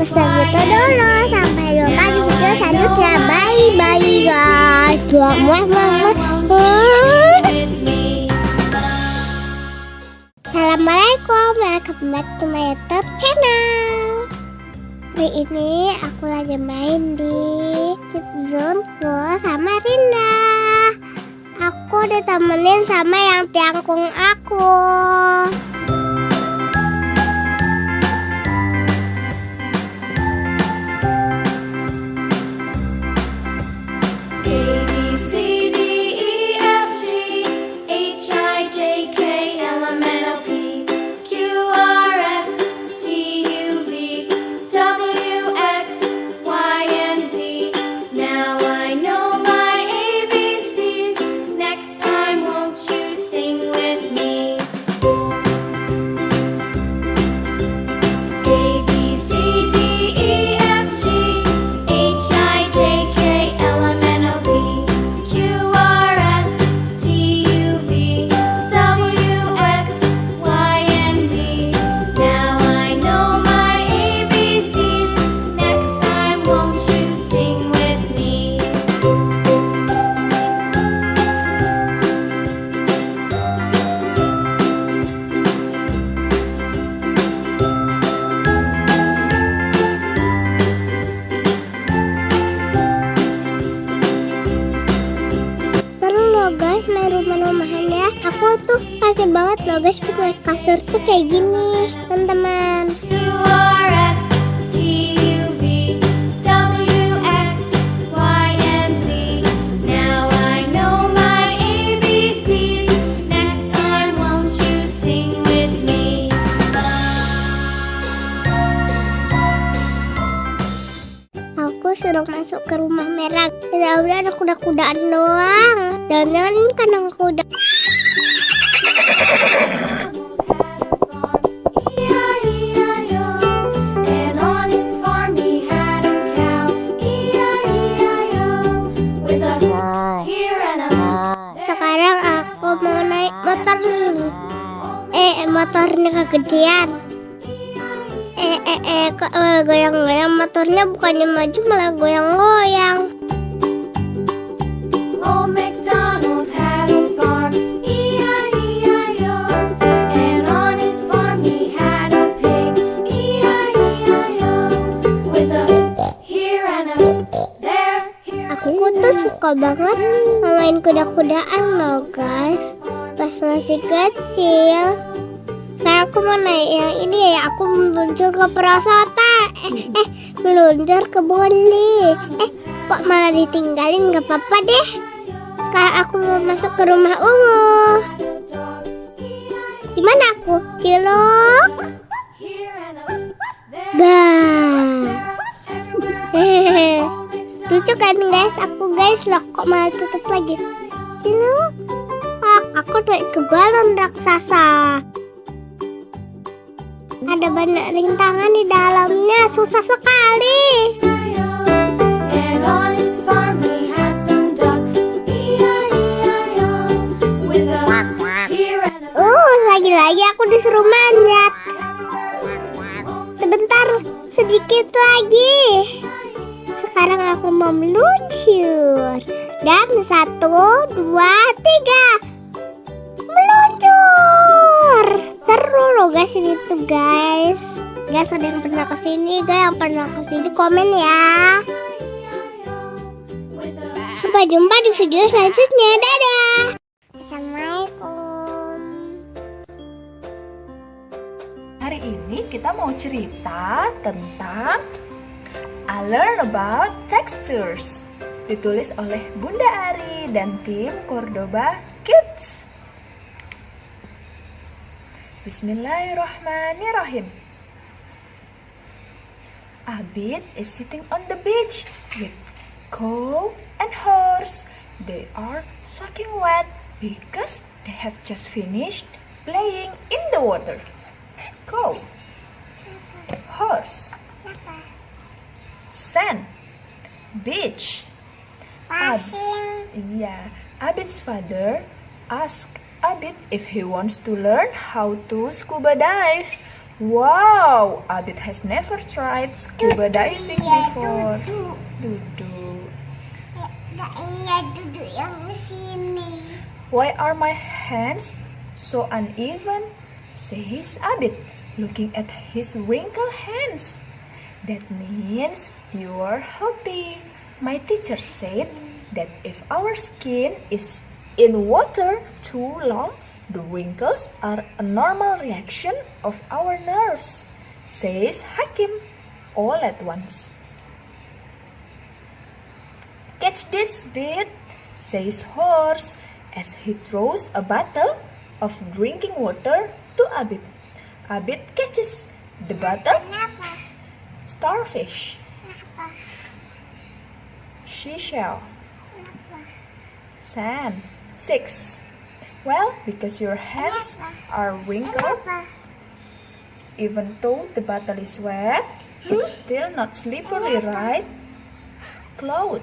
Segitu dulu, sampai jumpa di video selanjutnya. Bye bye guys. Assalamualaikum, welcome back to my YouTube channel. Hari ini aku lagi main di Kidzone sama Rinda. Aku ditemenin sama yang tiangkung aku. Guys, main rumah-rumahan ya. Aku tuh kaget banget loh guys, punya kasur tuh kayak gini teman-teman. Aku suruh masuk ke rumah merah. Tidak udah ada kuda-kudaan doang. Jangan-jangan ini kandang kuda. Sekarang aku mau naik motor. Motornya kegedean. Kok malah goyang-goyang, motornya bukannya maju malah goyang-goyang. Old MacDonald had a farm, E-I-E-I-O, and on his farm he had a pig, E-I-E-I-O, with a here and a there. Aku tuh suka banget main kuda-kudaan loh guys. pas masih kecil. Sekarang aku mau naik yang ini ya, aku meluncur ke perosotan. Meluncur ke Boli. Kok malah ditinggalin? Gak apa-apa deh. Sekarang aku mau masuk ke rumah Ungu. Di mana aku? Cilok. Lucu kan guys? Aku guys loh, kok malah tutup lagi? Cilok. Aku naik ke balon raksasa. Ada banyak rintangan di dalamnya, susah sekali. And on his farm he had some ducks. E-I-E-I-O. With a here and a Lagi-lagi aku disuruh manjat. Sebentar, sedikit lagi. Sekarang aku mau meluncur. Dan 1, 2, 3. Meluncur. Seru loh guys ini tuh guys. Guys, ada yang pernah kesini? Guys, yang pernah kesini komen ya. Sampai jumpa di video selanjutnya. Dadah. Assalamualaikum. Hari ini kita mau cerita tentang I Learn About Textures. Ditulis oleh Bunda Ari dan tim Cordoba Kids. Bismillahirrahmanirrahim. Abid is sitting on the beach with cow and horse. They are soaking wet because they have just finished playing in the water. Cow, horse, sand, beach. Abid's father asked Abid if he wants to learn how to scuba dive. Wow, Abid has never tried scuba diving before. Duduk. Iya, duduk yang sini. Why are my hands so uneven? Says Abid, looking at his wrinkled hands. That means you are healthy. My teacher said that if our skin is in water too long, the wrinkles are a normal reaction of our nerves, says Hakim, all at once. Catch this bit, says Horse, as he throws a bottle of drinking water to Abid. Abid catches the bottle. Starfish, seashell, sand. 6. Well, because your hands are wrinkled, even though the bottle is wet, it's still not slippery, right? Cloud,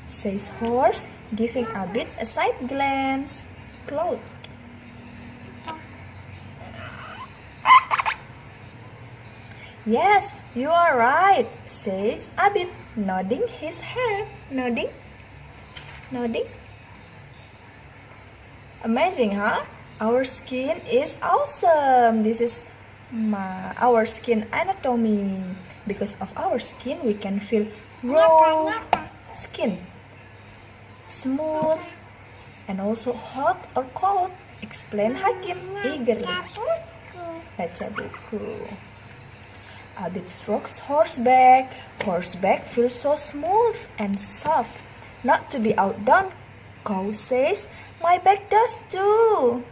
says Horse, giving Abid a side glance. Cloud. Yes, you are right, says Abid, nodding his head. Nodding. Amazing, huh? Our skin is awesome. This is our skin anatomy. Because of our skin, we can feel raw skin, smooth, and also hot or cold. Explain Hakim eagerly. Baca buku. Abid strokes horseback. Horseback feels so smooth and soft, not to be outdone. Cow says, my back does too.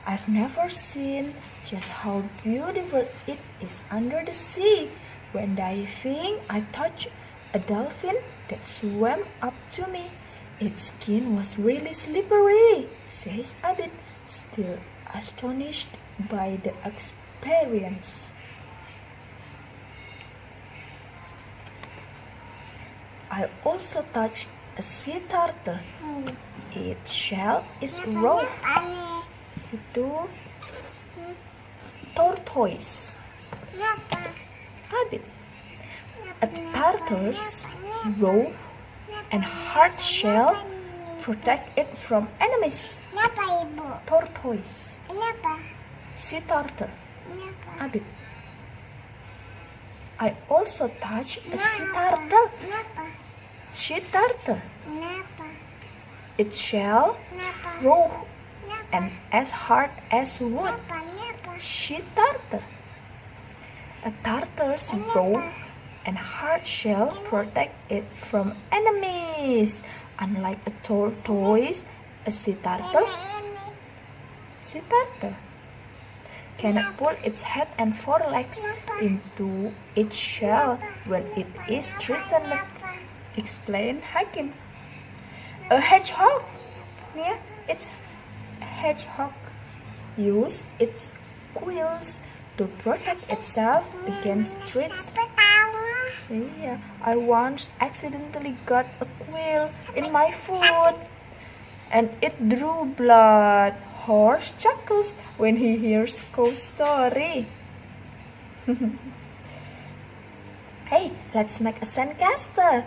I've never seen just how beautiful it is under the sea. When diving, I touched a dolphin that swam up to me. Its skin was really slippery, says Abid, still astonished by the experience. I also touched a sea turtle. Its shell is rough. Itu tortoise. Abid. A turtle's rough and hard shell protect it from enemies. Kenapa ibu? Tortoise. Kenapa? Sea turtle. Kenapa? Abid. I also touched a sea turtle. Kenapa? Sea turtle. Kenapa? its shell raw and as hard as wood. She turtle. A turtle's raw and hard shell protect it from enemies. Unlike a tortoise, a sea turtle cannot pull its head and forelegs into its shell when it is threatened, explained Hakim. A hedgehog, it's hedgehog use its quills to protect itself against threats. Yeah, I once accidentally got a quill in my foot and it drew blood. Horse chuckles when he hears ghost story. Hey, let's make a sandcastle.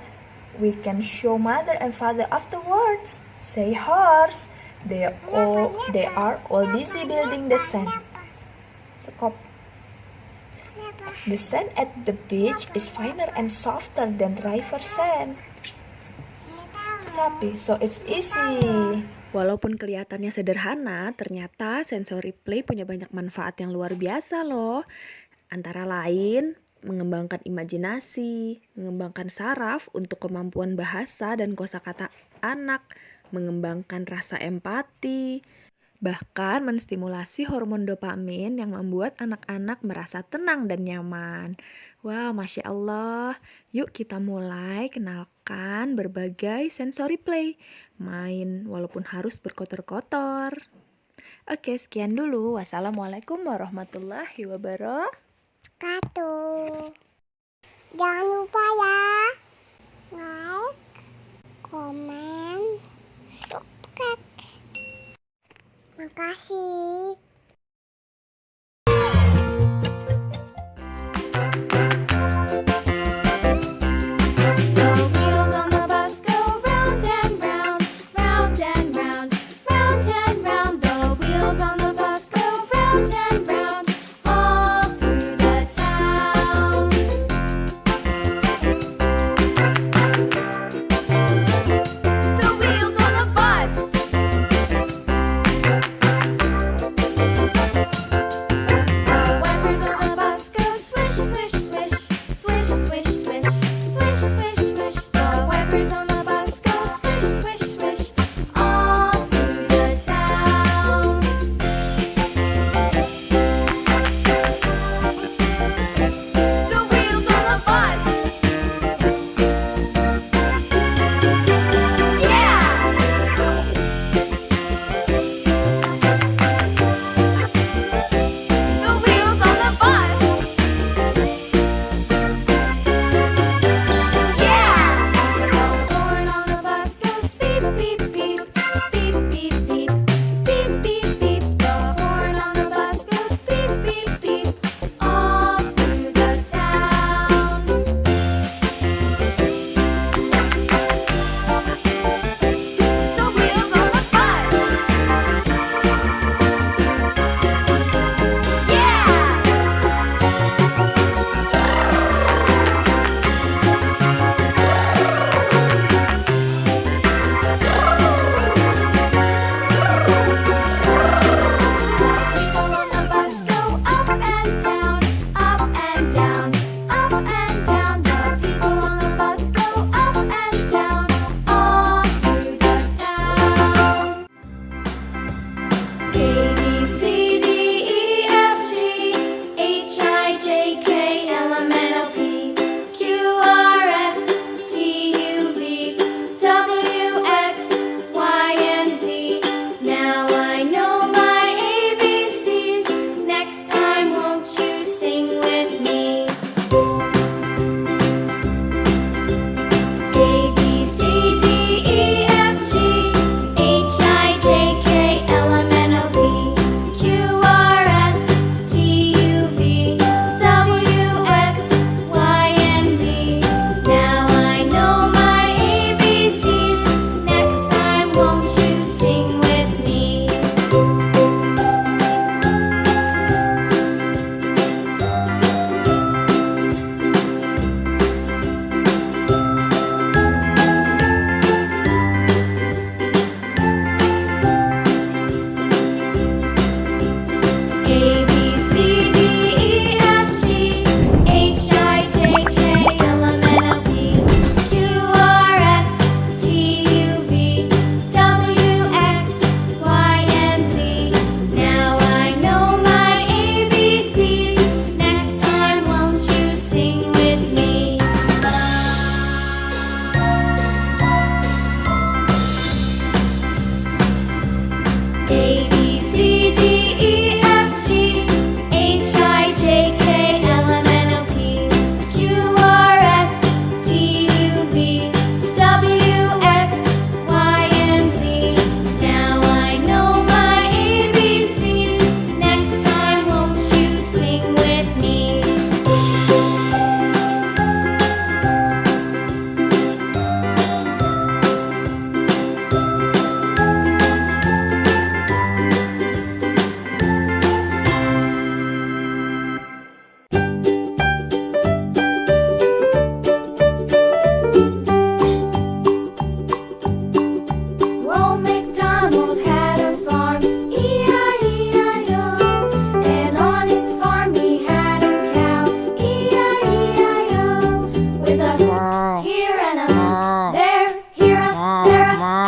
We can show mother and father afterwards. Say horse. They are all busy building the sand. Sekop. The sand at the beach is finer and softer than river sand. Sapi, so it's easy. Walaupun kelihatannya sederhana, ternyata sensory play punya banyak manfaat yang luar biasa loh. Antara lain, mengembangkan imajinasi, mengembangkan saraf untuk kemampuan bahasa dan kosakata anak, mengembangkan rasa empati, bahkan menstimulasi hormon dopamin yang membuat anak-anak merasa tenang dan nyaman. Wow, Masya Allah. Yuk kita mulai kenalkan berbagai sensory play. Main walaupun harus berkotor-kotor. Oke, sekian dulu. Wassalamualaikum warahmatullahi wabarakatuh. Jangan lupa ya, like, komen, subscribe. Makasih.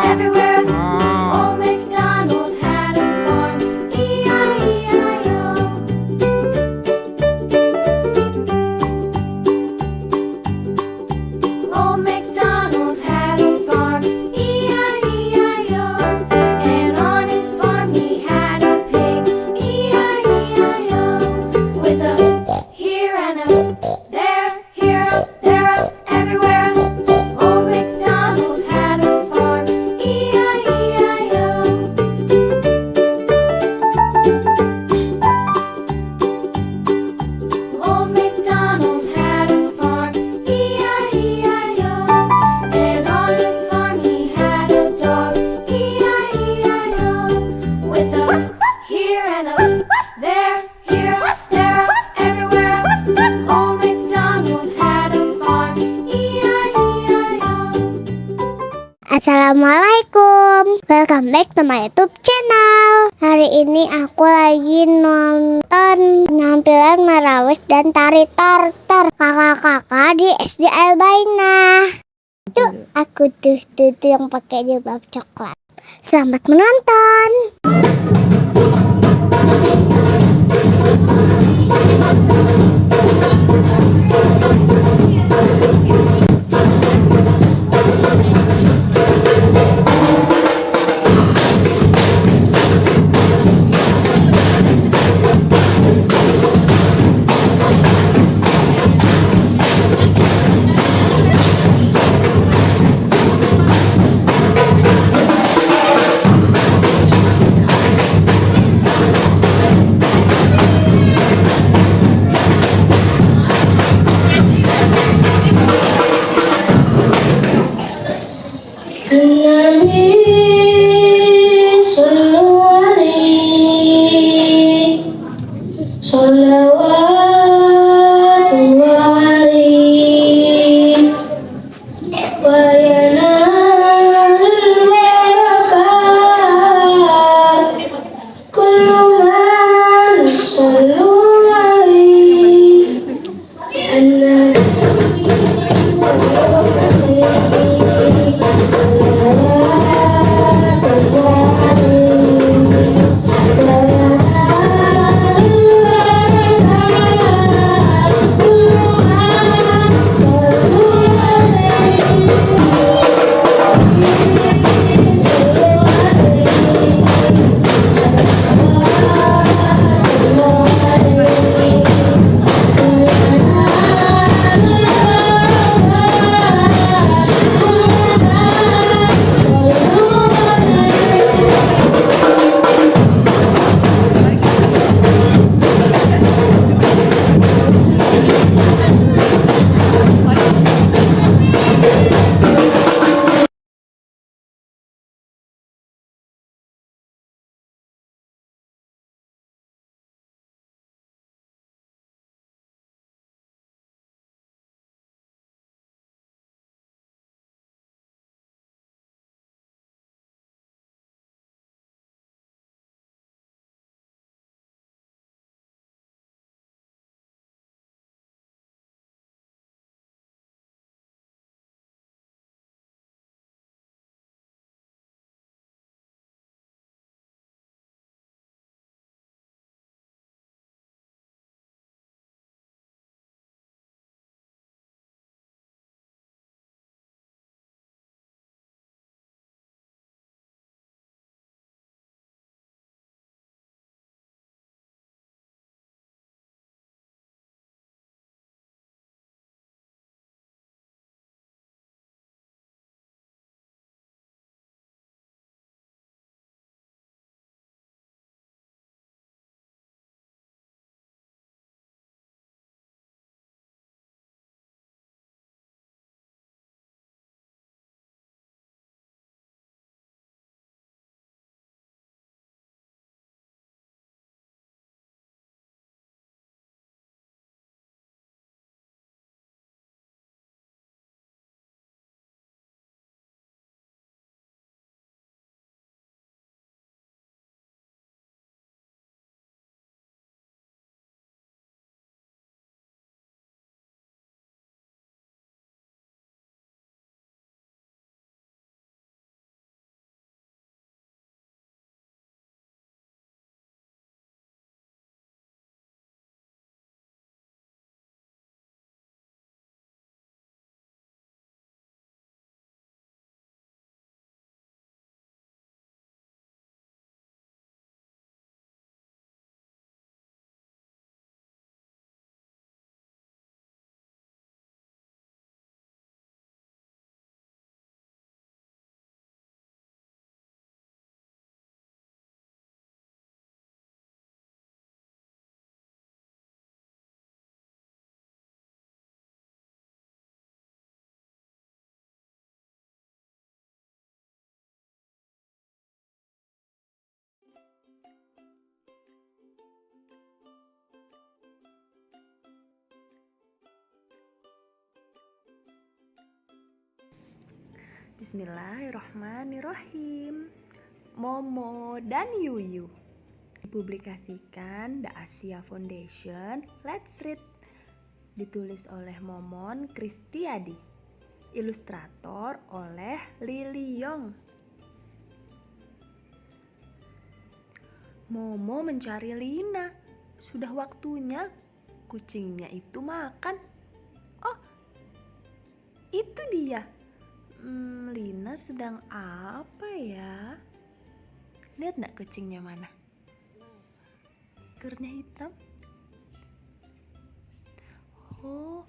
everywhere. Old MacDonald had a farm, E-I-E-I-O. Old MacDonald had a farm, E-I-E-I-O. And on his farm he had a pig, E-I-E-I-O. With a here and a there, here up, there up, everywhere. Old MacDonald had a farm, E-I-E-I-O. Old MacDonald had a farm, E-I-E-I-O. And on his farm he had a dog, E-I-E-I-O. With a here and a there, here, there, everywhere. Old MacDonald had a farm, E-I-E-I-O. Assalamualaikum, welcome back to my YouTube channel. Hari ini aku lagi nonton penampilan Marawis dan Tari Tartar kakak-kakak di SD Albaina. Tuh, aku tuh yang pakai jilbab coklat. Selamat menonton. Bismillahirrahmanirrahim. Momo dan Yuyu. Dipublikasikan The Asia Foundation. Let's read. Ditulis oleh Momon Kristiadi. Ilustrator oleh Lily Yong. Momo mencari Lina. Sudah waktunya kucingnya itu makan. Oh, itu dia. Lina sedang apa ya? Lihat nggak kucingnya mana? Ekornya hitam. Oh,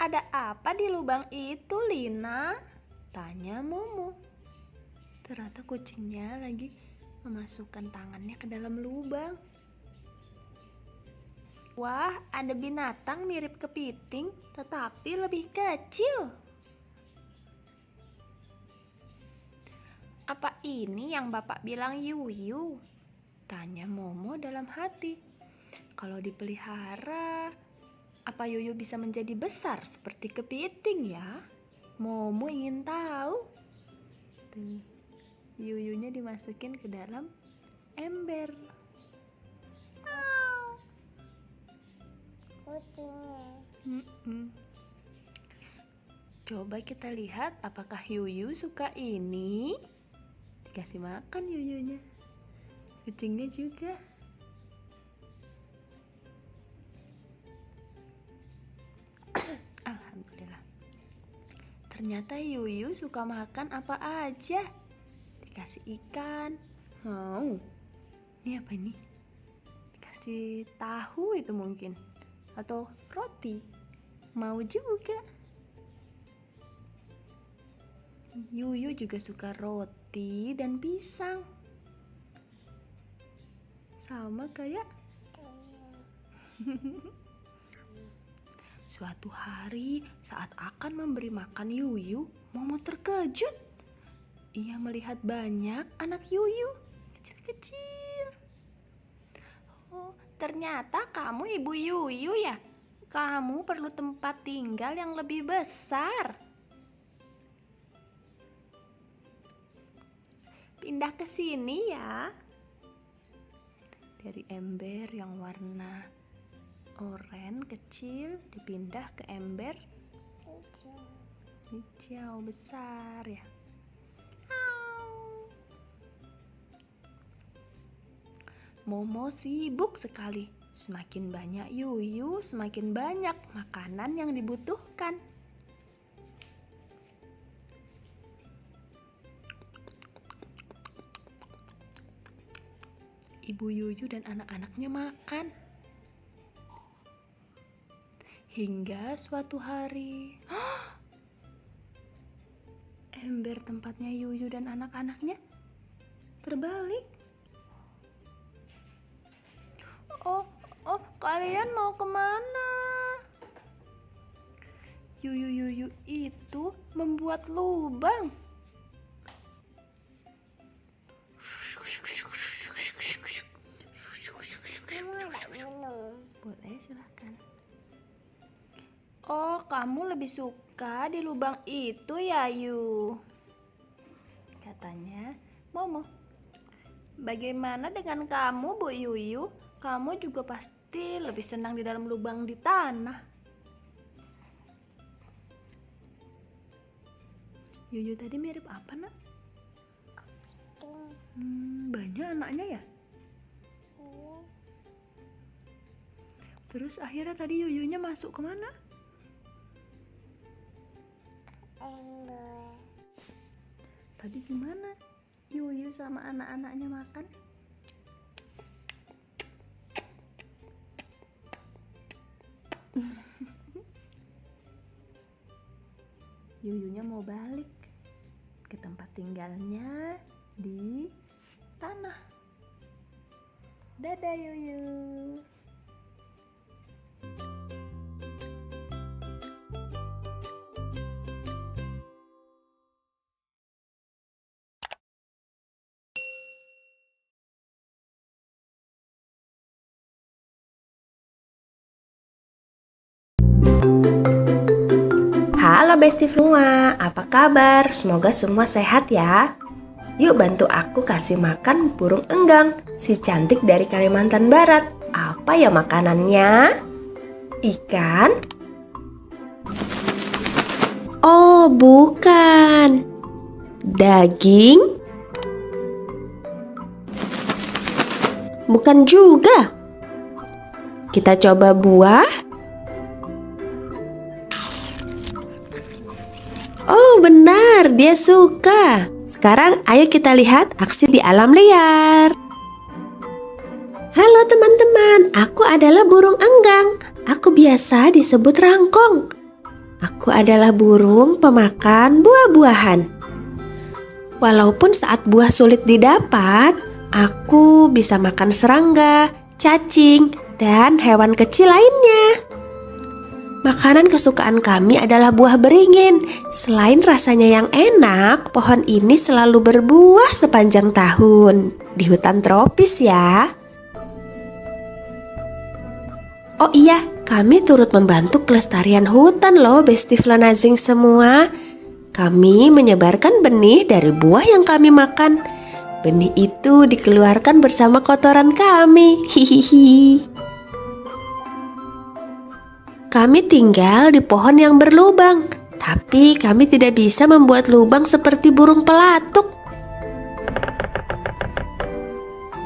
ada apa di lubang itu, Lina? Tanya Momo. Ternyata kucingnya lagi memasukkan tangannya ke dalam lubang. Wah, ada binatang mirip kepiting, tetapi lebih kecil. Apa ini yang Bapak bilang Yuyu? Tanya Momo dalam hati. Kalau dipelihara, apa Yuyu bisa menjadi besar seperti kepiting ya? Momo ingin tahu. Tuh, Yuyunya dimasukin ke dalam ember. Kucingnya. Coba kita lihat apakah Yuyu suka ini. Dikasih makan Yuyunya. Kucingnya juga. Alhamdulillah. Ternyata Yuyu suka makan apa aja. Dikasih ikan. Mau. Ini apa ini? Dikasih tahu itu mungkin. Atau roti. Mau juga. Yuyu juga suka roti dan pisang. Sama kayak suatu hari saat akan memberi makan Yuyu, Momo terkejut. Ia melihat banyak anak Yuyu kecil-kecil. Oh, ternyata kamu ibu Yuyu ya? Kamu perlu tempat tinggal yang lebih besar. Pindah ke sini ya. Dari ember yang warna oranye kecil dipindah ke ember hijau besar ya. Momo sibuk sekali. Semakin banyak Yuyu, semakin banyak makanan yang dibutuhkan. Ibu Yuyu dan anak-anaknya makan. Hingga suatu hari, ember tempatnya Yuyu dan anak-anaknya terbalik. Oh, kalian mau kemana? Yuyu itu membuat lubang. Boleh, silahkan. Oh, kamu lebih suka di lubang itu ya, Yu? Katanya Momo. Bagaimana dengan kamu, Bu Yuyu? Kamu juga pasti lebih senang di dalam lubang di tanah. Yuyu tadi mirip apa, Nak? Banyak anaknya ya? Terus akhirnya tadi Yuyunya masuk kemana? Ember. Tadi gimana Yuyu sama anak-anaknya makan? Yuyunya mau balik ke tempat tinggalnya di tanah. Dadah Yuyu. Halo Besti semua, apa kabar? Semoga semua sehat ya. Yuk bantu aku kasih makan burung enggang, si cantik dari Kalimantan Barat. Apa ya makanannya? Ikan? Oh, bukan. Daging? Bukan juga. Kita coba buah. Oh, benar, dia suka. Sekarang ayo kita lihat aksi di alam liar. Halo teman-teman, aku adalah burung enggang. Aku biasa disebut rangkong. Aku adalah burung pemakan buah-buahan. Walaupun saat buah sulit didapat, aku bisa makan serangga, cacing, dan hewan kecil lainnya. Makanan kesukaan kami adalah buah beringin. Selain rasanya yang enak, pohon ini selalu berbuah sepanjang tahun. Di hutan tropis ya. Oh iya, kami turut membantu kelestarian hutan loh, Besti Flanazing semua. Kami menyebarkan benih dari buah yang kami makan. Benih itu dikeluarkan bersama kotoran kami. Hihihi. Kami tinggal di pohon yang berlubang, tapi kami tidak bisa membuat lubang seperti burung pelatuk.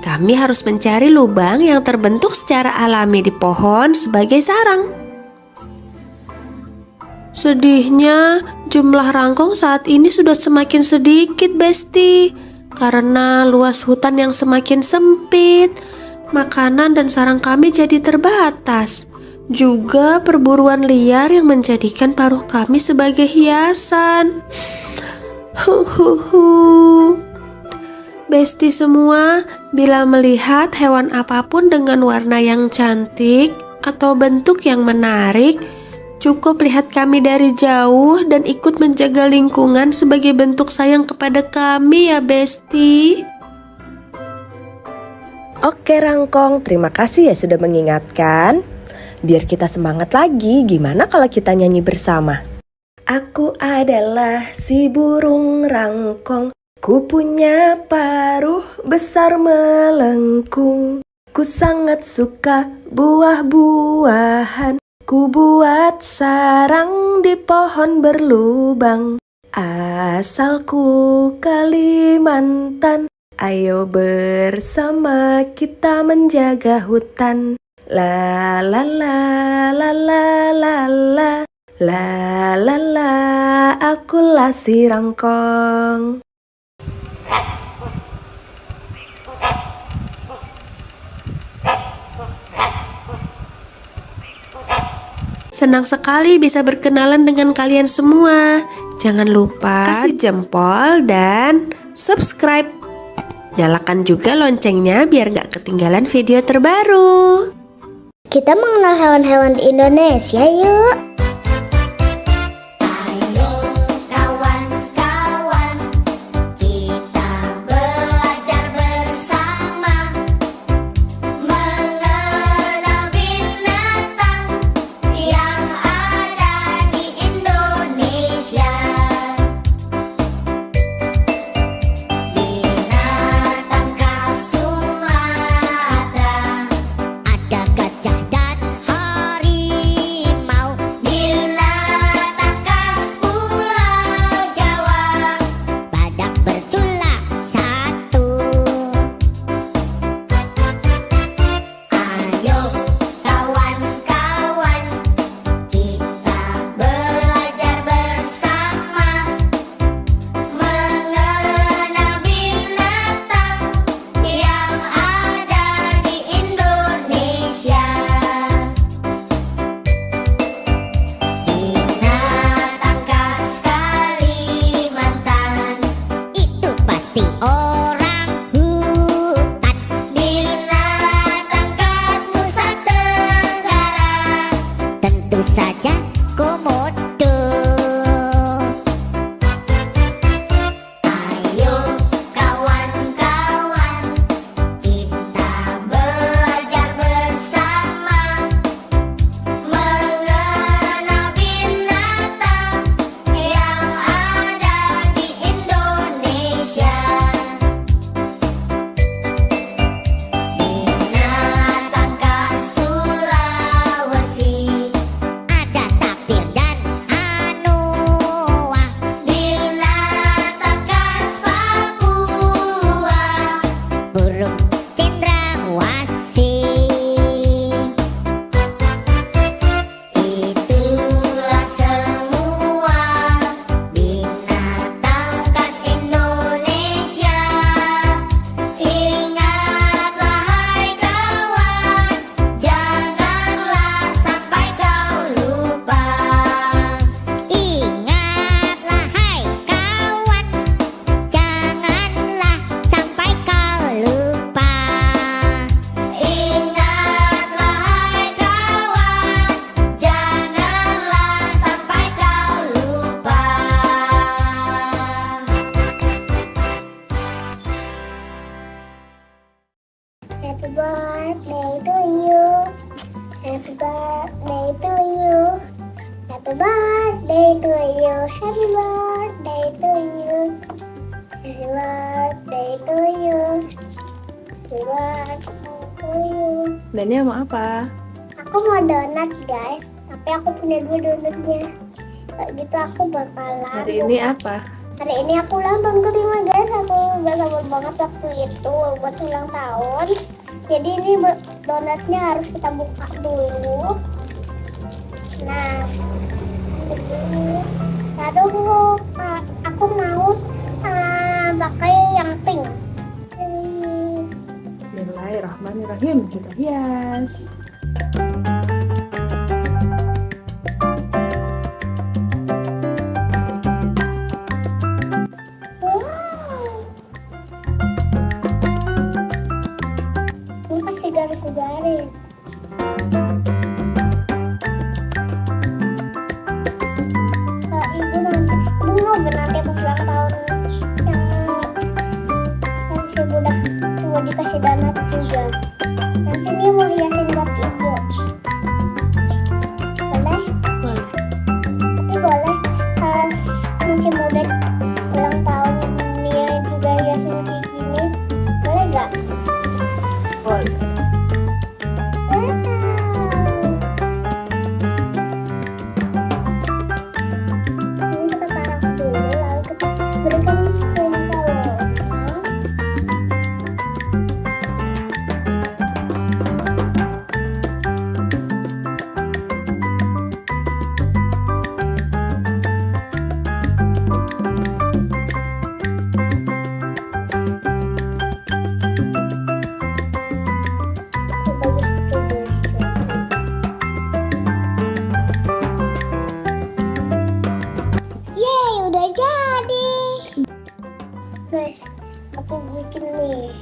Kami harus mencari lubang yang terbentuk secara alami di pohon sebagai sarang. Sedihnya, jumlah rangkong saat ini sudah semakin sedikit, Besti. Karena luas hutan yang semakin sempit, makanan dan sarang kami jadi terbatas. Juga perburuan liar yang menjadikan paruh kami sebagai hiasan. Besti semua, bila melihat hewan apapun dengan warna yang cantik atau bentuk yang menarik, cukup lihat kami dari jauh dan ikut menjaga lingkungan sebagai bentuk sayang kepada kami ya Besti. Oke Rangkong, terima kasih ya sudah mengingatkan. Biar kita semangat lagi, gimana kalau kita nyanyi bersama? Aku adalah si burung rangkong, ku punya paruh besar melengkung. Ku sangat suka buah-buahan, ku buat sarang di pohon berlubang. Asalku Kalimantan, ayo bersama kita menjaga hutan. La la la la la la la la la la, akulah si rangkong. Senang sekali bisa berkenalan dengan kalian semua. Jangan lupa kasih jempol dan subscribe. Nyalakan juga loncengnya biar gak ketinggalan video terbaru. Kita mengenal hewan-hewan di Indonesia yuk. Ayo kawan-kawan, kita belajar bersama mengenal binatang yang ada di Indonesia. Binatang khas Sumatera, ada gajah dan harimau. Binatang khas Pulau Jawa, badak bercula satu. Ayo kawan-kawan, kita belajar bersama mengenal binatang yang ada di Indonesia. Binatang khas Kalimantan, itu pasti orang hutan. Binatang khas Nusa Tenggara, tentu saja komodo. Ayo kawan-kawan, kita belajar bersama mengenal binatang Happy birthday to you. Happy birthday to you. Happy birthday to you. Happy birthday to you. Happy birthday to you. Happy birthday to you. Dania mau apa? Aku mau donat guys, tapi aku punya 2 donatnya. Kayak gitu aku bakalan. Hari ini apa? Hari ini aku ulang tahun kelima guys. Aku gak sabar banget waktu itu buat ulang tahun. Jadi ini donatnya harus kita buka dulu. Nah, begini. Aduh, aku mau pakai yang pink. Bismillahirrahmanirrahim. Kita hias. Ini pasti garis-garis. Ibu nanti, ibu mau nanti pas ulang tahun yang si udah tua dikasih donat juga. Nanti dia mau hiasin buat ibu. Boleh? Boleh. Tapi boleh pas masih muda ulang tahun dia juga hiasin kayak gini. Boleh gak? Boleh. Ini kita taruh dulu, lalu kita berikan sprinkle. Yeay, udah jadi. Guys, aku bikin nih.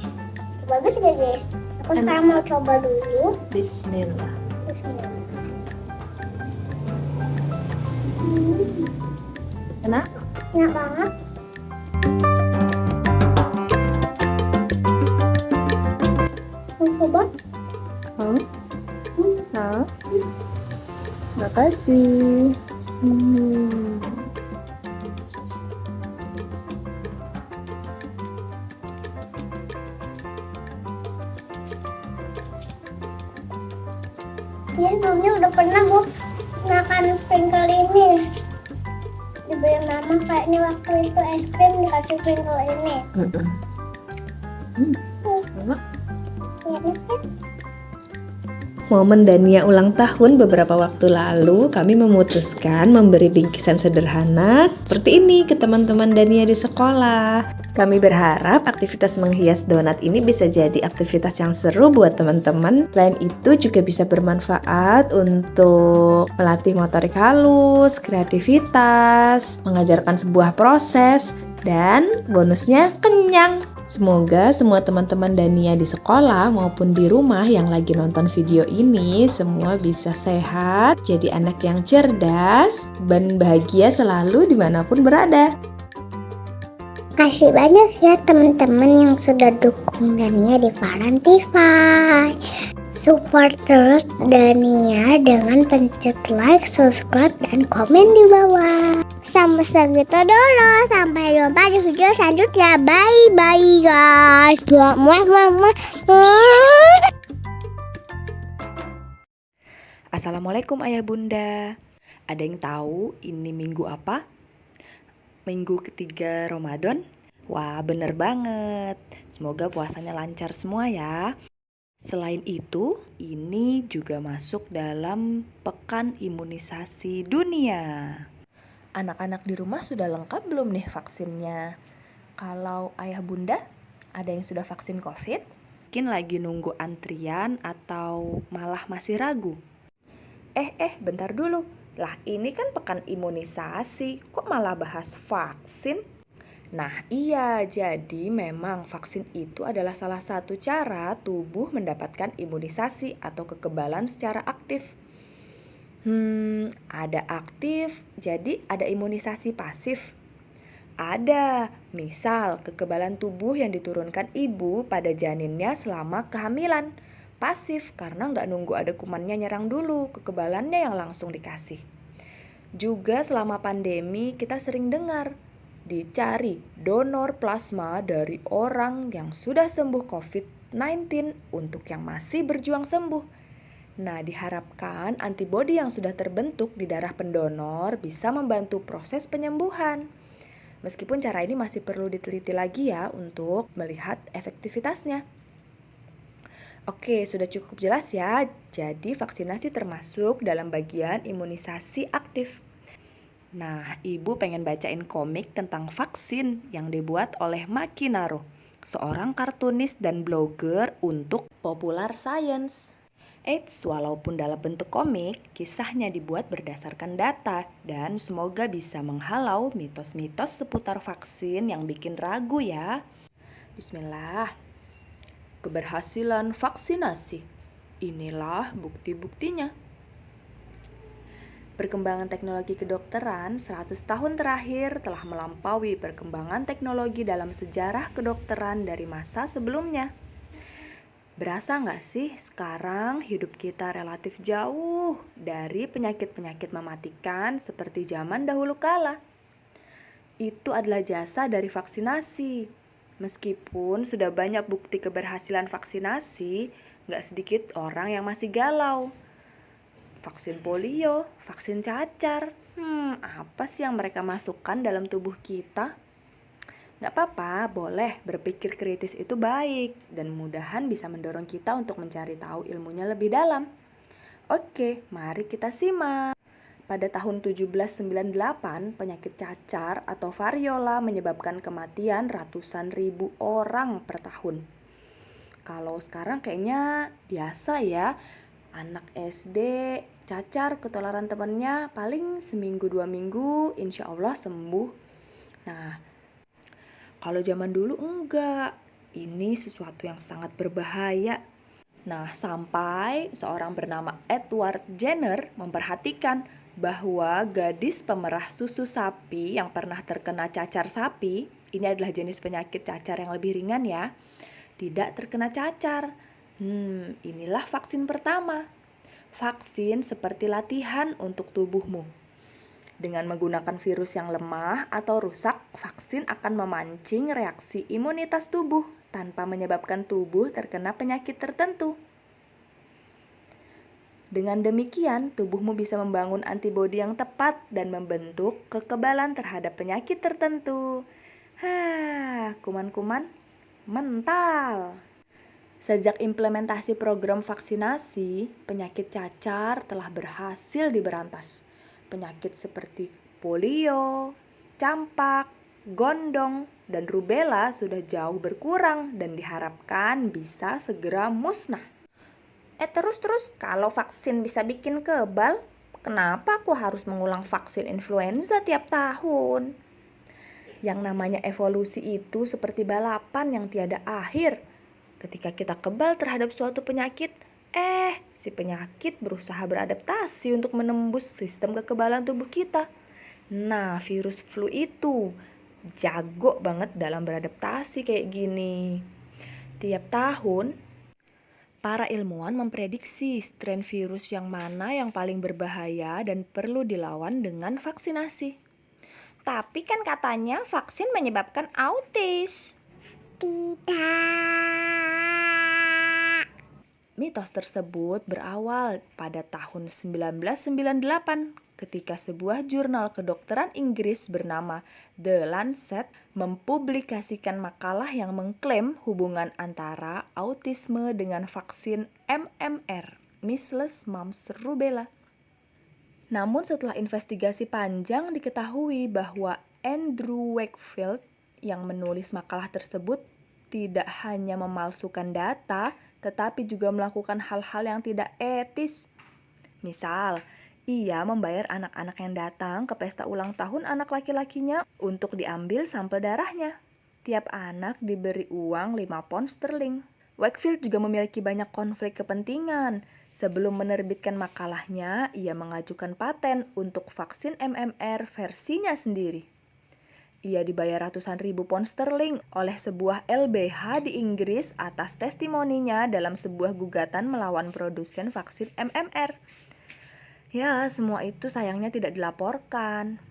Bagus gak guys? Aku sekarang mau coba dulu. Bismillah. Enak? Enak banget. Mau coba? Mau? Mau? Makasih. Iya, sebelumnya udah pernah bu makan sprinkle ini. Diberi mama kayaknya waktu itu es krim dikasih sprinkle ini. Enak. Enak kan? Momen Dania ulang tahun beberapa waktu lalu, kami memutuskan memberi bingkisan sederhana seperti ini ke teman-teman Dania di sekolah. Kami berharap aktivitas menghias donat ini bisa jadi aktivitas yang seru buat teman-teman. Selain itu juga bisa bermanfaat untuk melatih motorik halus, kreativitas, mengajarkan sebuah proses, dan bonusnya kenyang. Semoga semua teman-teman Dania di sekolah maupun di rumah yang lagi nonton video ini semua bisa sehat, jadi anak yang cerdas, dan bahagia selalu dimanapun berada. Kasih banyak ya teman-teman yang sudah dukung Dania di Varantify. Support terus Dania dengan pencet like, subscribe, dan komen di bawah. Sampai segitu dulu. Sampai jumpa di video selanjutnya. Bye-bye guys. Assalamualaikum ayah bunda. Ada yang tahu ini minggu apa? Minggu ketiga Ramadan? Wah, bener banget. Semoga puasanya lancar semua ya. Selain itu, ini juga masuk dalam Pekan Imunisasi Dunia. Anak-anak di rumah sudah lengkap belum nih vaksinnya? Kalau ayah bunda, ada yang sudah vaksin COVID? Mungkin lagi nunggu antrian atau malah masih ragu? Bentar dulu. Lah ini kan pekan imunisasi, kok malah bahas vaksin? Nah iya, jadi memang vaksin itu adalah salah satu cara tubuh mendapatkan imunisasi atau kekebalan secara aktif. Ada aktif, jadi ada imunisasi pasif. Ada, misal kekebalan tubuh yang diturunkan ibu pada janinnya selama kehamilan. Pasif karena nggak nunggu ada kumannya nyerang dulu, kekebalannya yang langsung dikasih. Juga selama pandemi kita sering dengar, dicari donor plasma dari orang yang sudah sembuh COVID-19 untuk yang masih berjuang sembuh. Nah, diharapkan antibodi yang sudah terbentuk di darah pendonor bisa membantu proses penyembuhan. Meskipun cara ini masih perlu diteliti lagi ya untuk melihat efektivitasnya. Oke, sudah cukup jelas ya. Jadi vaksinasi termasuk dalam bagian imunisasi aktif. Nah, ibu pengen bacain komik tentang vaksin yang dibuat oleh Maki Naro, seorang kartunis dan blogger untuk Popular Science. Eits, walaupun dalam bentuk komik, kisahnya dibuat berdasarkan data dan semoga bisa menghalau mitos-mitos seputar vaksin yang bikin ragu ya. Bismillah. Keberhasilan vaksinasi. Inilah bukti-buktinya. Perkembangan teknologi kedokteran 100 tahun terakhir telah melampaui perkembangan teknologi dalam sejarah kedokteran dari masa sebelumnya. Berasa nggak sih sekarang hidup kita relatif jauh dari penyakit-penyakit mematikan seperti zaman dahulu kala? Itu adalah jasa dari vaksinasi. Meskipun sudah banyak bukti keberhasilan vaksinasi, nggak sedikit orang yang masih galau. Vaksin polio, vaksin cacar, apa sih yang mereka masukkan dalam tubuh kita? Gak apa-apa, boleh berpikir kritis itu baik dan mudahan bisa mendorong kita untuk mencari tahu ilmunya lebih dalam. Oke, mari kita simak. Pada tahun 1798, penyakit cacar atau variola menyebabkan kematian ratusan ribu orang per tahun. Kalau sekarang kayaknya biasa ya, anak SD cacar ketularan temannya paling seminggu 2 minggu insya Allah sembuh. Nah, kalau zaman dulu enggak, ini sesuatu yang sangat berbahaya. Nah, sampai seorang bernama Edward Jenner memperhatikan bahwa gadis pemerah susu sapi yang pernah terkena cacar sapi, ini adalah jenis penyakit cacar yang lebih ringan ya, tidak terkena cacar. Inilah vaksin pertama. Vaksin seperti latihan untuk tubuhmu. Dengan menggunakan virus yang lemah atau rusak, vaksin akan memancing reaksi imunitas tubuh tanpa menyebabkan tubuh terkena penyakit tertentu. Dengan demikian, tubuhmu bisa membangun antibodi yang tepat dan membentuk kekebalan terhadap penyakit tertentu. Kuman-kuman mental. Sejak implementasi program vaksinasi, penyakit cacar telah berhasil diberantas. Penyakit seperti polio, campak, gondong, dan rubella sudah jauh berkurang dan diharapkan bisa segera musnah. Terus kalau vaksin bisa bikin kebal, kenapa aku harus mengulang vaksin influenza tiap tahun? Yang namanya evolusi itu seperti balapan yang tiada akhir. Ketika kita kebal terhadap suatu penyakit, si penyakit berusaha beradaptasi untuk menembus sistem kekebalan tubuh kita. Nah, virus flu itu jago banget dalam beradaptasi kayak gini. Tiap tahun, para ilmuwan memprediksi strain virus yang mana yang paling berbahaya dan perlu dilawan dengan vaksinasi. Tapi kan katanya vaksin menyebabkan autis. Tidak. Mitos tersebut berawal pada tahun 1998 ketika sebuah jurnal kedokteran Inggris bernama The Lancet mempublikasikan makalah yang mengklaim hubungan antara autisme dengan vaksin MMR, Measles, Mumps, Rubella. Namun setelah investigasi panjang diketahui bahwa Andrew Wakefield yang menulis makalah tersebut tidak hanya memalsukan data, tetapi juga melakukan hal-hal yang tidak etis. Misal, ia membayar anak-anak yang datang ke pesta ulang tahun anak laki-lakinya untuk diambil sampel darahnya. Tiap anak diberi uang 5 pound sterling. Wakefield juga memiliki banyak konflik kepentingan. Sebelum menerbitkan makalahnya, ia mengajukan paten untuk vaksin MMR versinya sendiri. Ia dibayar ratusan ribu pound sterling oleh sebuah LBH di Inggris atas testimoninya dalam sebuah gugatan melawan produsen vaksin MMR. Ya, semua itu sayangnya tidak dilaporkan.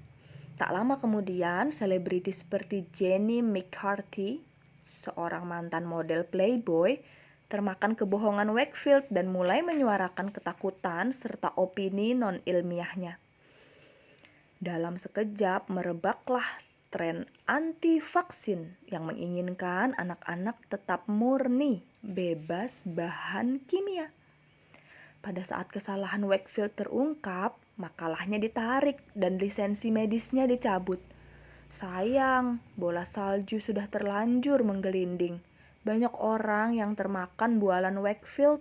Tak lama kemudian, selebriti seperti Jenny McCarthy, seorang mantan model Playboy, termakan kebohongan Wakefield dan mulai menyuarakan ketakutan serta opini non-ilmiahnya. Dalam sekejap merebaklah tren anti-vaksin yang menginginkan anak-anak tetap murni, bebas bahan kimia. Pada saat kesalahan Wakefield terungkap, makalahnya ditarik dan lisensi medisnya dicabut. Sayang, bola salju sudah terlanjur menggelinding. Banyak orang yang termakan bualan Wakefield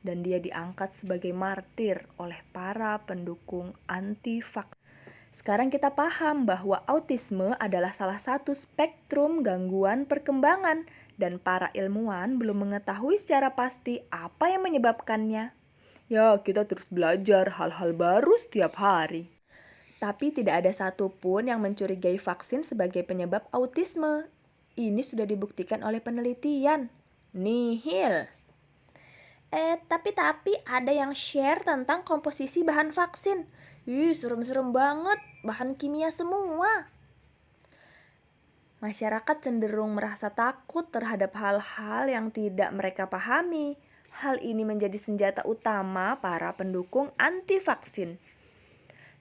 dan dia diangkat sebagai martir oleh para pendukung anti-vaksin. Sekarang kita paham bahwa autisme adalah salah satu spektrum gangguan perkembangan dan para ilmuwan belum mengetahui secara pasti apa yang menyebabkannya. Ya, kita terus belajar hal-hal baru setiap hari. Tapi tidak ada satupun yang mencurigai vaksin sebagai penyebab autisme. Ini sudah dibuktikan oleh penelitian. Nihil. Tapi ada yang share tentang komposisi bahan vaksin. Serem-serem banget, bahan kimia semua. Masyarakat cenderung merasa takut terhadap hal-hal yang tidak mereka pahami. Hal ini menjadi senjata utama para pendukung anti-vaksin.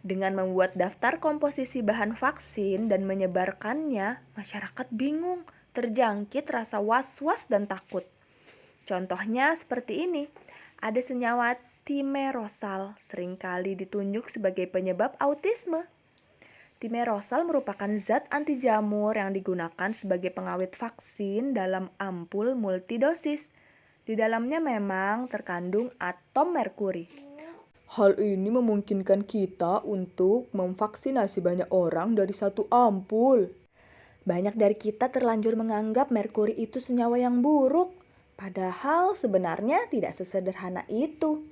Dengan membuat daftar komposisi bahan vaksin dan menyebarkannya, masyarakat bingung, terjangkit rasa was-was dan takut. Contohnya seperti ini, ada senyawa timerosal seringkali ditunjuk sebagai penyebab autisme. Timerosal merupakan zat anti jamur yang digunakan sebagai pengawet vaksin dalam ampul multidosis. Di dalamnya memang terkandung atom merkuri. Hal ini memungkinkan kita untuk memvaksinasi banyak orang dari satu ampul. Banyak dari kita terlanjur menganggap merkuri itu senyawa yang buruk, padahal sebenarnya tidak sesederhana itu.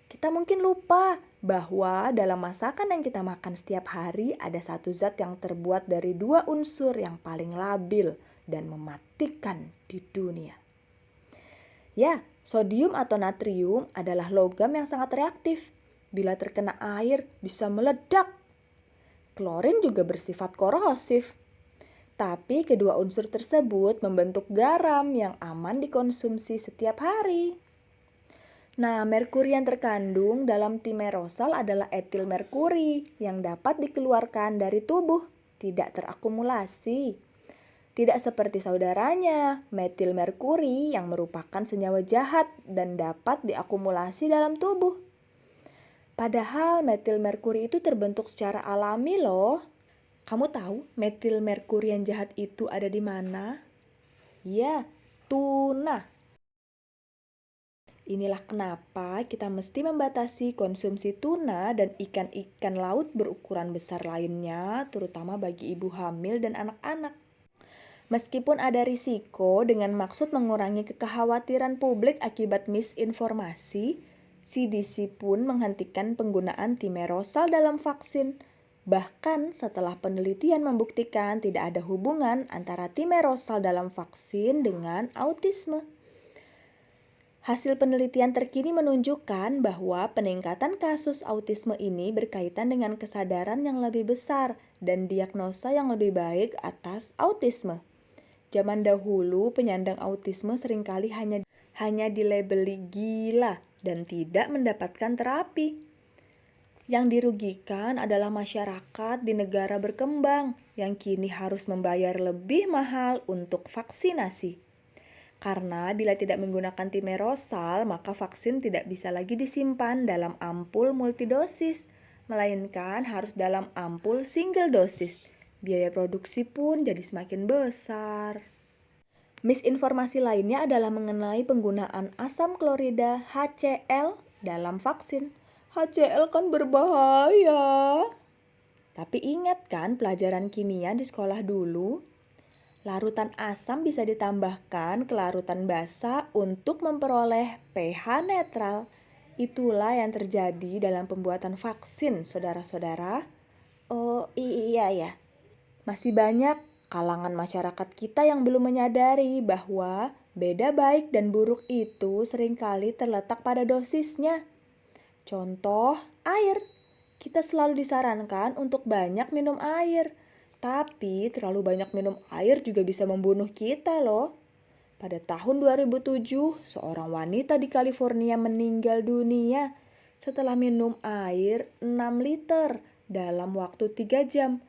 Kita mungkin lupa bahwa dalam masakan yang kita makan setiap hari ada satu zat yang terbuat dari 2 unsur yang paling labil dan mematikan di dunia. Ya, sodium atau natrium adalah logam yang sangat reaktif. Bila terkena air bisa meledak. Klorin juga bersifat korosif. Tapi kedua unsur tersebut membentuk garam yang aman dikonsumsi setiap hari. Nah, merkuri yang terkandung dalam timerosal adalah etil merkuri yang dapat dikeluarkan dari tubuh, tidak terakumulasi. Tidak seperti saudaranya, metil merkuri yang merupakan senyawa jahat dan dapat diakumulasi dalam tubuh. Padahal metil merkuri itu terbentuk secara alami loh. Kamu tahu metil merkuri yang jahat itu ada di mana? Ya, tuna. Inilah kenapa kita mesti membatasi konsumsi tuna dan ikan-ikan laut berukuran besar lainnya, terutama bagi ibu hamil dan anak-anak. Meskipun ada risiko dengan maksud mengurangi kekhawatiran publik akibat misinformasi, CDC pun menghentikan penggunaan timerosal dalam vaksin. Bahkan setelah penelitian membuktikan tidak ada hubungan antara timerosal dalam vaksin dengan autisme. Hasil penelitian terkini menunjukkan bahwa peningkatan kasus autisme ini berkaitan dengan kesadaran yang lebih besar dan diagnosa yang lebih baik atas autisme. Zaman dahulu penyandang autisme seringkali hanya dilabeli gila dan tidak mendapatkan terapi. Yang dirugikan adalah masyarakat di negara berkembang yang kini harus membayar lebih mahal untuk vaksinasi. Karena bila tidak menggunakan timerosal, maka vaksin tidak bisa lagi disimpan dalam ampul multidosis, melainkan harus dalam ampul single dosis. Biaya produksi pun jadi semakin besar. Misinformasi lainnya adalah mengenai penggunaan asam klorida HCl dalam vaksin. HCl kan berbahaya. Tapi ingat kan pelajaran kimia di sekolah dulu? Larutan asam bisa ditambahkan ke larutan basa untuk memperoleh pH netral. Itulah yang terjadi dalam pembuatan vaksin, saudara-saudara. Oh iya ya. Masih banyak Kalangan masyarakat kita yang belum menyadari bahwa beda baik dan buruk itu seringkali terletak pada dosisnya. Contoh, air. Kita selalu disarankan untuk banyak minum air. Tapi terlalu banyak minum air juga bisa membunuh kita loh. Pada tahun 2007, seorang wanita di California meninggal dunia setelah minum air 6 liter dalam waktu 3 jam.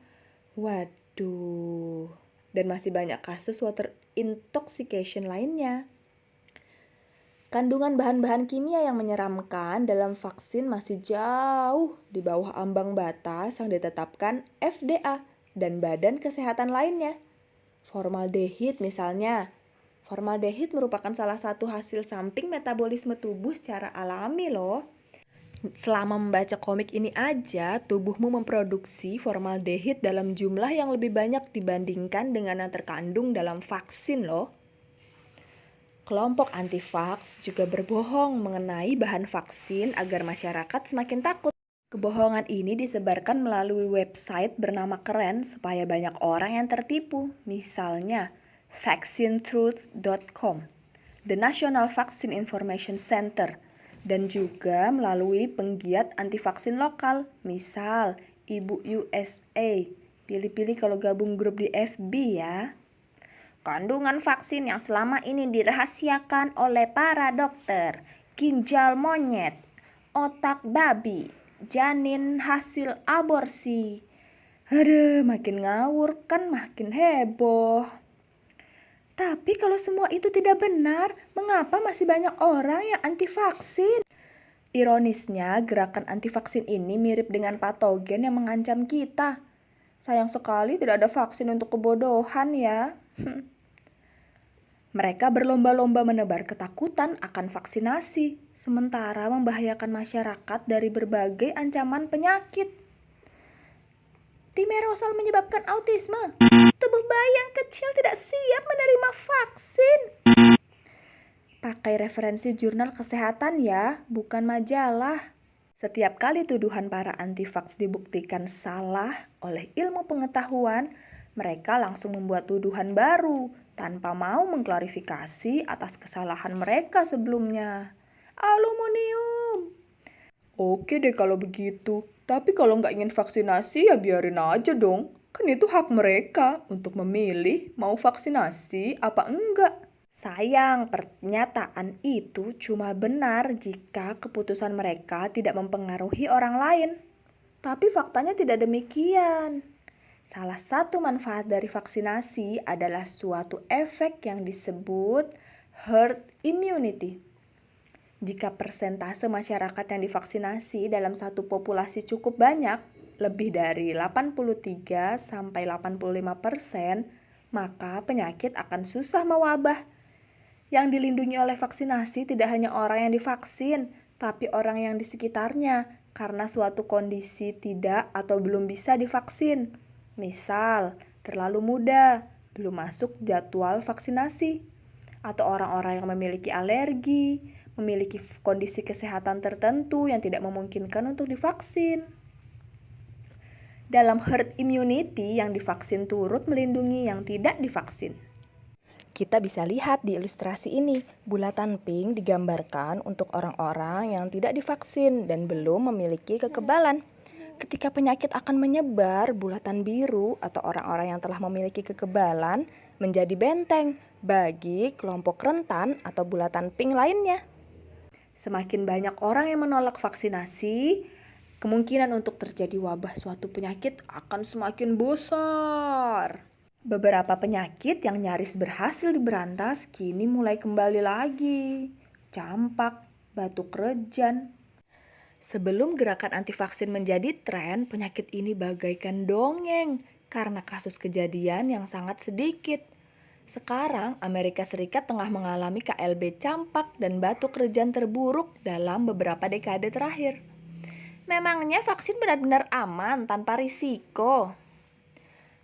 Waduh, dan masih banyak kasus water intoxication lainnya. Kandungan bahan-bahan kimia yang menyeramkan dalam vaksin masih jauh di bawah ambang batas yang ditetapkan FDA dan badan kesehatan lainnya. Formaldehid misalnya. Formaldehid merupakan salah satu hasil samping metabolisme tubuh secara alami loh. Selama membaca komik ini aja, tubuhmu memproduksi formaldehid dalam jumlah yang lebih banyak dibandingkan dengan yang terkandung dalam vaksin loh. Kelompok anti-vaks juga berbohong mengenai bahan vaksin agar masyarakat semakin takut. Kebohongan ini disebarkan melalui website bernama keren supaya banyak orang yang tertipu. Misalnya, vaccinetruth.com, The National Vaccine Information Center, dan juga melalui penggiat anti-vaksin lokal, misal Ibu USA. Pilih-pilih kalau gabung grup di FB ya. Kandungan vaksin yang selama ini dirahasiakan oleh para dokter, ginjal monyet, otak babi, janin hasil aborsi. Aduh, makin ngawur kan makin heboh. Tapi kalau semua itu tidak benar, mengapa masih banyak orang yang anti vaksin? Ironisnya, gerakan anti vaksin ini mirip dengan patogen yang mengancam kita. Sayang sekali tidak ada vaksin untuk kebodohan ya. Mereka berlomba-lomba menebar ketakutan akan vaksinasi, sementara membahayakan masyarakat dari berbagai ancaman penyakit. Thimerosal menyebabkan autisme. Tubuh bayi yang kecil tidak siap menerima vaksin. Pakai referensi jurnal kesehatan ya, bukan majalah. Setiap kali tuduhan para anti-vaks dibuktikan salah oleh ilmu pengetahuan, mereka langsung membuat tuduhan baru tanpa mau mengklarifikasi atas kesalahan mereka sebelumnya. Aluminium. Oke deh kalau begitu, tapi kalau nggak ingin vaksinasi ya biarin aja dong. Kan itu hak mereka untuk memilih mau vaksinasi apa enggak. Sayang, pernyataan itu cuma benar jika keputusan mereka tidak mempengaruhi orang lain. Tapi faktanya tidak demikian. Salah satu manfaat dari vaksinasi adalah suatu efek yang disebut herd immunity. Jika persentase masyarakat yang divaksinasi dalam satu populasi cukup banyak, lebih dari 83-85%, maka penyakit akan susah mewabah. Yang dilindungi oleh vaksinasi tidak hanya orang yang divaksin, tapi orang yang di sekitarnya karena suatu kondisi tidak atau belum bisa divaksin. Misal, terlalu muda, belum masuk jadwal vaksinasi, atau orang-orang yang memiliki alergi, memiliki kondisi kesehatan tertentu yang tidak memungkinkan untuk divaksin. Dalam herd immunity, yang divaksin turut melindungi yang tidak divaksin. Kita bisa lihat di ilustrasi ini, bulatan pink digambarkan untuk orang-orang yang tidak divaksin dan belum memiliki kekebalan. Ketika penyakit akan menyebar, bulatan biru atau orang-orang yang telah memiliki kekebalan menjadi benteng bagi kelompok rentan atau bulatan pink lainnya. Semakin banyak orang yang menolak vaksinasi, kemungkinan untuk terjadi wabah suatu penyakit akan semakin besar. Beberapa penyakit yang nyaris berhasil diberantas kini mulai kembali lagi. Campak, batuk rejan. Sebelum gerakan anti vaksin menjadi tren, penyakit ini bagaikan dongeng karena kasus kejadian yang sangat sedikit. Sekarang Amerika Serikat tengah mengalami KLB campak dan batuk rejan terburuk dalam beberapa dekade terakhir. Memangnya vaksin benar-benar aman tanpa risiko?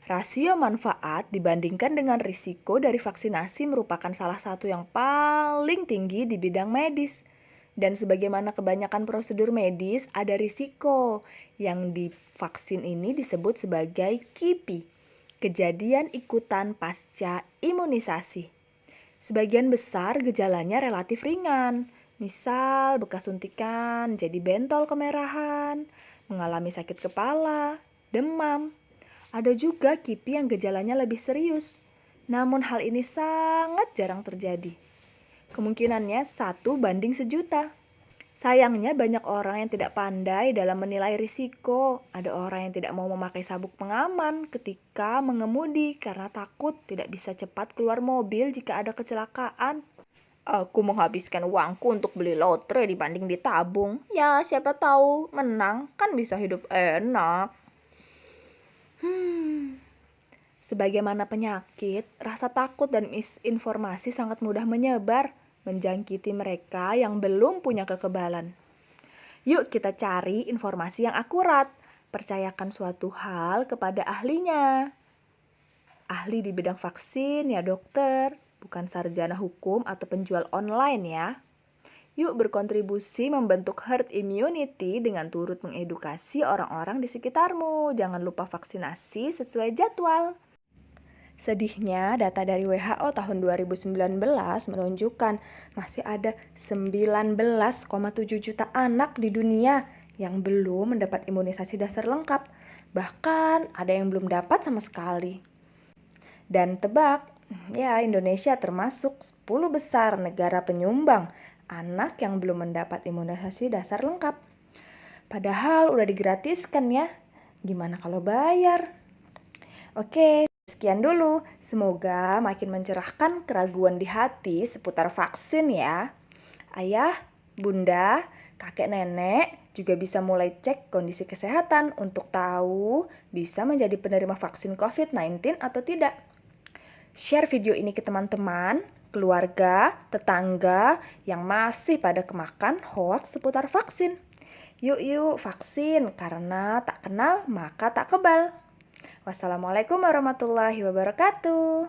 Rasio manfaat dibandingkan dengan risiko dari vaksinasi merupakan salah satu yang paling tinggi di bidang medis. Dan sebagaimana kebanyakan prosedur medis, ada risiko yang di vaksin ini disebut sebagai KIPI. kejadian ikutan pasca imunisasi. Sebagian besar gejalanya relatif ringan, misal bekas suntikan jadi bentol kemerahan, mengalami sakit kepala, demam. Ada juga KIPI yang gejalanya lebih serius, namun hal ini sangat jarang terjadi. Kemungkinannya 1:1.000.000. Sayangnya banyak orang yang tidak pandai dalam menilai risiko. Ada orang yang tidak mau memakai sabuk pengaman ketika mengemudi karena takut tidak bisa cepat keluar mobil jika ada kecelakaan. Aku menghabiskan uangku untuk beli lotre dibanding ditabung. Ya siapa tahu menang kan bisa hidup enak. Sebagaimana penyakit, rasa takut dan misinformasi sangat mudah menyebar, menjangkiti mereka yang belum punya kekebalan. Yuk kita cari informasi yang akurat. Percayakan suatu hal kepada ahlinya. Ahli di bidang vaksin ya dokter, bukan sarjana hukum atau penjual online ya. Yuk berkontribusi membentuk herd immunity dengan turut mengedukasi orang-orang di sekitarmu. Jangan lupa vaksinasi sesuai jadwal. Sedihnya, data dari WHO tahun 2019 menunjukkan masih ada 19,7 juta anak di dunia yang belum mendapat imunisasi dasar lengkap. Bahkan ada yang belum dapat sama sekali. Dan tebak, ya Indonesia termasuk 10 besar negara penyumbang anak yang belum mendapat imunisasi dasar lengkap. Padahal udah digratiskan ya. Gimana kalau bayar? Oke. Sekian dulu, semoga makin mencerahkan keraguan di hati seputar vaksin ya. Ayah, bunda, kakek nenek juga bisa mulai cek kondisi kesehatan untuk tahu bisa menjadi penerima vaksin COVID-19 atau tidak. Share video ini ke teman-teman, keluarga, tetangga yang masih pada kemakan hoaks seputar vaksin. Yuk vaksin, karena tak kenal maka tak kebal. Wassalamualaikum warahmatullahi wabarakatuh.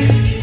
Thank you.